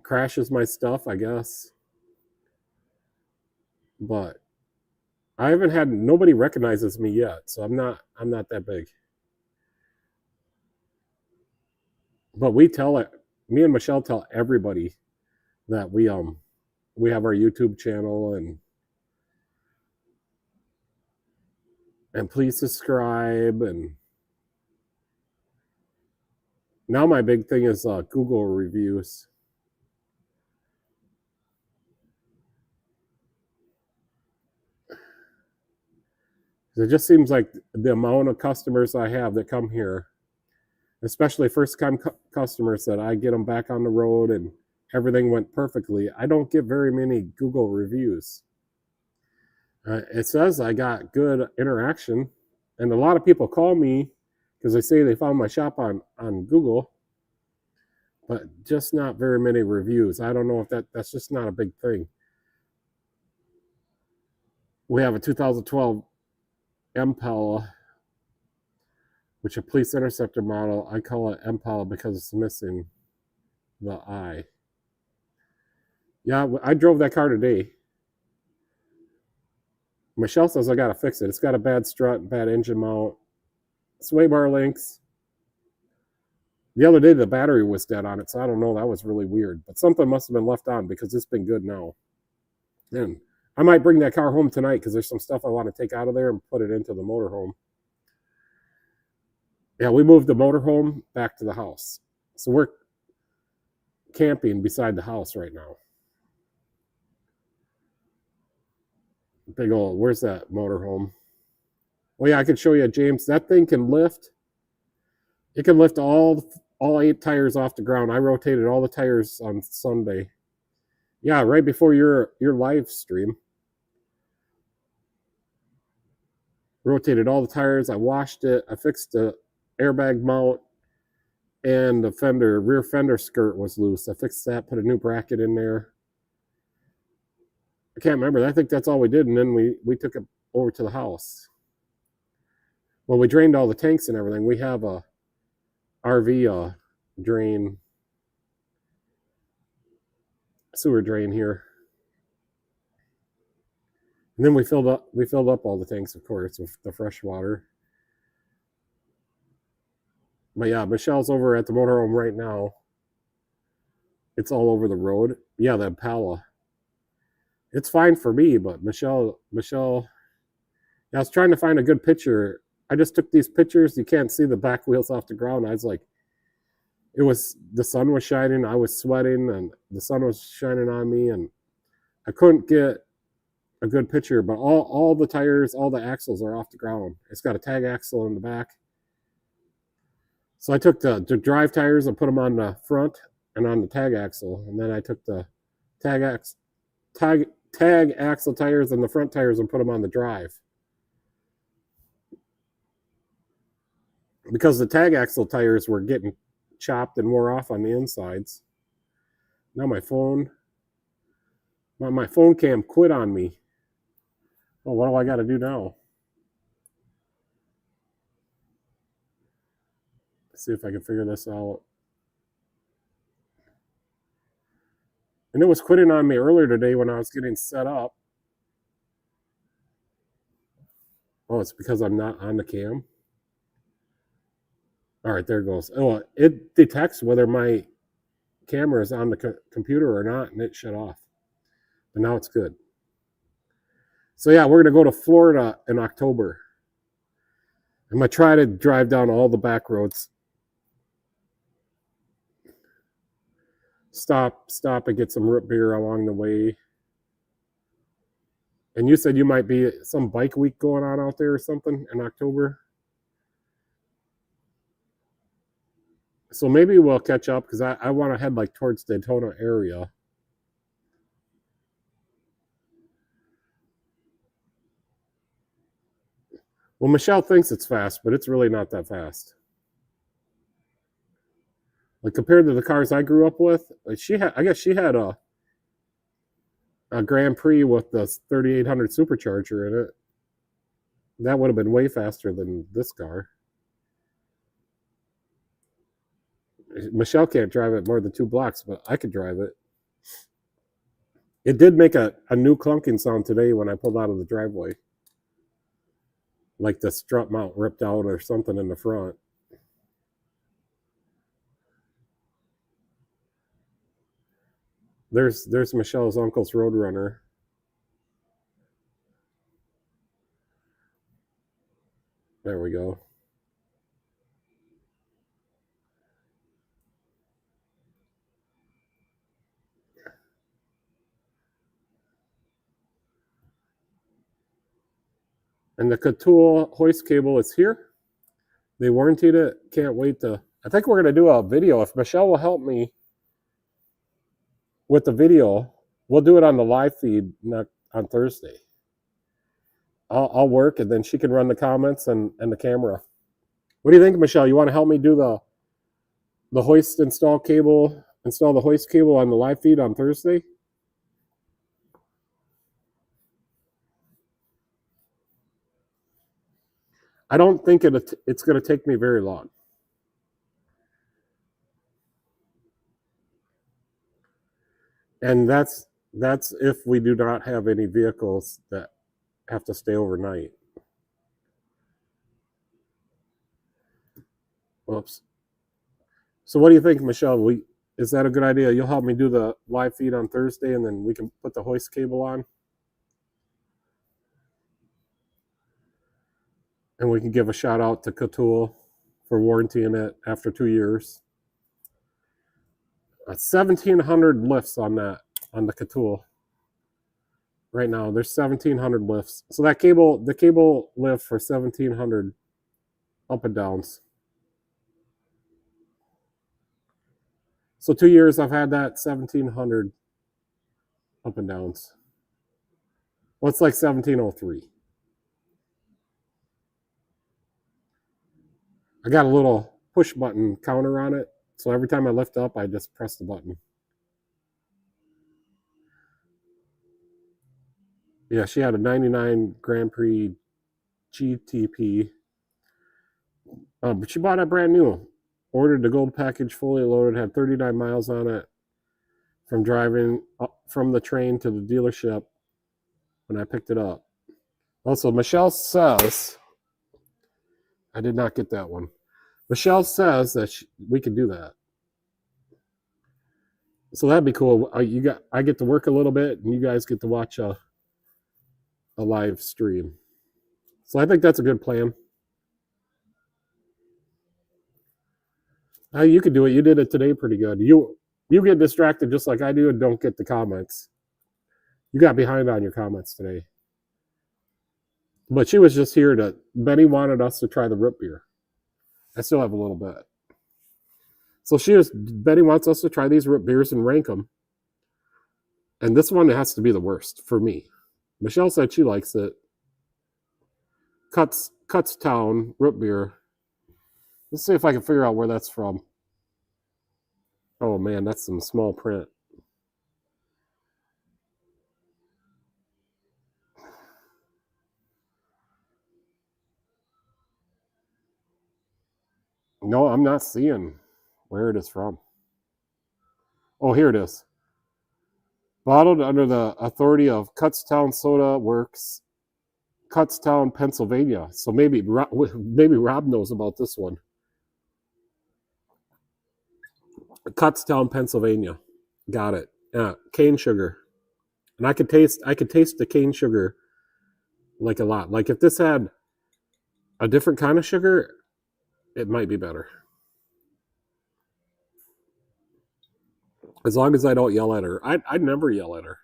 S1: crashes my stuff, I guess. But I haven't had... nobody recognizes me yet, so I'm not that big. But we tell it, me and Michelle tell everybody that we have our YouTube channel, and please subscribe. And now my big thing is Google reviews. It just seems like the amount of customers I have that come here, especially first-time customers, that I get them back on the road and everything went perfectly. I don't get very many Google reviews. It says I got good interaction, and a lot of people call me because they say they found my shop on Google, but just not very many reviews. I don't know if that's just not a big thing. We have a 2012 Impala, which is a police interceptor model. I call it Impala because it's missing the eye. Yeah, I drove that car today. Michelle says I gotta fix it. It's got a bad strut, bad engine mount, sway bar links. The other day the battery was dead on it, so I don't know. That was really weird. But something must have been left on because it's been good now. And I might bring that car home tonight because there's some stuff I want to take out of there and put it into the motorhome. Yeah, we moved the motorhome back to the house. So we're camping beside the house right now. Big old, where's that motorhome? Oh yeah, I can show you, James. That thing can lift. It can lift all all 8 tires off the ground. I rotated all the tires on Sunday. Yeah, right before your live stream. Rotated all the tires. I washed it. I fixed the airbag mount, and the rear fender skirt was loose. I fixed that, put a new bracket in there. I can't remember. I think that's all we did, and then we took it over to the house. Well, we drained all the tanks and everything. We have a RV drain, sewer drain here. And then we filled up all the tanks, of course, with the fresh water. But yeah, Michelle's over at the motorhome right now. It's all over the road. Yeah, the Impala. It's fine for me, but Michelle, yeah, I was trying to find a good picture. I just took these pictures. You can't see the back wheels off the ground. I was like, the sun was shining. I was sweating, and the sun was shining on me, and I couldn't get a good picture. But all the tires, all the axles are off the ground. It's got a tag axle in the back. So I took the drive tires and put them on the front and on the tag axle, and then I took the tag axle tires and the front tires and put them on the drive. Because the tag axle tires were getting chopped and wore off on the insides. Now my phone cam quit on me. Well, what do I got to do now? Let's see if I can figure this out. And it was quitting on me earlier today when I was getting set up. Oh, it's because I'm not on the cam. All right, there it goes. Oh, it detects whether my camera is on the computer or not, and it shut off. But now it's good. So yeah, we're going to go to Florida in October. I'm going to try to drive down all the back roads. Stop and get some root beer along the way. And you said you might be some bike week going on out there or something in October. So maybe we'll catch up because I want to head like towards Daytona area. Well, Michelle thinks it's fast, but it's really not that fast. Like compared to the cars I grew up with, like I guess she had a Grand Prix with the 3800 supercharger in it. That would have been way faster than this car. Michelle can't drive it more than 2 blocks, but I could drive it. It did make a new clunking sound today when I pulled out of the driveway. Like the strut mount ripped out or something in the front. There's Michelle's uncle's Roadrunner. There we go. And the Katul hoist cable is here. They warranted it. Can't wait to... I think we're going to do a video. If Michelle will help me with the video, we'll do it on the live feed on Thursday. I'll work, and then she can run the comments and the camera. What do you think, Michelle? You want to help me do the hoist install the hoist cable on the live feed on Thursday? I don't think it's going to take me very long. And that's if we do not have any vehicles that have to stay overnight. Whoops. So what do you think, Michelle? Is that a good idea? You'll help me do the live feed on Thursday, and then we can put the hoist cable on? And we can give a shout out to Katul for warrantying it after 2 years. 1,700 lifts on the Katul. Right now, there's 1,700 lifts. So the cable lift for 1,700 up and downs. So 2 years I've had that 1700 up and downs. Well, it's like 1703. I got a little push button counter on it. So every time I lift up, I just press the button. Yeah, she had a 99 Grand Prix GTP. But she bought it brand new. Ordered the gold package fully loaded, had 39 miles on it from driving up from the train to the dealership when I picked it up. Also, Michelle says, I did not get that one. Michelle says that we could do that. So that'd be cool. I get to work a little bit, and you guys get to watch a live stream. So I think that's a good plan. You could do it. You did it today pretty good. You get distracted just like I do and don't get the comments. You got behind on your comments today. But she was just here to, Benny wanted us to try the root beer. I still have a little bit. So Benny wants us to try these root beers and rank them. And this one has to be the worst for me. Michelle said she likes it. Kutztown root beer. Let's see if I can figure out where that's from. Oh man, that's some small print. No, I'm not seeing where it is from. Oh, here it is. Bottled under the authority of Kutztown Soda Works, Kutztown, Pennsylvania. So maybe Rob knows about this one. Kutztown, Pennsylvania. Got it. Yeah, cane sugar. And I could taste the cane sugar like a lot. Like if this had a different kind of sugar, it might be better. As long as I don't yell at her. I'd never yell at her.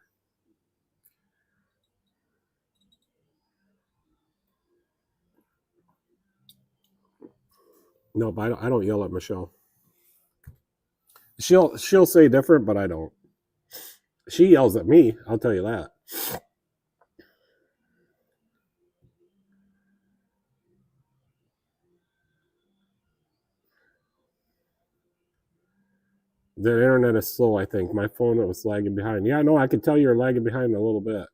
S1: Nope, I don't yell at Michelle. She'll say different, but I don't. She yells at me, I'll tell you that. The internet is slow, I think. My phone was lagging behind. Yeah, no, I could tell you're lagging behind a little bit.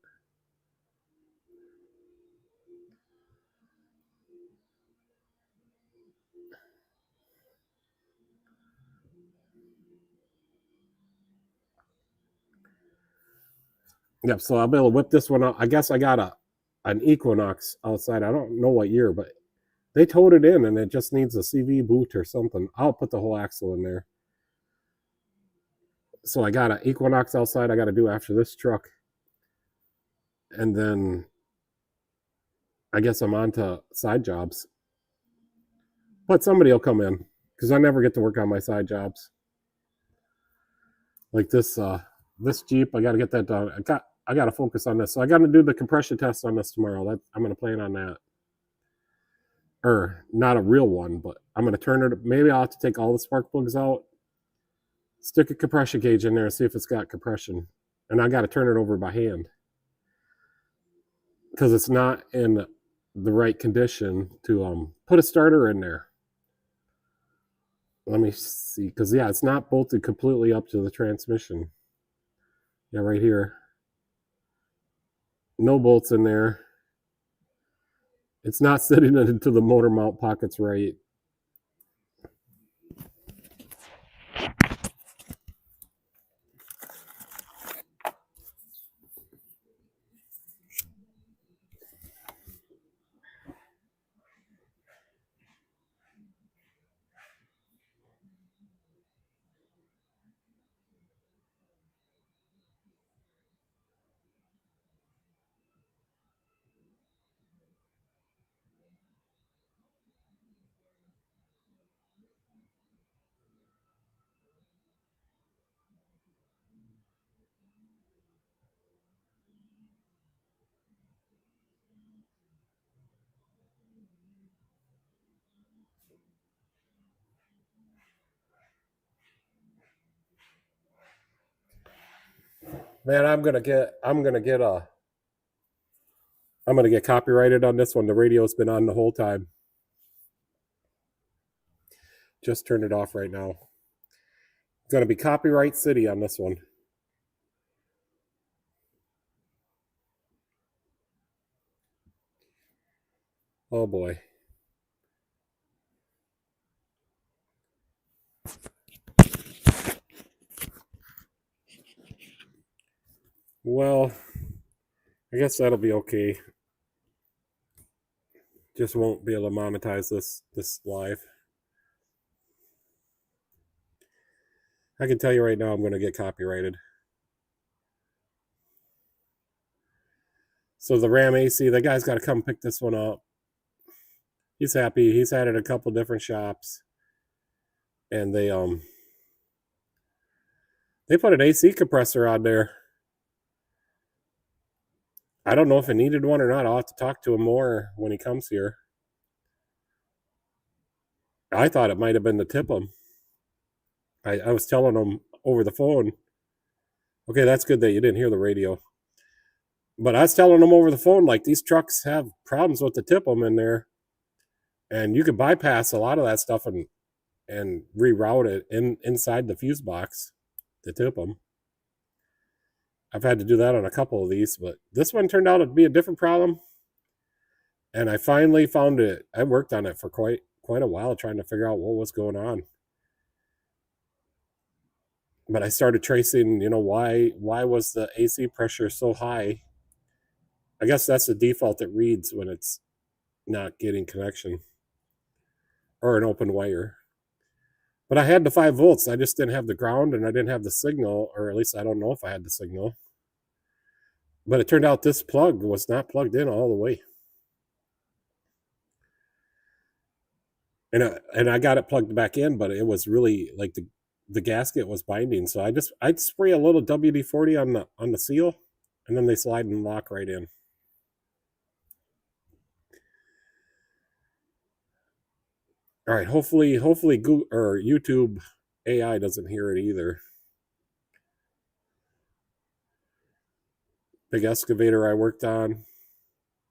S1: Yep, so I'll be able to whip this one out. I guess I got an Equinox outside. I don't know what year, but they towed it in and it just needs a CV boot or something. I'll put the whole axle in there. So I got an Equinox outside I got to do after this truck. And then I guess I'm on to side jobs. But somebody will come in because I never get to work on my side jobs. Like this Jeep, I got to get that done. I got to focus on this. So I got to do the compression test on this tomorrow. I'm going to plan on that. Or not a real one, but I'm going to turn it. Maybe I'll have to take all the spark plugs out, stick a compression gauge in there and see if it's got compression. And I got to turn it over by hand because it's not in the right condition to put a starter in there. Let me see, because yeah, it's not bolted completely up to the transmission. Yeah, right here. No bolts in there. It's not sitting into the motor mount pockets right. Man, I'm gonna get copyrighted on this one. The radio's been on the whole time. Just turned it off right now. Gonna be copyright city on this one. Oh boy. Well, I guess that'll be okay. Just won't be able to monetize this live. I can tell you right now I'm going to get copyrighted. So the Ram AC, that guy's got to come pick this one up. He's happy. He's had it at a couple different shops. And they put an AC compressor on there. I don't know if it needed one or not. I'll have to talk to him more when he comes here. I thought it might have been to tip him. I was telling him over the phone. Okay, that's good that you didn't hear the radio. But I was telling him over the phone, like, these trucks have problems with the tip them in there. And you could bypass a lot of that stuff and reroute it inside the fuse box to tip them. I've had to do that on a couple of these, but this one turned out to be a different problem. And I finally found it. I worked on it for quite a while trying to figure out what was going on. But I started tracing, why was the AC pressure so high? I guess that's the default it reads when it's not getting connection or an open wire. But I had the 5 volts. I just didn't have the ground and I didn't have the signal, or at least I don't know if I had the signal. But it turned out this plug was not plugged in all the way. And I got it plugged back in, but it was really like the gasket was binding. So I'd spray a little WD-40 on the seal, and then they slide and lock right in. All right, hopefully Google or YouTube AI doesn't hear it either. Big excavator I worked on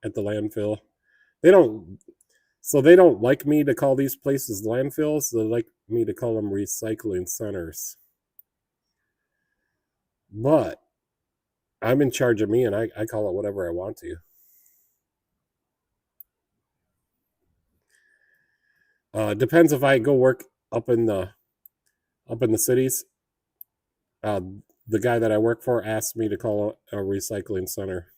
S1: at the landfill. They don't like me to call these places landfills. They like me to call them recycling centers. But I'm in charge of me, and I call it whatever I want to. Depends if I go work up in the cities. The guy that I work for asked me to call a recycling center.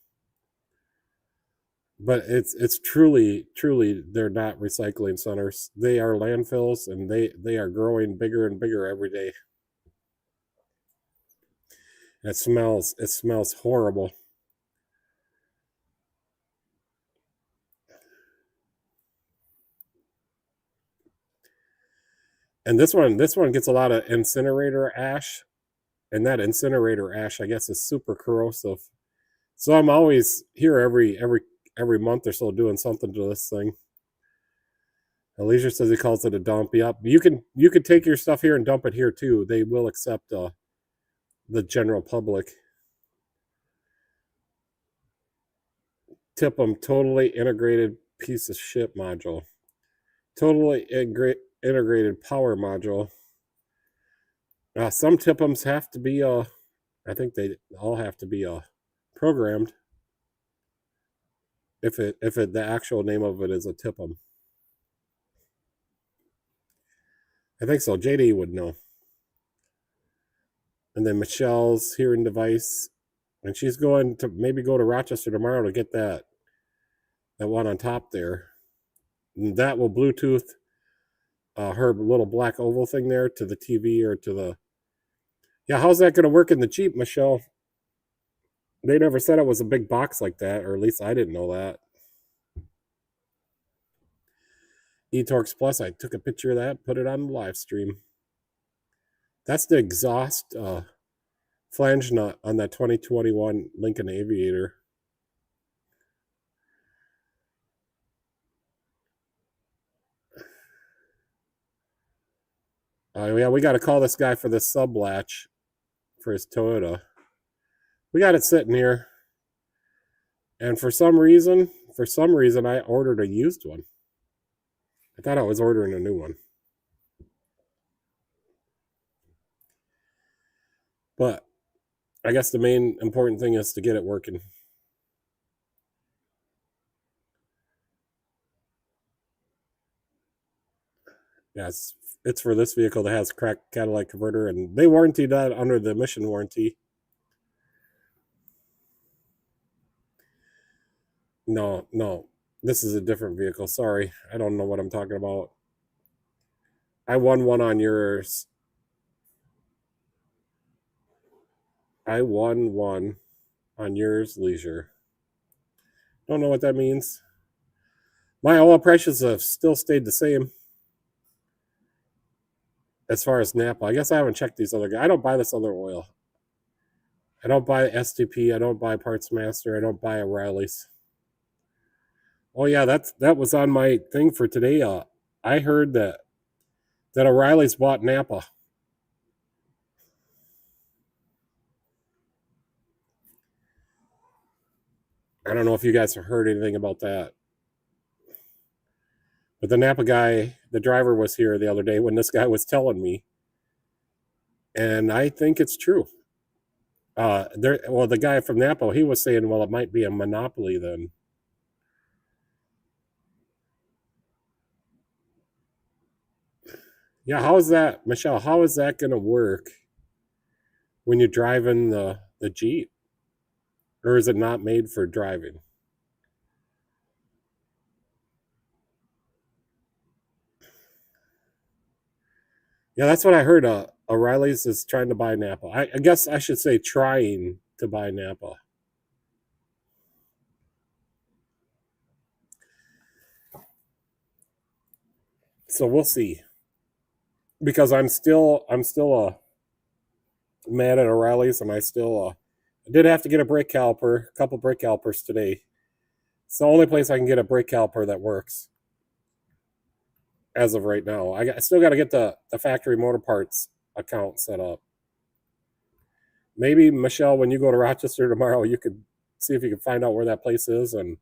S1: But it's truly they're not recycling centers. They are landfills, and they are growing bigger and bigger every day. It smells horrible. And this one gets a lot of incinerator ash, and that incinerator ash, I guess, is super corrosive. So I'm always here every month or so doing something to this thing. Leisure says he calls it a dump. Yep, you can take your stuff here and dump it here too. They will accept the general public. Tip them, totally integrated piece of shit module. Totally integrated power module. Some TIPMs have to be I think they all have to be programmed. If the actual name of it is a TIPM. I think so. JD would know. And then Michelle's hearing device, and she's going to maybe go to Rochester tomorrow to get that one on top there. And that will Bluetooth her little black oval thing there to the TV or to the... Yeah, how's that going to work in the Jeep, Michelle? They never said it was a big box like that, or at least I didn't know that. eTorx Plus, I took a picture of that, put it on the live stream. That's the exhaust flange nut on that 2021 Lincoln Aviator. Yeah, we got to call this guy for the sub latch for his Toyota. we got it sitting here. And for some reason, I ordered a used one. I thought I was ordering a new one. But I guess the main important thing is to get it working. Yes, it's for this vehicle that has cracked catalytic converter, and they warranted that under the emission warranty. No, this is a different vehicle. Sorry, I don't know what I'm talking about. I won one on yours. I won one on yours, Leisure. Don't know what that means. My oil prices have still stayed the same. As far as Napa, I guess I haven't checked these other guys. I don't buy this other oil. I don't buy STP. I don't buy Parts Master. I don't buy O'Reilly's. Oh yeah, that was on my thing for today. I heard that O'Reilly's bought Napa. I don't know if you guys have heard anything about that. But the Napa guy, the driver was here the other day when this guy was telling me. And I think it's true. The guy from Napa, he was saying, well, it might be a monopoly then. Yeah, how is that, Michelle? How is that going to work when you're driving the Jeep? Or is it not made for driving? Yeah, that's what I heard. O'Reilly's is trying to buy Napa. I guess I should say trying to buy Napa. So we'll see. Because I'm still mad at O'Reilly's, and I did have to get a couple brake calipers today. It's the only place I can get a brake caliper that works as of right now. I still got to get the factory motor parts account set up. Maybe, Michelle, when you go to Rochester tomorrow, you could see if you can find out where that place is and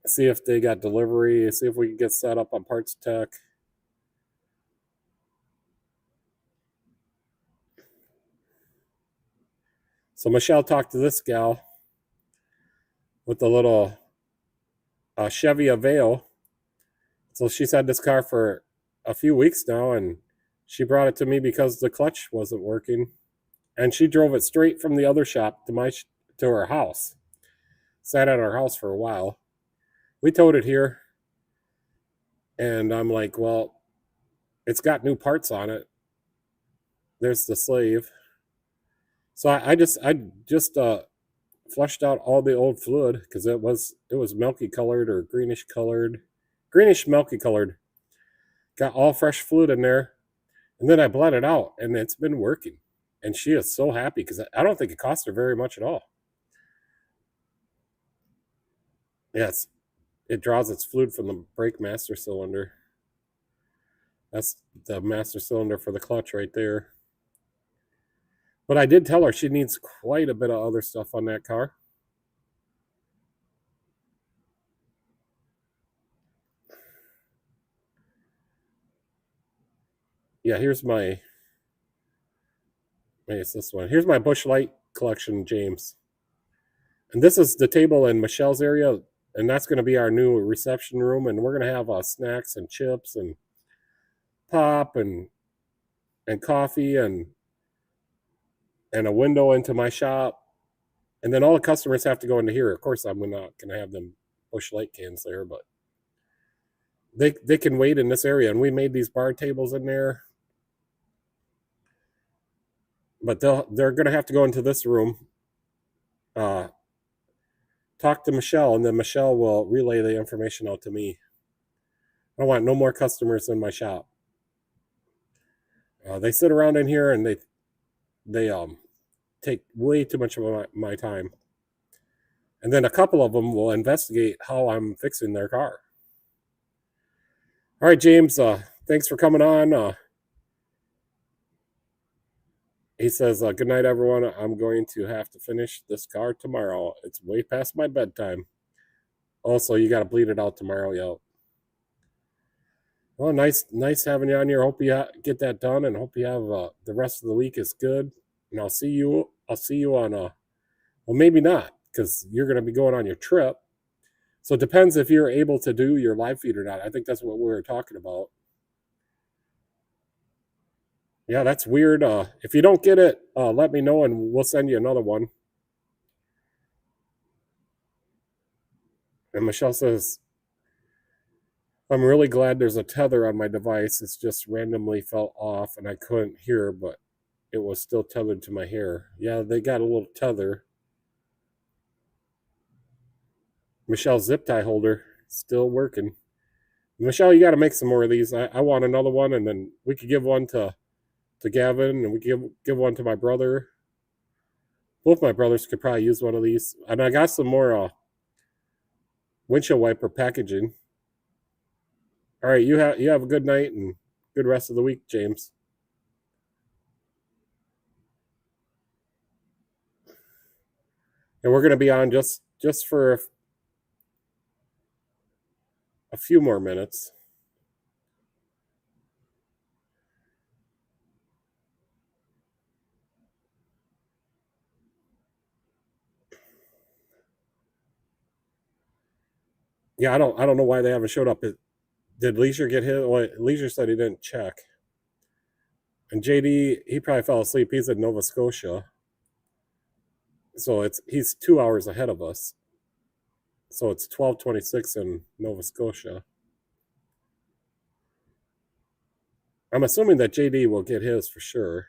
S1: see if they got delivery, see if we can get set up on Parts Tech. So Michelle talked to this gal with the little Chevy Aveo. So she's had this car for a few weeks now, and she brought it to me because the clutch wasn't working. And she drove it straight from the other shop to her house. Sat at our house for a while. We towed it here, and I'm like, well, it's got new parts on it. There's the slave. So I just flushed out all the old fluid because it was milky colored or greenish milky colored. Got all fresh fluid in there, and then I bled it out, and it's been working. And she is so happy because I don't think it cost her very much at all. Yes, it draws its fluid from the brake master cylinder. That's the master cylinder for the clutch right there. But I did tell her she needs quite a bit of other stuff on that car. Yeah, here's my... Maybe it's this one. Here's my Busch Light collection, James. And this is the table in Michelle's area, and that's going to be our new reception room, and we're going to have snacks and chips and pop and coffee and a window into my shop. And then all the customers have to go into here. Of course, I'm not going to have them Busch Light cans there, but they can wait in this area. And we made these bar tables in there. But they're going to have to go into this room, talk to Michelle, and then Michelle will relay the information out to me. I want no more customers in my shop. They sit around in here and they take way too much of my time. And then a couple of them will investigate how I'm fixing their car. All right, James, thanks for coming on. He says, "Good night, everyone. I'm going to have to finish this car tomorrow. It's way past my bedtime. Also, you got to bleed it out tomorrow, yo." Well, nice having you on here. Hope you get that done, and hope you have the rest of the week is good. And I'll see you. I'll see you on well, maybe not, because you're going to be going on your trip. So it depends if you're able to do your live feed or not. I think that's what we were talking about. Yeah, that's weird. If you don't get it, let me know, and we'll send you another one. And Michelle says, "I'm really glad there's a tether on my device. It's just randomly fell off and I couldn't hear, but it was still tethered to my hair." Yeah, they got a little tether. Michelle's zip tie holder still working. Michelle, you got to make some more of these. I want another one, and then we could give one to Gavin, and we could give one to my brother. Both my brothers could probably use one of these. And I got some more windshield wiper packaging. All right, you have a good night and good rest of the week, James. And we're going to be on just for a few more minutes. Yeah, I don't know why they haven't showed up. Did Leisure get hit? Well, Leisure said he didn't check. And JD, he probably fell asleep. He's in Nova Scotia. So he's 2 hours ahead of us. So it's 12:26 in Nova Scotia. I'm assuming that JD will get his for sure.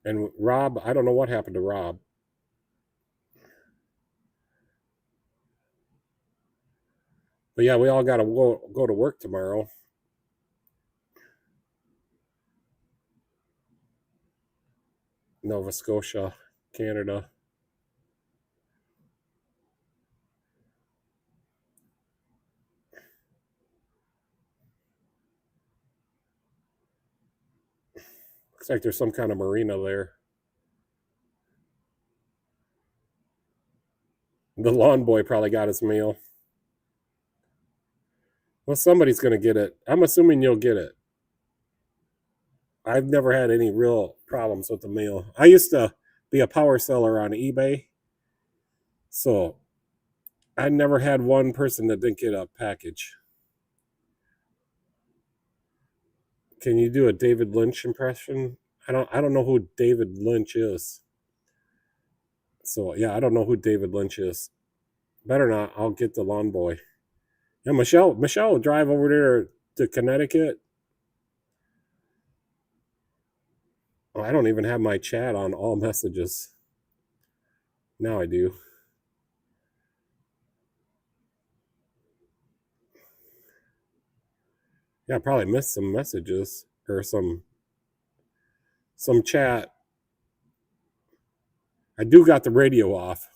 S1: And Rob, I don't know what happened to Rob. But yeah, we all got to go to work tomorrow. Nova Scotia, Canada. Looks like there's some kind of marina there. The lawn boy probably got his meal. Well, somebody's going to get it. I'm assuming you'll get it. I've never had any real problems with the meal. I used to be a power seller on eBay. So I never had one person that didn't get a package. Can you do a David Lynch impression? I don't know who David Lynch is. So yeah, I don't know who David Lynch is. Better not. I'll get the lawn boy. Yeah, Michelle will drive over there to Connecticut. Oh, I don't even have my chat on all messages. Now I do. Yeah, I probably missed some messages or some chat. I do got the radio off.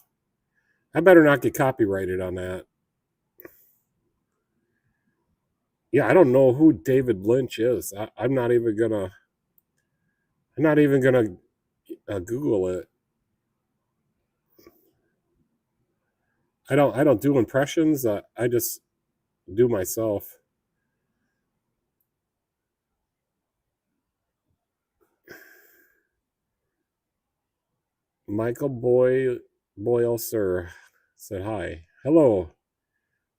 S1: I better not get copyrighted on that. Yeah, I don't know who David Lynch is. I'm not even gonna Google it. I don't do impressions. I just do myself. Michael Boyle, sir, said hi. Hello.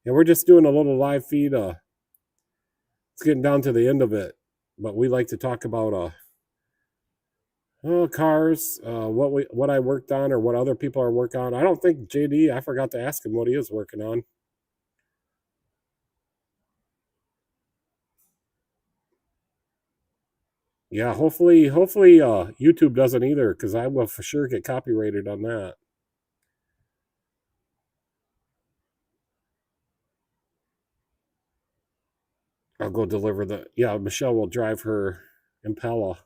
S1: Yeah, we're just doing a little live feed. It's getting down to the end of it, but we like to talk about cars, what I worked on or what other people are working on. I don't think JD. I forgot to ask him what he is working on. Yeah, hopefully, YouTube doesn't either, because I will for sure get copyrighted on that. I'll go deliver the. Yeah, Michelle will drive her Impala.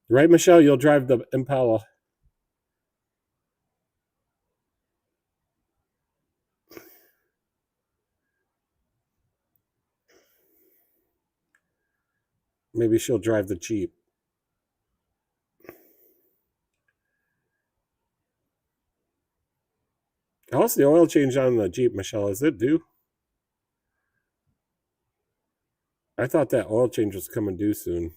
S1: Right, Michelle? You'll drive the Impala. Maybe she'll drive the Jeep. How's the oil change on the Jeep, Michelle? Is it due? I thought that oil change was coming due soon.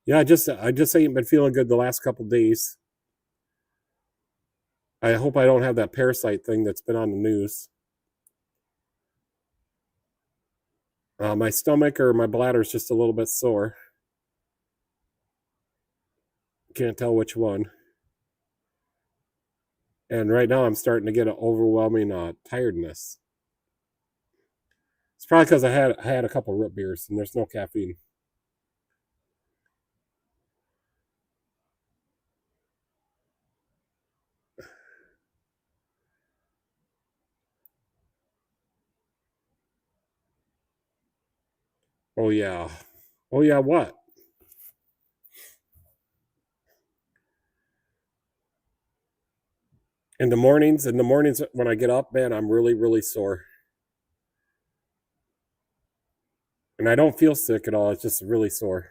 S1: Yeah, I just ain't been feeling good the last couple days. I hope I don't have that parasite thing that's been on the news. My stomach or my bladder is just a little bit sore. Can't tell which one. And right now I'm starting to get an overwhelming tiredness. It's probably because I had a couple root beers and there's no caffeine. Oh yeah. Oh yeah, what? In the mornings when I get up, man, I'm really, really sore. And I don't feel sick at all. It's just really sore.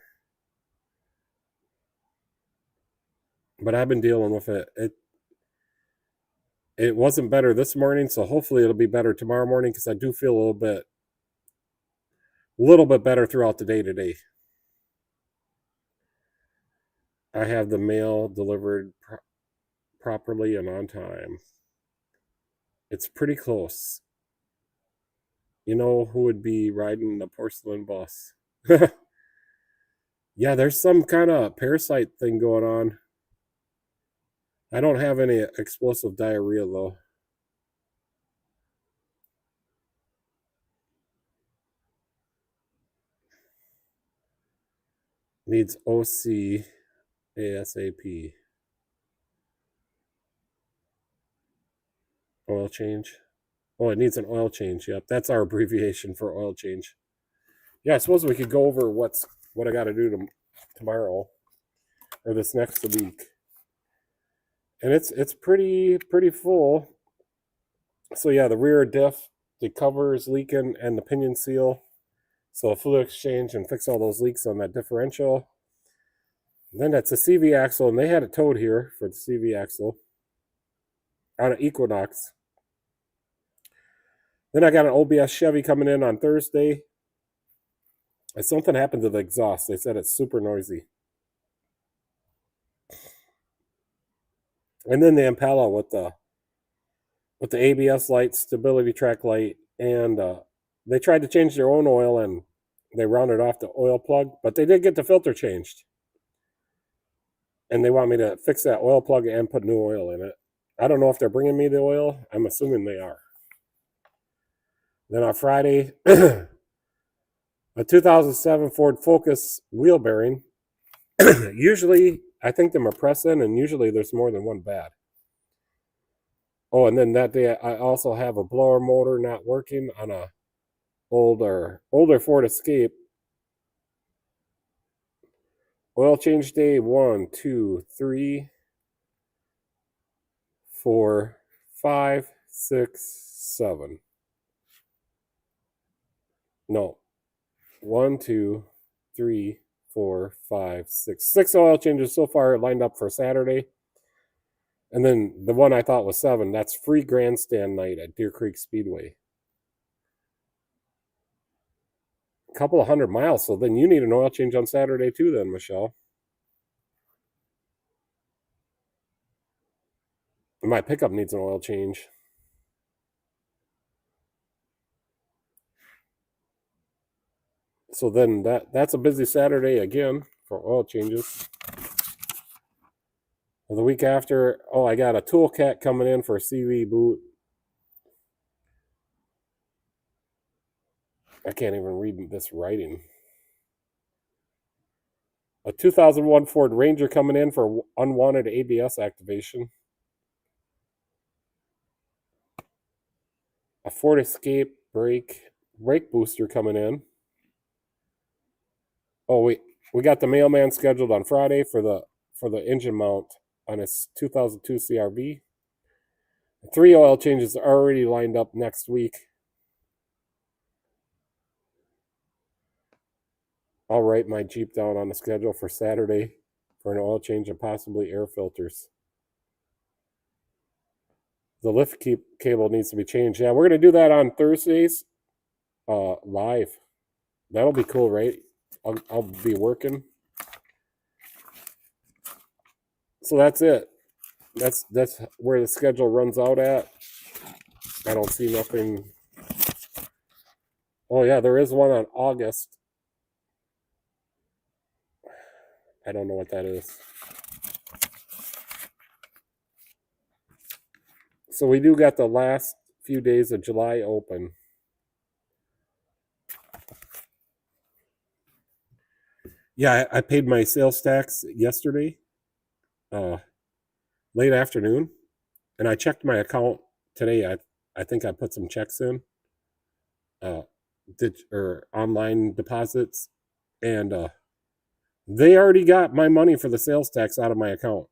S1: But I've been dealing with it. It wasn't better this morning, so hopefully it'll be better tomorrow morning because I do feel a little bit better throughout the day today. I have the mail delivered properly and on time. It's pretty close. You know who would be riding the porcelain bus? Yeah, there's some kind of parasite thing going on. I don't have any explosive diarrhea though. Needs OC ASAP. Oil change. Oh, it needs an oil change. Yep, that's our abbreviation for oil change. Yeah, I suppose we could go over what I got to do tomorrow or this next week. And it's pretty full. So yeah, the rear diff, the cover is leaking, and the pinion seal. So a fluid exchange and fix all those leaks on that differential. And then that's a CV axle, and they had it towed here for the CV axle on an Equinox. Then I got an OBS Chevy coming in on Thursday. And something happened to the exhaust. They said it's super noisy. And then the Impala with the ABS light, stability track light, and they tried to change their own oil and they rounded off the oil plug, but they did get the filter changed. And they want me to fix that oil plug and put new oil in it. I don't know if they're bringing me the oil. I'm assuming they are. Then on Friday, a 2007 Ford Focus wheel bearing. Usually, I think them are pressing, and usually there's more than one bad. Oh, and then that day I also have a blower motor not working on a older Ford Escape. Oil change day 1, 2, 3, 4, 5, 6, 7. No. 1, 2, 3, 4, 5, 6. 6 oil changes so far lined up for Saturday. And then the one I thought was 7, that's free grandstand night at Deer Creek Speedway. A couple of 100 miles, so then you need an oil change on Saturday too then, Michelle. And my pickup needs an oil change. So then that's a busy Saturday again for oil changes. Well, the week after, I got a Toolcat coming in for a CV boot. I can't even read this writing. A 2001 Ford Ranger coming in for unwanted ABS activation. A Ford Escape brake booster coming in. Oh, we got the mailman scheduled on Friday for the engine mount on his 2002 CRV. 3 oil changes are already lined up next week. I'll write my Jeep down on the schedule for Saturday for an oil change and possibly air filters. The lift cable needs to be changed. Yeah, we're going to do that on Thursdays live. That'll be cool, right? I'll be working. So that's it. That's where the schedule runs out at. I don't see nothing. Oh yeah, there is one on August. I don't know what that is. So we do got the last few days of July open. Yeah, I paid my sales tax yesterday, late afternoon, and I checked my account today. I think I put some checks in, or online deposits, and they already got my money for the sales tax out of my account.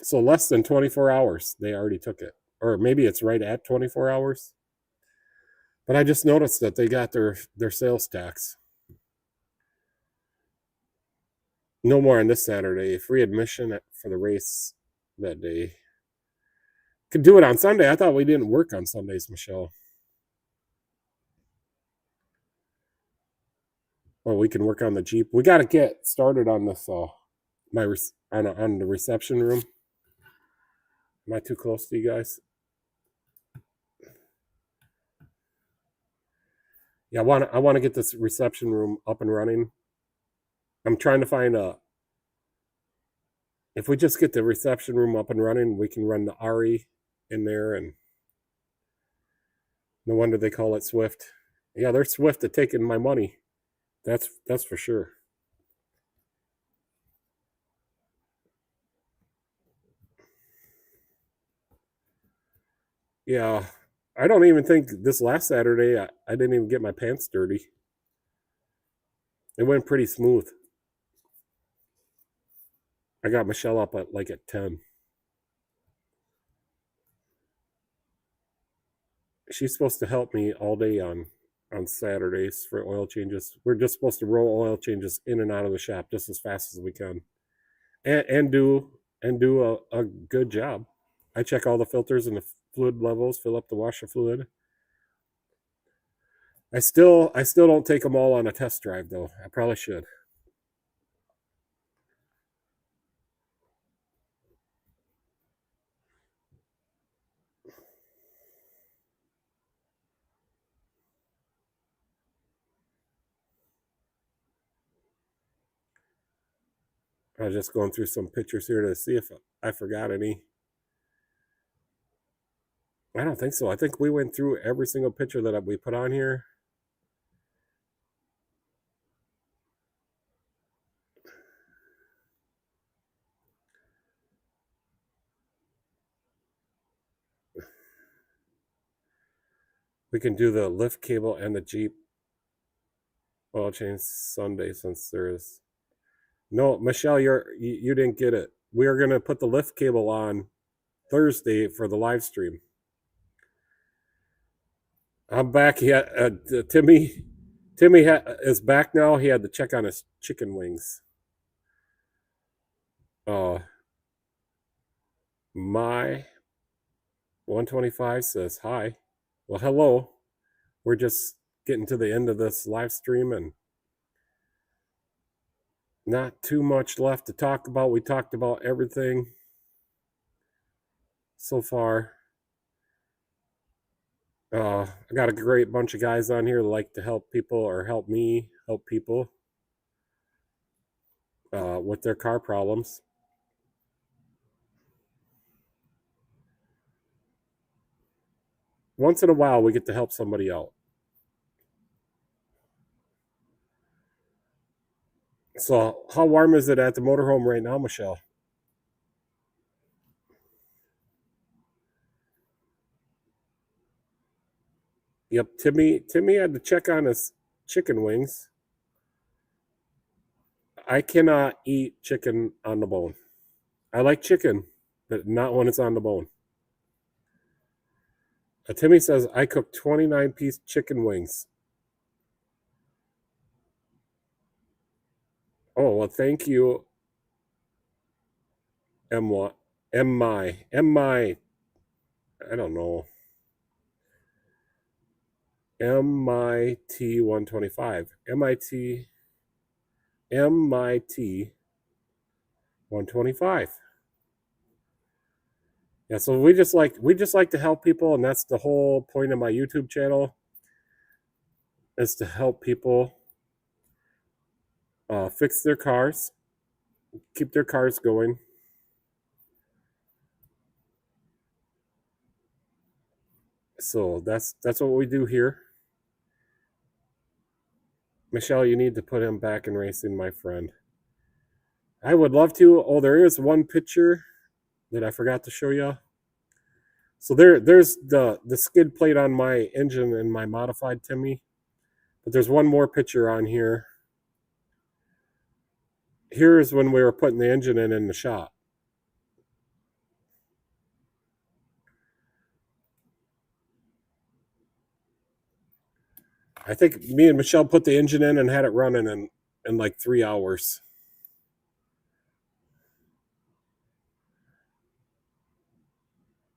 S1: So less than 24 hours, they already took it. Or maybe it's right at 24 hours. But I just noticed that they got their sales tax. No more on this Saturday. Free admission for the race that day. Could do it on Sunday. I thought we didn't work on Sundays, Michelle. Well, we can work on the Jeep. We got to get started on this. On the reception room. Am I too close to you guys? Yeah, I want to get this reception room up and running. I'm trying to find if we just get the reception room up and running, we can run the RE in there, and no wonder they call it Swift. Yeah, they're swift at taking my money. That's for sure. Yeah, I don't even think this last Saturday I didn't even get my pants dirty. It went pretty smooth. I got Michelle up at 10. She's supposed to help me all day on Saturdays for oil changes. We're just supposed to roll oil changes in and out of the shop just as fast as we can, and do a good job. I check all the filters and the fluid levels, fill up the washer fluid. I still don't take them all on a test drive though. I probably should. I was just going through some pictures here to see if I forgot any. I don't think so. I think we went through every single picture that we put on here. We can do the lift cable and the Jeep oil change Sunday since there is. No, Michelle, you didn't get it. We are going to put the lift cable on Thursday for the live stream. I'm back. Timmy is back now. He had to check on his chicken wings. My 125 says hi. Well, hello. We're just getting to the end of this live stream and not too much left to talk about. We talked about everything so far. I got a great bunch of guys on here that like to help people or help me help people with their car problems. Once in a while, we get to help somebody out. So, how warm is it at the motorhome right now, Michelle? Yep, Timmy had to check on his chicken wings. I cannot eat chicken on the bone. I like chicken, but not when it's on the bone. Timmy says, I cooked 29-piece chicken wings. Oh, well, thank you, M.Y. I don't know. MIT 125. MIT 125. Yeah, so we just like to help people, and that's the whole point of my YouTube channel, is to help people fix their cars, keep their cars going. So that's what we do here. Michelle, you need to put him back in racing, my friend. I would love to. Oh, there is one picture that I forgot to show you. So there's the skid plate on my engine in my modified Timmy. But there's one more picture on here. Here's when we were putting the engine in the shop. I think me and Michelle put the engine in and had it running in like 3 hours.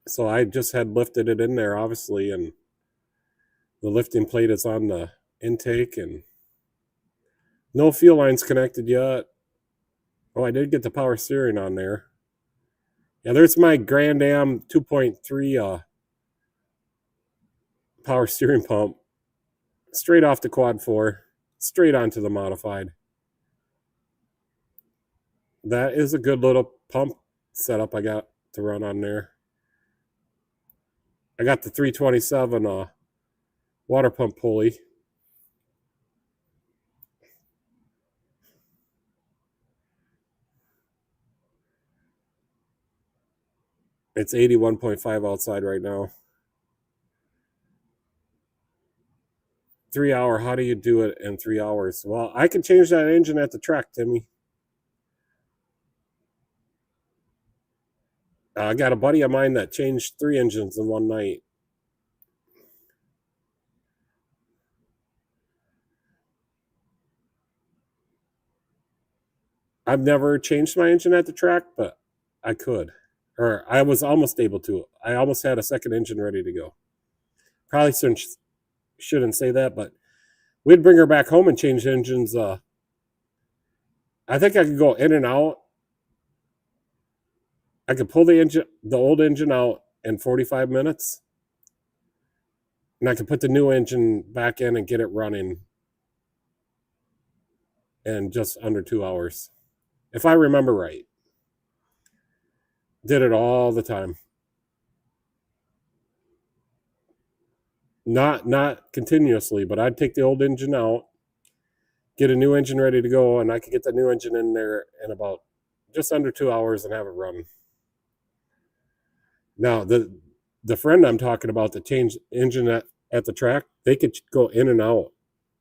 S1: So I just had lifted it in there, obviously, and the lifting plate is on the intake, and no fuel lines connected yet. Oh, I did get the power steering on there. Yeah, there's my Grand Am 2.3 power steering pump. Straight off the quad 4, straight onto the modified. That is a good little pump setup I got to run on there. I got the 327 water pump pulley. It's 81.5 outside right now. 3 hour, how do you do it in 3 hours? Well, I can change that engine at the track, Timmy. I got a buddy of mine that changed 3 engines in one night. I've never changed my engine at the track, but I could. Or I was almost able to. I almost had a second engine ready to go. Probably shouldn't say that, but we'd bring her back home and change engines. I think I could go in and out. I could pull the old engine out in 45 minutes, and I could put the new engine back in and get it running in just under 2 hours, if I remember right. Did it all the time. Not continuously, but I'd take the old engine out, get a new engine ready to go, and I could get the new engine in there in about just under 2 hours and have it run. Now, the friend I'm talking about that changed engine at the track, they could go in and out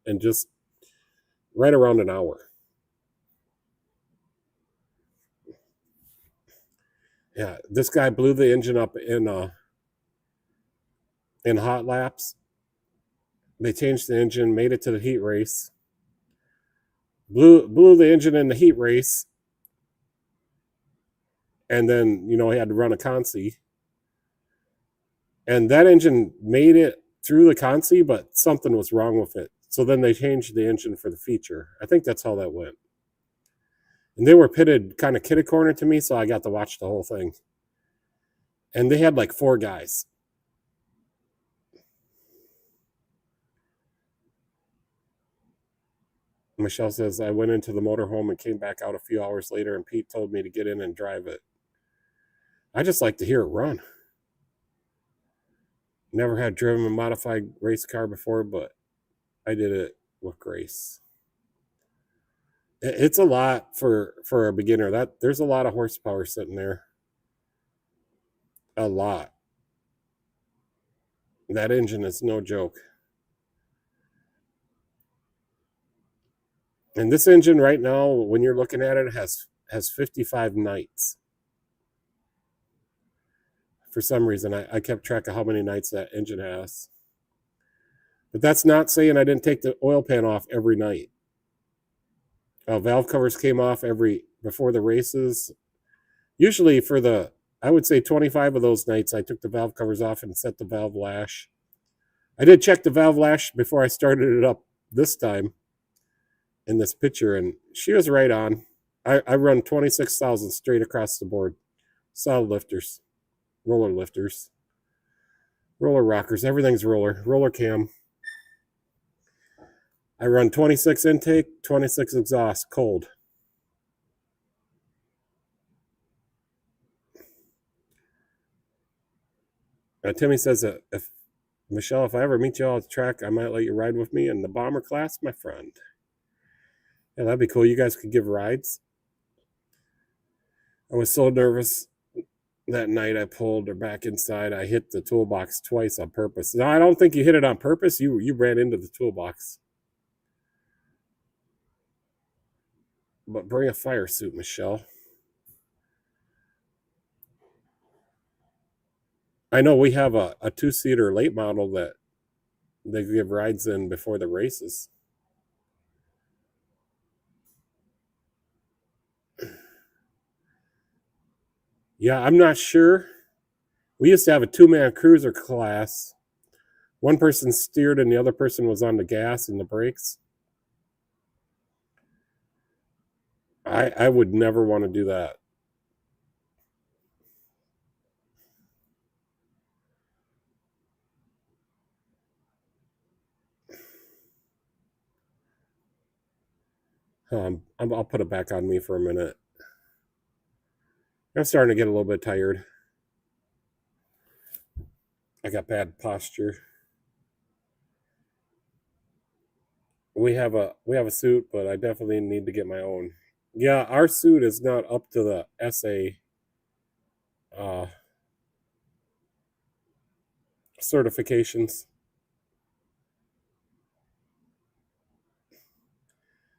S1: in just right around an hour. Yeah, this guy blew the engine up in hot laps. They changed the engine, made it to the heat race. Blew the engine in the heat race, and then he had to run a consi. And that engine made it through the consi, but something was wrong with it. So then they changed the engine for the feature. I think that's how that went. And they were pitted kind of kitty corner to me, so I got to watch the whole thing. And they had like 4 guys. Michelle says, I went into the motorhome and came back out a few hours later, and Pete told me to get in and drive it. I just like to hear it run. Never had driven a modified race car before, but I did it with grace. It's a lot for a beginner. There's a lot of horsepower sitting there. A lot. That engine is no joke. And this engine right now, when you're looking at it, has 55 nights. For some reason, I kept track of how many nights that engine has. But that's not saying I didn't take the oil pan off every night. Valve covers came off before the races. Usually I would say 25 of those nights, I took the valve covers off and set the valve lash. I did check the valve lash before I started it up this time in this picture, and she was right on. I run 26,000 straight across the board. Solid lifters, roller lifters, roller rockers, everything's roller cam. I run 26 intake, 26 exhaust, cold. Timmy says that Michelle, if I ever meet you all at the track, I might let you ride with me in the bomber class, my friend. Yeah, that'd be cool. You guys could give rides. I was so nervous that night I pulled her back inside. I hit the toolbox twice on purpose. No, I don't think you hit it on purpose. You ran into the toolbox. But bring a fire suit, Michelle. I know we have a 2-seater late model that they give rides in before the races. Yeah, I'm not sure. We used to have a 2-man cruiser class. One person steered and the other person was on the gas and the brakes. I would never want to do that. I'll put it back on me for a minute. I'm starting to get a little bit tired. I got bad posture. We have a suit, but I definitely need to get my own. Yeah, our suit is not up to the SA certifications.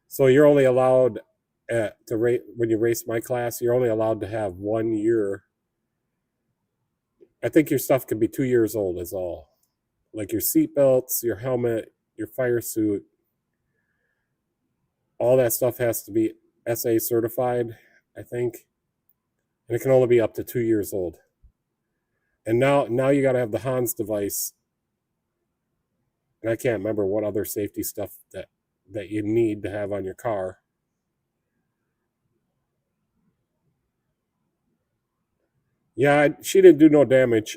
S1: So you're only allowed to rate when you race my class. You're only allowed to have 1 year. I think your stuff can be 2 years old is all. Like your seat belts, your helmet, your fire suit. All that stuff has to be SA certified, I think. And it can only be up to 2 years old. And now you got to have the Hans device. And I can't remember what other safety stuff that you need to have on your car. Yeah, she didn't do no damage.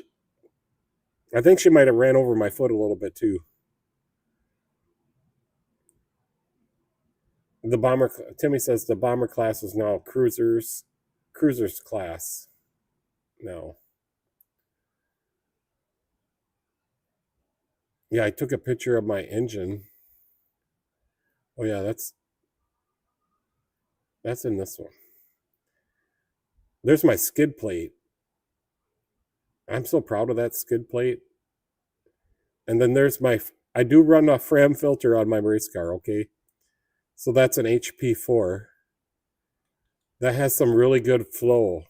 S1: I think she might have ran over my foot a little bit too. Timmy says the bomber class is now cruisers class. No. Yeah, I took a picture of my engine. Oh yeah, that's in this one. There's my skid plate. I'm so proud of that skid plate. And then there's I do run a Fram filter on my race car, okay? So that's an HP4. That has some really good flow.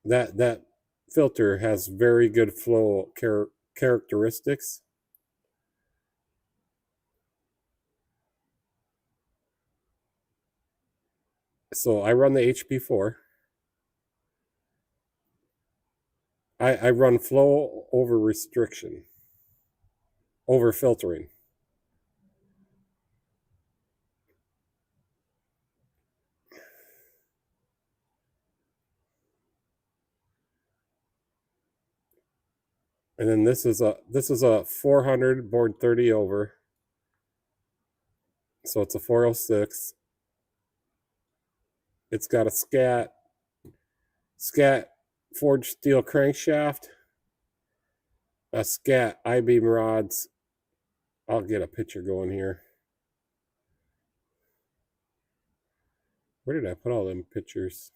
S1: That filter has very good flow characteristics. So I run the HP4. I run flow over restriction, over filtering. And then this is a 400 board 30 over. So it's a 406. It's got a scat forged steel crankshaft, a scat I-beam rods. I'll get a picture going here. Where did I put all them pictures?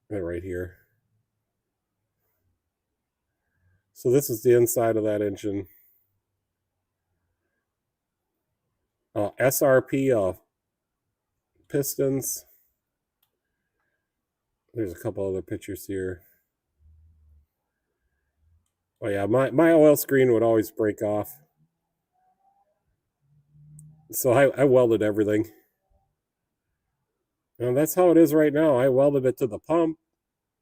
S1: They're right here. So this is the inside of that engine. SRP pistons. There's a couple other pictures here. Oh yeah, my oil screen would always break off. So I welded everything. And that's how it is right now. I welded it to the pump.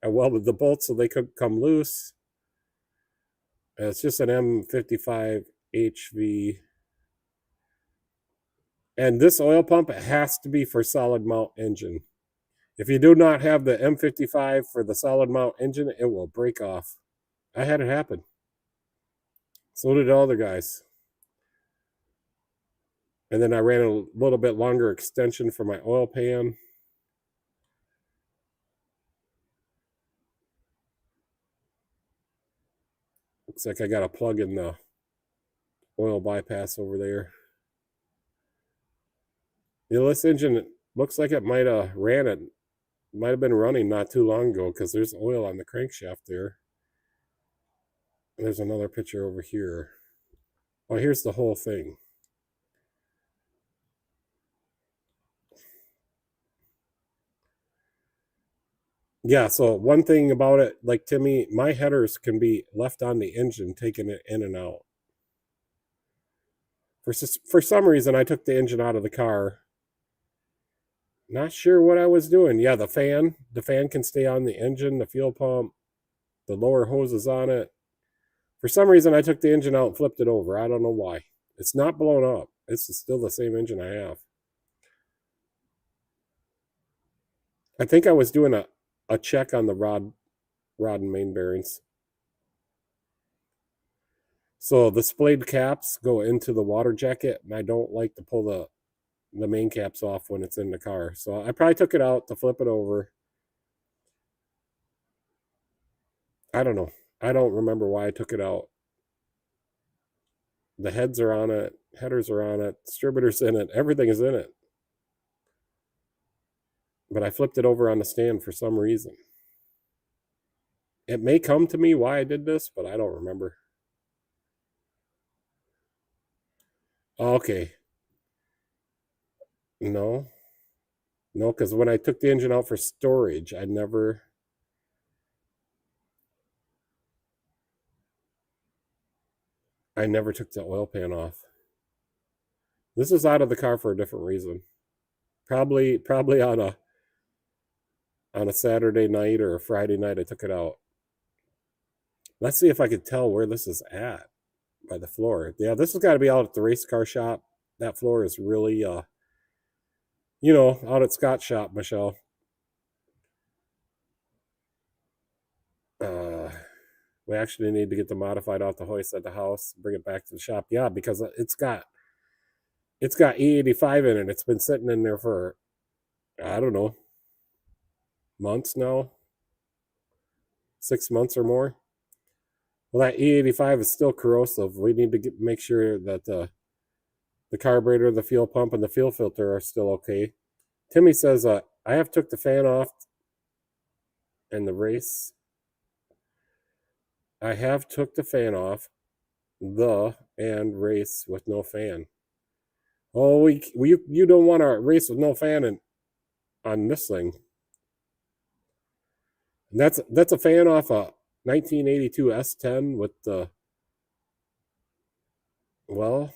S1: I welded the bolts so they couldn't come loose. It's just an M55 HV. And this oil pump, it has to be for solid mount engine. If you do not have the M55 for the solid mount engine, it will break off. I had it happen. So did all the guys. And then I ran a little bit longer extension for my oil pan. Looks like I got a plug in the oil bypass over there. This engine looks like it might have might have been running not too long ago because there's oil on the crankshaft there. And there's another picture over here. Oh, here's the whole thing. Yeah, so one thing about it, like Timmy, my headers can be left on the engine, taking it in and out. For some reason, I took the engine out of the car. Not sure what I was doing. Yeah, the fan can stay on the engine, the fuel pump, the lower hoses on it. For some reason, I took the engine out and flipped it over. I don't know why. It's not blown up. It's still the same engine I have. I think I was doing a check on the rod and main bearings. So the splayed caps go into the water jacket, and I don't like to pull the main caps off when it's in the car. So I probably took it out to flip it over. I don't know. I don't remember why I took it out. The heads are on it, headers are on it, distributors in it, everything is in it. But I flipped it over on the stand for some reason. It may come to me why I did this, but I don't remember. Okay. No, because when I took the engine out for storage, I never took the oil pan off. This is out of the car for a different reason. Probably on a Saturday night or a Friday night, I took it out. Let's see if I could tell where this is at by the floor. Yeah, this has got to be out at the race car shop. That floor is really, out at Scott's shop, Michelle. We actually need to get the modified off the hoist at the house, bring it back to the shop. Yeah, because it's got E85 in it. It's been sitting in there for, I don't know, months now, 6 months or more. Well, that E85 is still corrosive. We need to make sure that the carburetor, the fuel pump, and the fuel filter are still okay. Timmy says, I have took the fan off in the race. I have took the fan off and race with no fan. Oh, you don't want to race with no fan on this thing. And that's a fan off a 1982 S10 with the, well,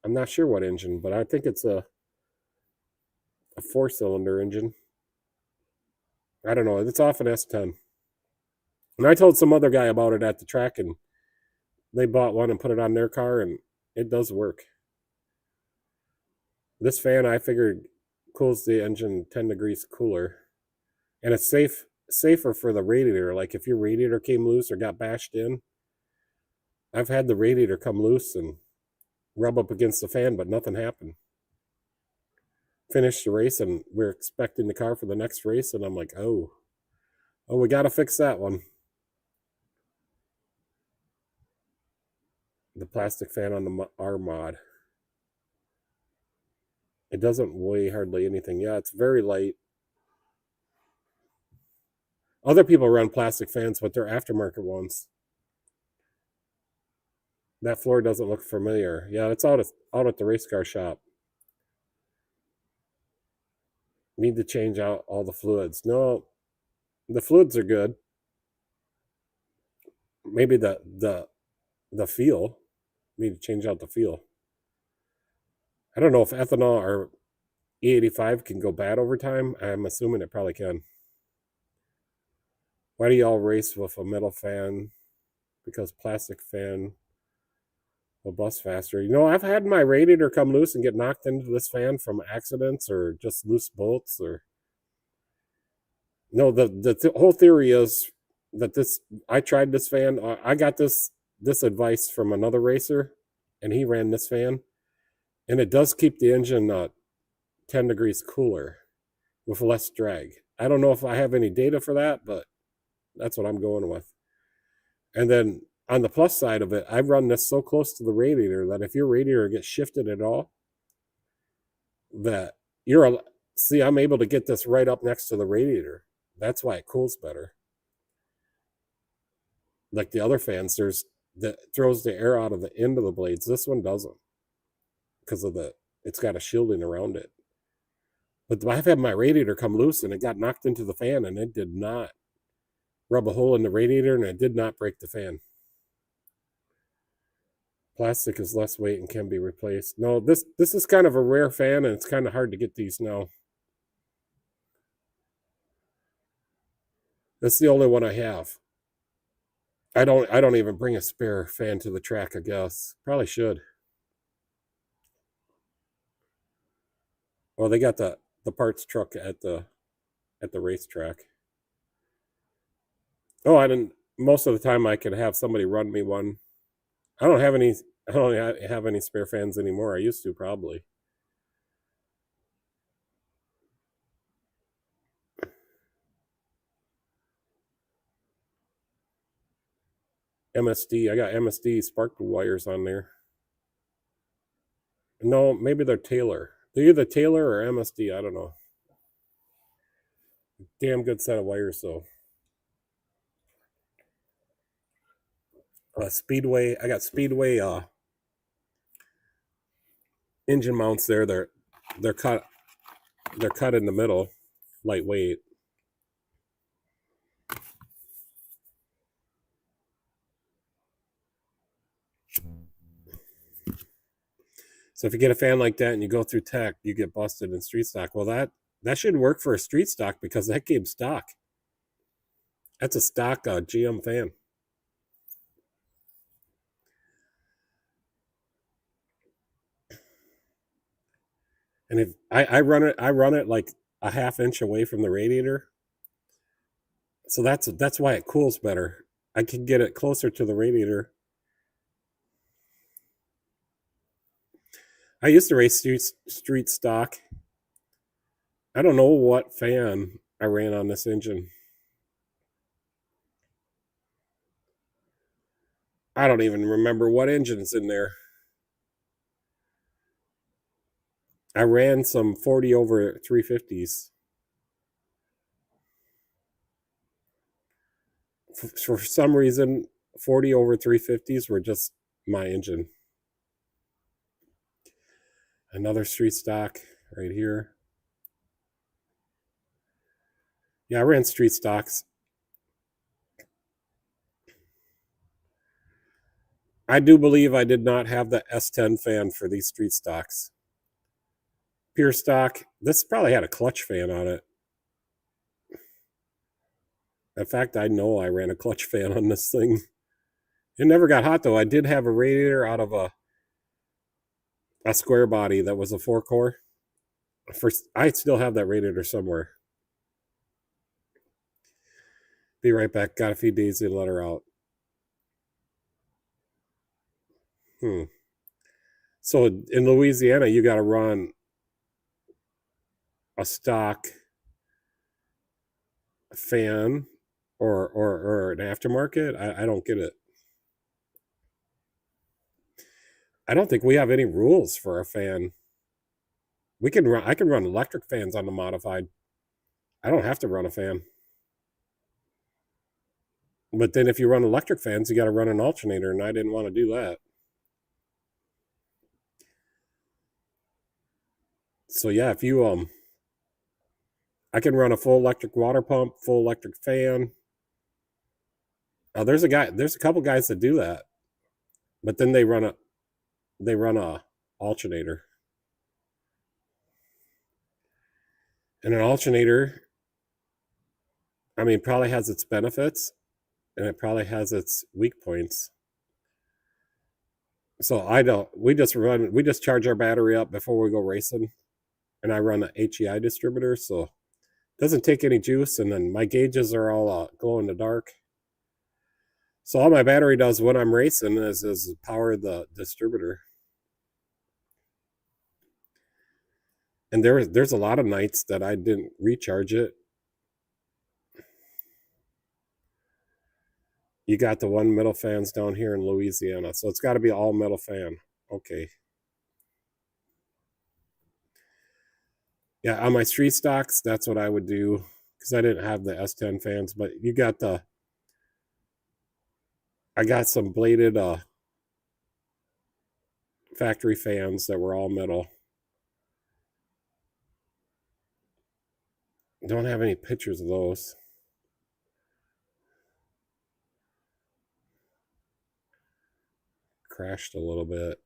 S1: I'm not sure what engine, but I think it's a 4-cylinder engine. I don't know. It's off an S10. And I told some other guy about it at the track, and they bought one and put it on their car, and it does work. This fan, I figured, cools the engine 10 degrees cooler. And it's safer for the radiator. Like if your radiator came loose or got bashed in, I've had the radiator come loose and rub up against the fan, but nothing happened. Finished the race, and we're expecting the car for the next race, and I'm like, oh, we got to fix that one. The plastic fan on the R-Mod. It doesn't weigh hardly anything. Yeah, it's very light. Other people run plastic fans, but they're aftermarket ones. That floor doesn't look familiar. Yeah, it's out at the race car shop. Need to change out all the fluids. No, the fluids are good. Maybe the feel. Need to change out the feel. I don't know if ethanol or E85 can go bad over time. I'm assuming it probably can. Why do y'all race with a metal fan? Because plastic fan will bust faster. You know, I've had my radiator come loose and get knocked into this fan from accidents or just loose bolts or. No, the whole theory is that I tried this fan. I got this advice from another racer, and he ran this fan, and it does keep the engine 10 degrees cooler with less drag. I don't know if I have any data for that, but that's what I'm going with. And then on the plus side of it, I run this so close to the radiator that if your radiator gets shifted at all, that I'm able to get this right up next to the radiator. That's why it cools better. Like the other fans, that throws the air out of the end of the blades. This one doesn't, because of it's got a shielding around it. But I've had my radiator come loose and it got knocked into the fan, and it did not rub a hole in the radiator, and it did not break the fan. Plastic is less weight and can be replaced. No, this is kind of a rare fan, and it's kind of hard to get these now. That's the only one I have. I don't even bring a spare fan to the track, I guess. Probably should. Well, they got the parts truck at the racetrack. Oh, most of the time I could have somebody run me one. I don't have any spare fans anymore. I used to, probably. MSD. I got MSD spark wires on there. No, maybe they're Taylor. They're either Taylor or MSD. I don't know. Damn good set of wires, though. Speedway. I got Speedway engine mounts there. They're cut in the middle, lightweight. So if you get a fan like that and you go through tech, you get busted in street stock. Well, that should work for a street stock, because that came stock. That's a stock GM fan. And if I run it like a half inch away from the radiator. So that's why it cools better. I can get it closer to the radiator. I used to race street stock. I don't know what fan I ran on this engine. I don't even remember what engine's in there. I ran some 40 over 350s. For some reason, 40 over 350s were just my engine. Another street stock right here. Yeah, I ran street stocks. I do believe I did not have the S10 fan for these street stocks. Pure stock. This probably had a clutch fan on it. In fact, I know I ran a clutch fan on this thing. It never got hot, though. I did have a radiator out of a square body that was a 4-core. I still have that radiator somewhere. Be right back. Got a few days to let her out. So in Louisiana, you got to run a stock fan or an aftermarket. I don't get it. I don't think we have any rules for a fan. I can run electric fans on the modified. I don't have to run a fan. But then if you run electric fans, you got to run an alternator, and I didn't want to do that. So yeah, if you I can run a full electric water pump, full electric fan. Oh, there's a couple guys that do that, but then they run a alternator. And an alternator, I mean, probably has its benefits and it probably has its weak points. So we just charge our battery up before we go racing, and I run an HEI distributor, so it doesn't take any juice, and then my gauges are all glow in the dark. So all my battery does when I'm racing is power the distributor. And there's a lot of nights that I didn't recharge it. You got the one metal fans down here in Louisiana, so it's got to be all metal fan. Okay. Yeah, on my street stocks, that's what I would do, because I didn't have the S10 fans, but you got I got some bladed factory fans that were all metal. Don't have any pictures of those. Crashed a little bit.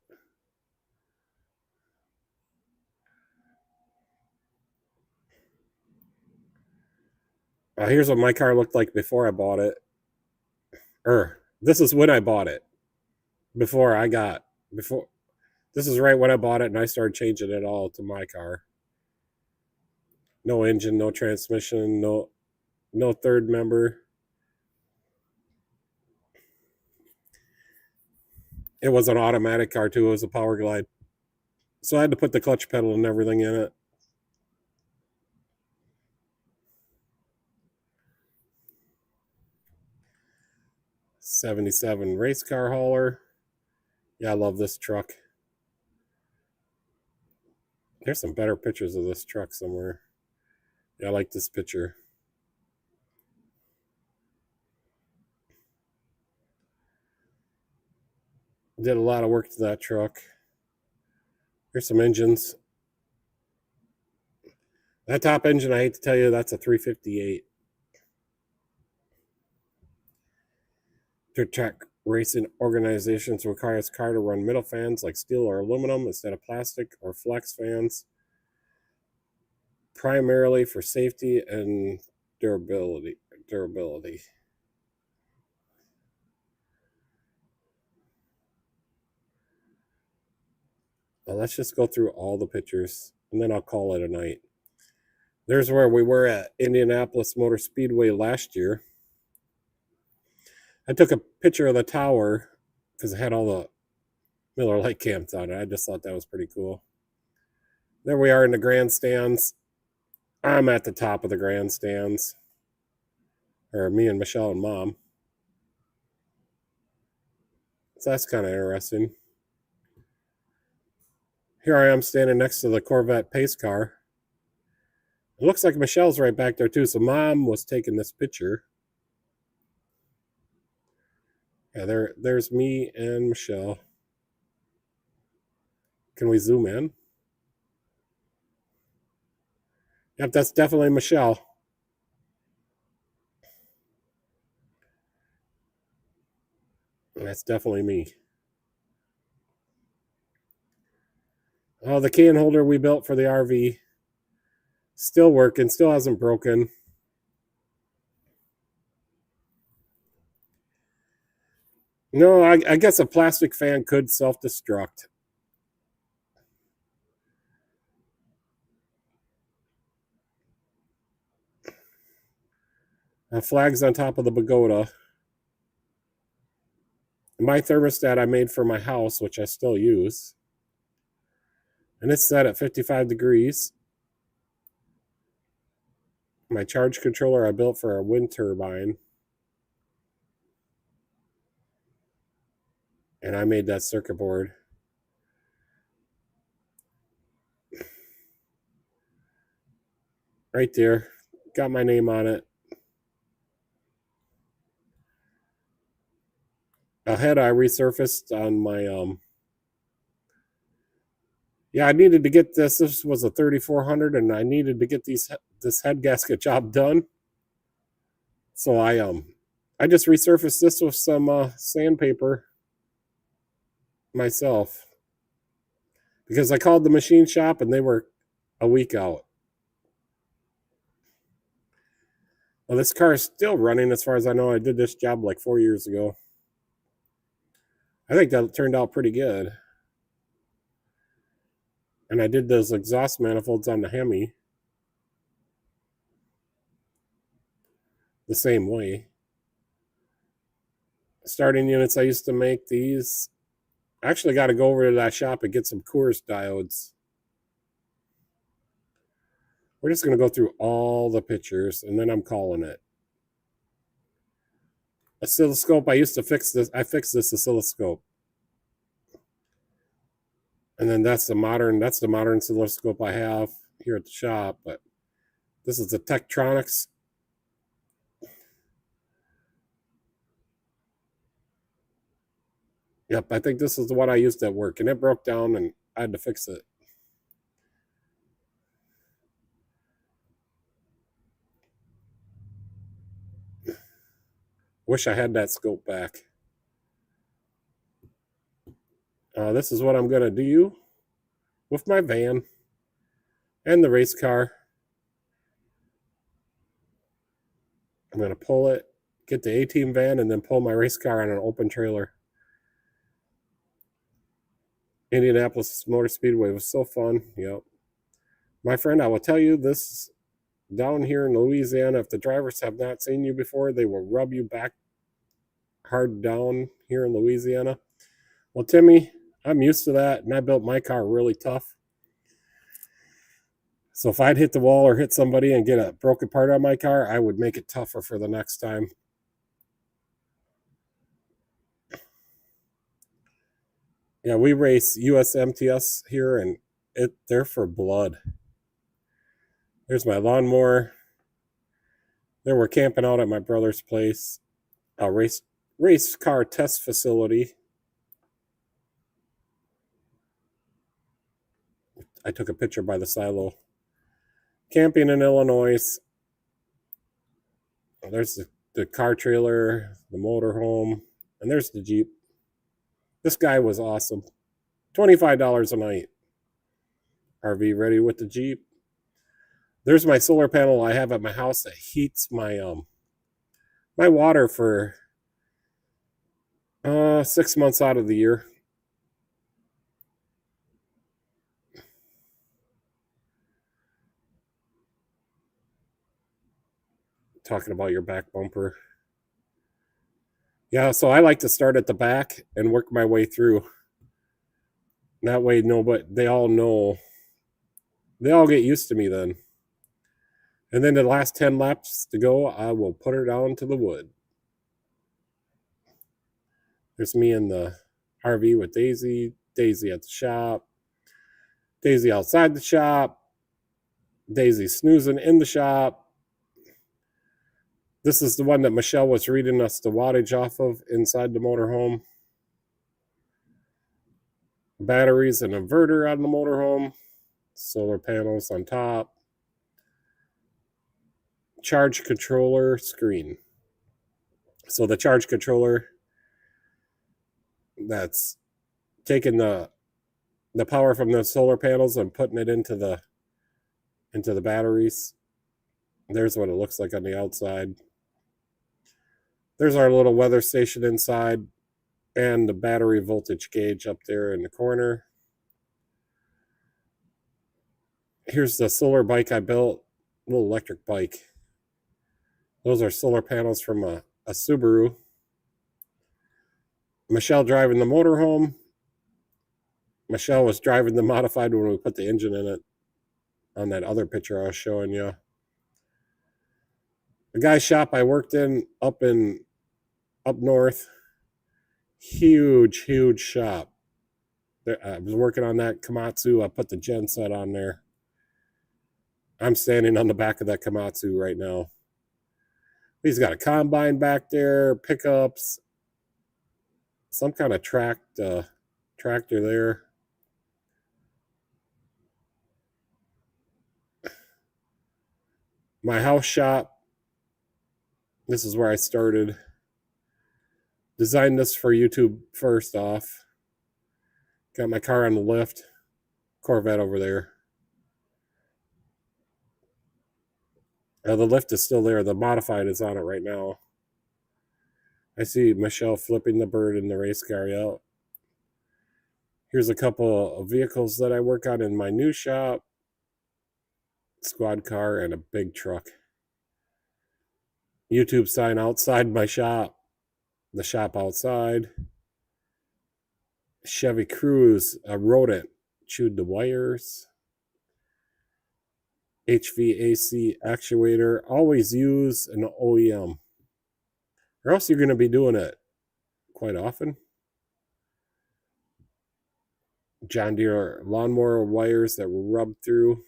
S1: Here's what my car looked like before I bought it. This is when I bought it. This is right when I bought it, and I started changing it all to my car. No engine, no transmission, no third member. It was an automatic car too. It was a Power Glide, so I had to put the clutch pedal and everything in it. '77 race car hauler. Yeah, I love this truck. There's some better pictures of this truck somewhere. Yeah, I like this picture. Did a lot of work to that truck. Here's some engines. That top engine, I hate to tell you, that's a 358. Dirt track racing organizations require its car to run metal fans like steel or aluminum instead of plastic or flex fans, primarily for safety and durability. Well, let's just go through all the pictures, and then I'll call it a night. There's where we were at Indianapolis Motor Speedway last year. I took a picture of the tower because it had all the Miller Lite cams on it. I just thought that was pretty cool. There we are in the grandstands. I'm at the top of the grandstands. Or me and Michelle and Mom. So that's kind of interesting. Here I am standing next to the Corvette pace car. It looks like Michelle's right back there too. So Mom was taking this picture. Yeah, there's me and Michelle. Can we zoom in? Yep, that's definitely Michelle. And that's definitely me. Oh, the can holder we built for the RV. Still working, still hasn't broken. No, I guess a plastic fan could self-destruct. Flags on top of the pagoda. My thermostat I made for my house, which I still use. And it's set at 55 degrees. My charge controller I built for a wind turbine. And I made that circuit board. Right there. Got my name on it. A head I resurfaced on my yeah, I needed to get this. This was a 3400, and I needed to get the this head gasket job done. So I just resurfaced this with some sandpaper myself because I called the machine shop and they were a week out. Well, this car is still running as far as I know. I did this job like 4 years ago. I think that turned out pretty good. And I did those exhaust manifolds on the Hemi the same way. Starting units, I used to make these. I actually got to go over to that shop and get some Coors diodes. We're just going to go through all the pictures, and then I'm calling it. Oscilloscope, I used to fix this. I fixed this oscilloscope. And then that's the modern oscilloscope I have here at the shop. But this is the Tektronix. Yep, I think this is the one I used at work, and it broke down, and I had to fix it. Wish I had that scope back. This is what I'm going to do with my van and the race car. I'm going to pull it, get the A-Team van, and then pull my race car on an open trailer. Indianapolis Motor Speedway was so fun. Yep. My friend, I will tell you this, down here in Louisiana, if the drivers have not seen you before, they will rub you back hard down here in Louisiana. Well, Timmy, I'm used to that, and I built my car really tough. So if I'd hit the wall or hit somebody and get a broken part on my car, I would make it tougher for the next time. Yeah, we race USMTS here, and they're for blood. There's my lawnmower. There we're camping out at my brother's place. A race car test facility. I took a picture by the silo. Camping in Illinois. There's the car trailer, the motorhome, and there's the Jeep. This guy was awesome. $25 a night. RV ready with the Jeep. There's my solar panel I have at my house that heats my my water for 6 months out of the year. Talking about your back bumper. Yeah, so I like to start at the back and work my way through. That way, they all know. They all get used to me then. And then the last 10 laps to go, I will put her down to the wood. There's me in the RV with Daisy. Daisy at the shop. Daisy outside the shop. Daisy snoozing in the shop. This is the one that Michelle was reading us the wattage off of inside the motorhome. Batteries and inverter on the motorhome. Solar panels on top. Charge controller screen. So the charge controller, that's taking the power from the solar panels and putting it into the batteries. There's what it looks like on the outside. There's our little weather station inside and the battery voltage gauge up there in the corner. Here's the solar bike I built, a little electric bike. Those are solar panels from a Subaru. Michelle driving the motorhome. Michelle was driving the modified when we put the engine in it on that other picture I was showing you. The guy's shop I worked in up north, huge shop. I was working on that Komatsu. I put the gen set on there. I'm standing on the back of that Komatsu right now. He's got a combine back there, pickups, some kind of tractor there. My house shop. This is where I started. Designed this for YouTube first off. Got my car on the lift. Corvette over there. The lift is still there. The modified is on it right now. I see Michelle flipping the bird in the race car out. Here's a couple of vehicles that I work on in my new shop. Squad car and a big truck. YouTube sign outside my shop. The shop outside. Chevy Cruze, a rodent, chewed the wires. HVAC actuator. Always use an OEM, or else you're going to be doing it quite often. John Deere lawnmower wires that were rubbed through.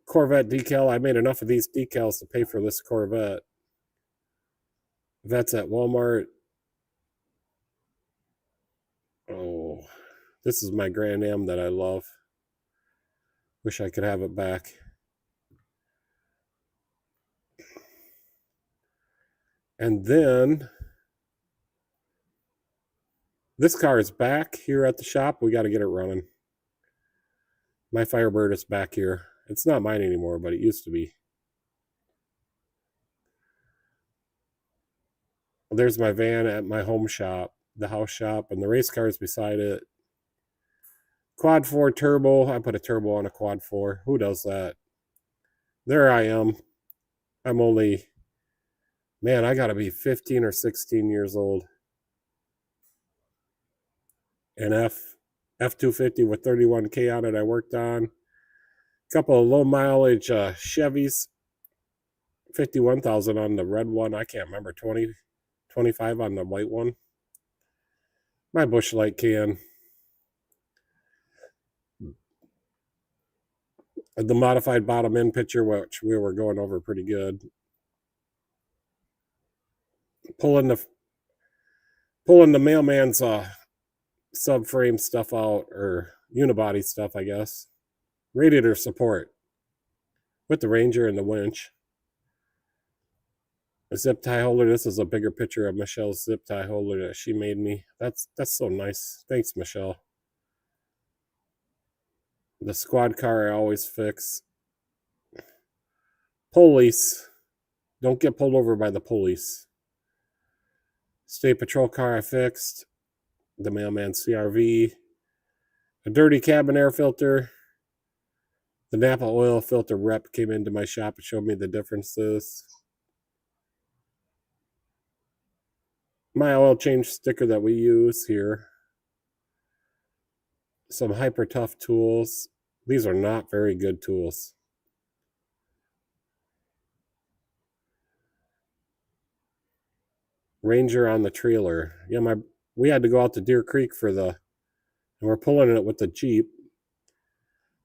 S1: Corvette decal. I made enough of these decals to pay for this Corvette. That's at Walmart. Oh, this is my Grand Am that I love. Wish I could have it back. And then this car is back here at the shop. We got to get it running. My Firebird is back here. It's not mine anymore, but it used to be. There's my van at my home shop, the house shop, and the race car is beside it. Quad 4 turbo. I put a turbo on a Quad 4. Who does that? There I am. I'm only, man, I got to be 15 or 16 years old. An F250 with 31K on it I worked on. A couple of low mileage Chevys. 51,000 on the red one. I can't remember. 25 on the white one. My Busch Light can. The modified bottom end picture, which we were going over pretty good. Pulling the mailman's subframe stuff out, or unibody stuff, I guess. Radiator support with the Ranger and the winch. A zip tie holder. This is a bigger picture of Michelle's zip tie holder that she made me. That's so nice. Thanks, Michelle. The squad car I always fix. Police. Don't get pulled over by the police. State patrol car I fixed. The mailman CRV. A dirty cabin air filter. The Napa oil filter rep came into my shop and showed me the differences. My oil change sticker that we use here. Some Hyper Tough tools. These are not very good tools. Ranger on the trailer. Yeah, we had to go out to Deer Creek and we're pulling it with the Jeep.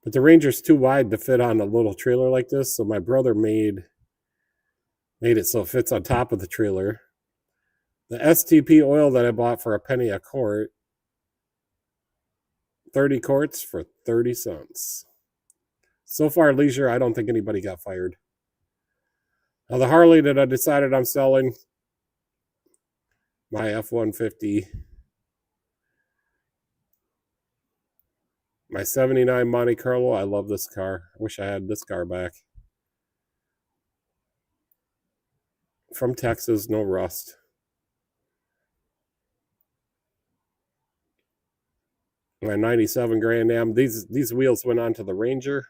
S1: But the Ranger's too wide to fit on a little trailer like this, so my brother made it so it fits on top of the trailer. The STP oil that I bought for a penny a quart. 30 quarts for 30 cents. So far, Leisure, I don't think anybody got fired. Now, the Harley that I decided I'm selling, my F-150, my 79 Monte Carlo. I love this car. I wish I had this car back. From Texas, no rust. My 97 Grand Am. These wheels went onto the Ranger.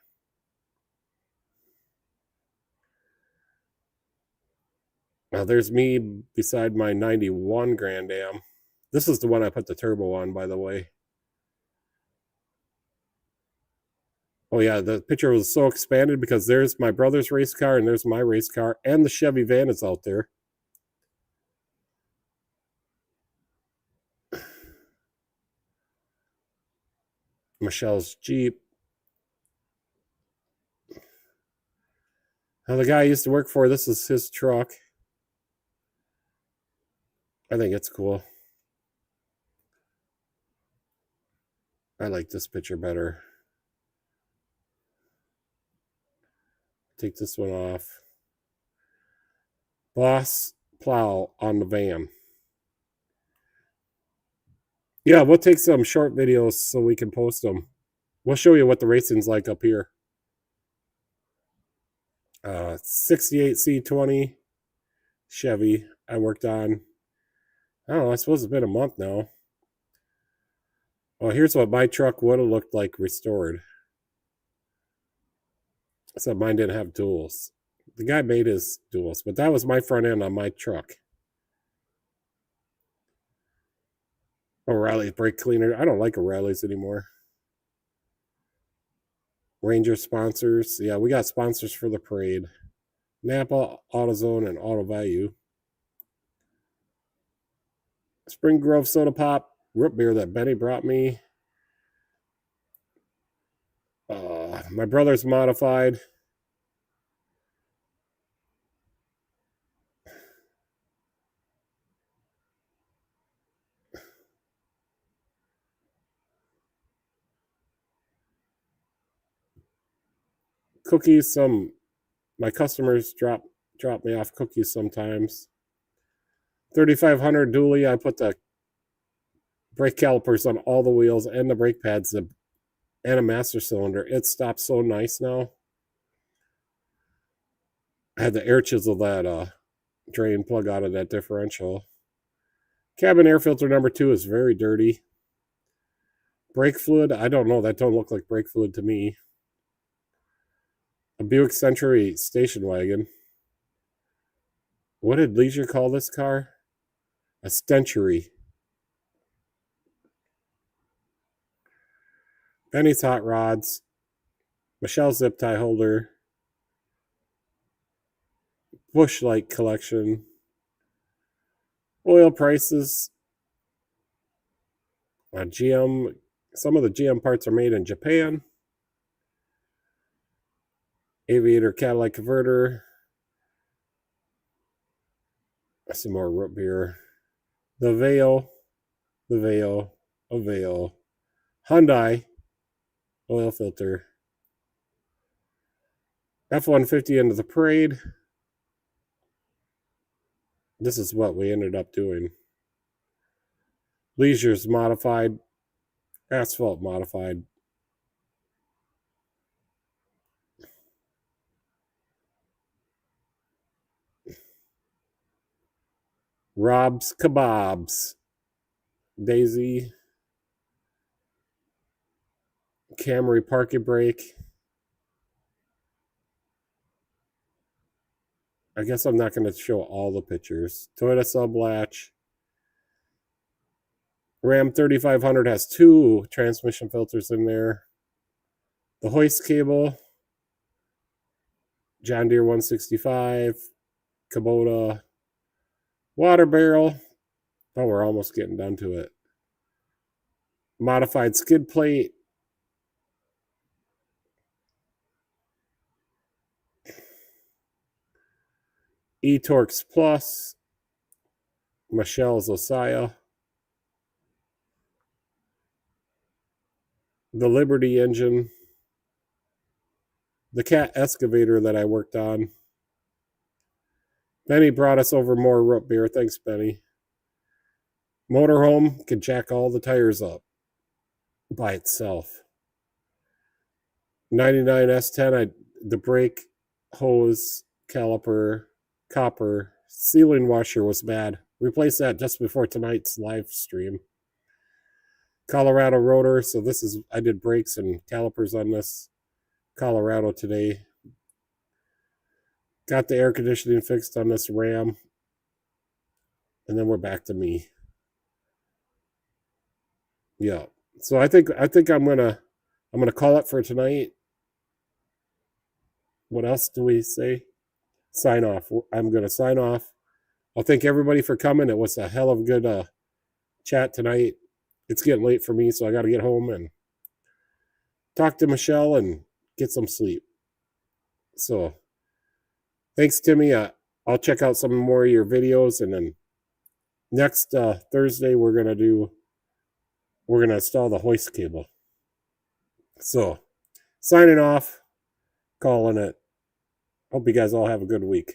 S1: Now there's me beside my 91 Grand Am. This is the one I put the turbo on, by the way. Oh yeah, the picture was so expanded because there's my brother's race car and there's my race car, and the Chevy van is out there. Michelle's Jeep. Now the guy I used to work for, this is his truck. I think it's cool. I like this picture better. Take this one off. Boss plow on the van. Yeah, we'll take some short videos so we can post them. We'll show you what the racing's like up here. 68 C20 Chevy I worked on. I don't know, I suppose it's been a month now. Well, here's what my truck would have looked like restored. Except mine didn't have duals. The guy made his duals, but that was my front end on my truck. O'Reilly's brake cleaner. I don't like O'Reilly's anymore. Ranger sponsors. Yeah, we got sponsors for the parade. Napa, AutoZone, and Auto Value. Spring Grove Soda Pop. Root beer that Benny brought me. My brother's modified. Cookies. My customers drop me off cookies sometimes. 3500 dually. I put the brake calipers on all the wheels and the brake pads and a master cylinder. It stops so nice now. I had the air chisel that drain plug out of that differential. Cabin air filter number 2 is very dirty. Brake fluid, I don't know. That don't look like brake fluid to me. A Buick Century station wagon. What did Leisure call this car? A Stentury. Benny's hot rods. Michelle's zip tie holder. Bush Light collection. Oil prices. GM. Some of the GM parts are made in Japan. Aviator Cadillac converter. Some more root beer. The Veil. Hyundai oil filter. F-150 into the parade. This is what we ended up doing. Leisure's modified. Asphalt modified. Rob's Kebabs. Daisy. Camry parking brake. I guess I'm not going to show all the pictures. Toyota sub latch. Ram 3500 has 2 transmission filters in there. The hoist cable. John Deere 165. Kubota. Water barrel. Oh, we're almost getting done to it. Modified skid plate. E-Torx Plus. Michelle's Osaya. The Liberty engine. The Cat excavator that I worked on. Benny brought us over more root beer. Thanks, Benny. Motorhome can jack all the tires up by itself. 99 S10, the brake hose, caliper, copper, sealing washer was bad. Replaced that just before tonight's live stream. Colorado rotor, so this is, I did brakes and calipers on this Colorado today. Got the air conditioning fixed on this Ram. And then we're back to me. Yeah. So I think I'm gonna call it for tonight. What else do we say? Sign off. I'm gonna sign off. I'll thank everybody for coming. It was a hell of a good chat tonight. It's getting late for me, so I got to get home and talk to Michelle and get some sleep. So, thanks, Timmy. I'll check out some more of your videos, and then next Thursday we're gonna install the hoist cable. So, signing off, calling it. Hope you guys all have a good week.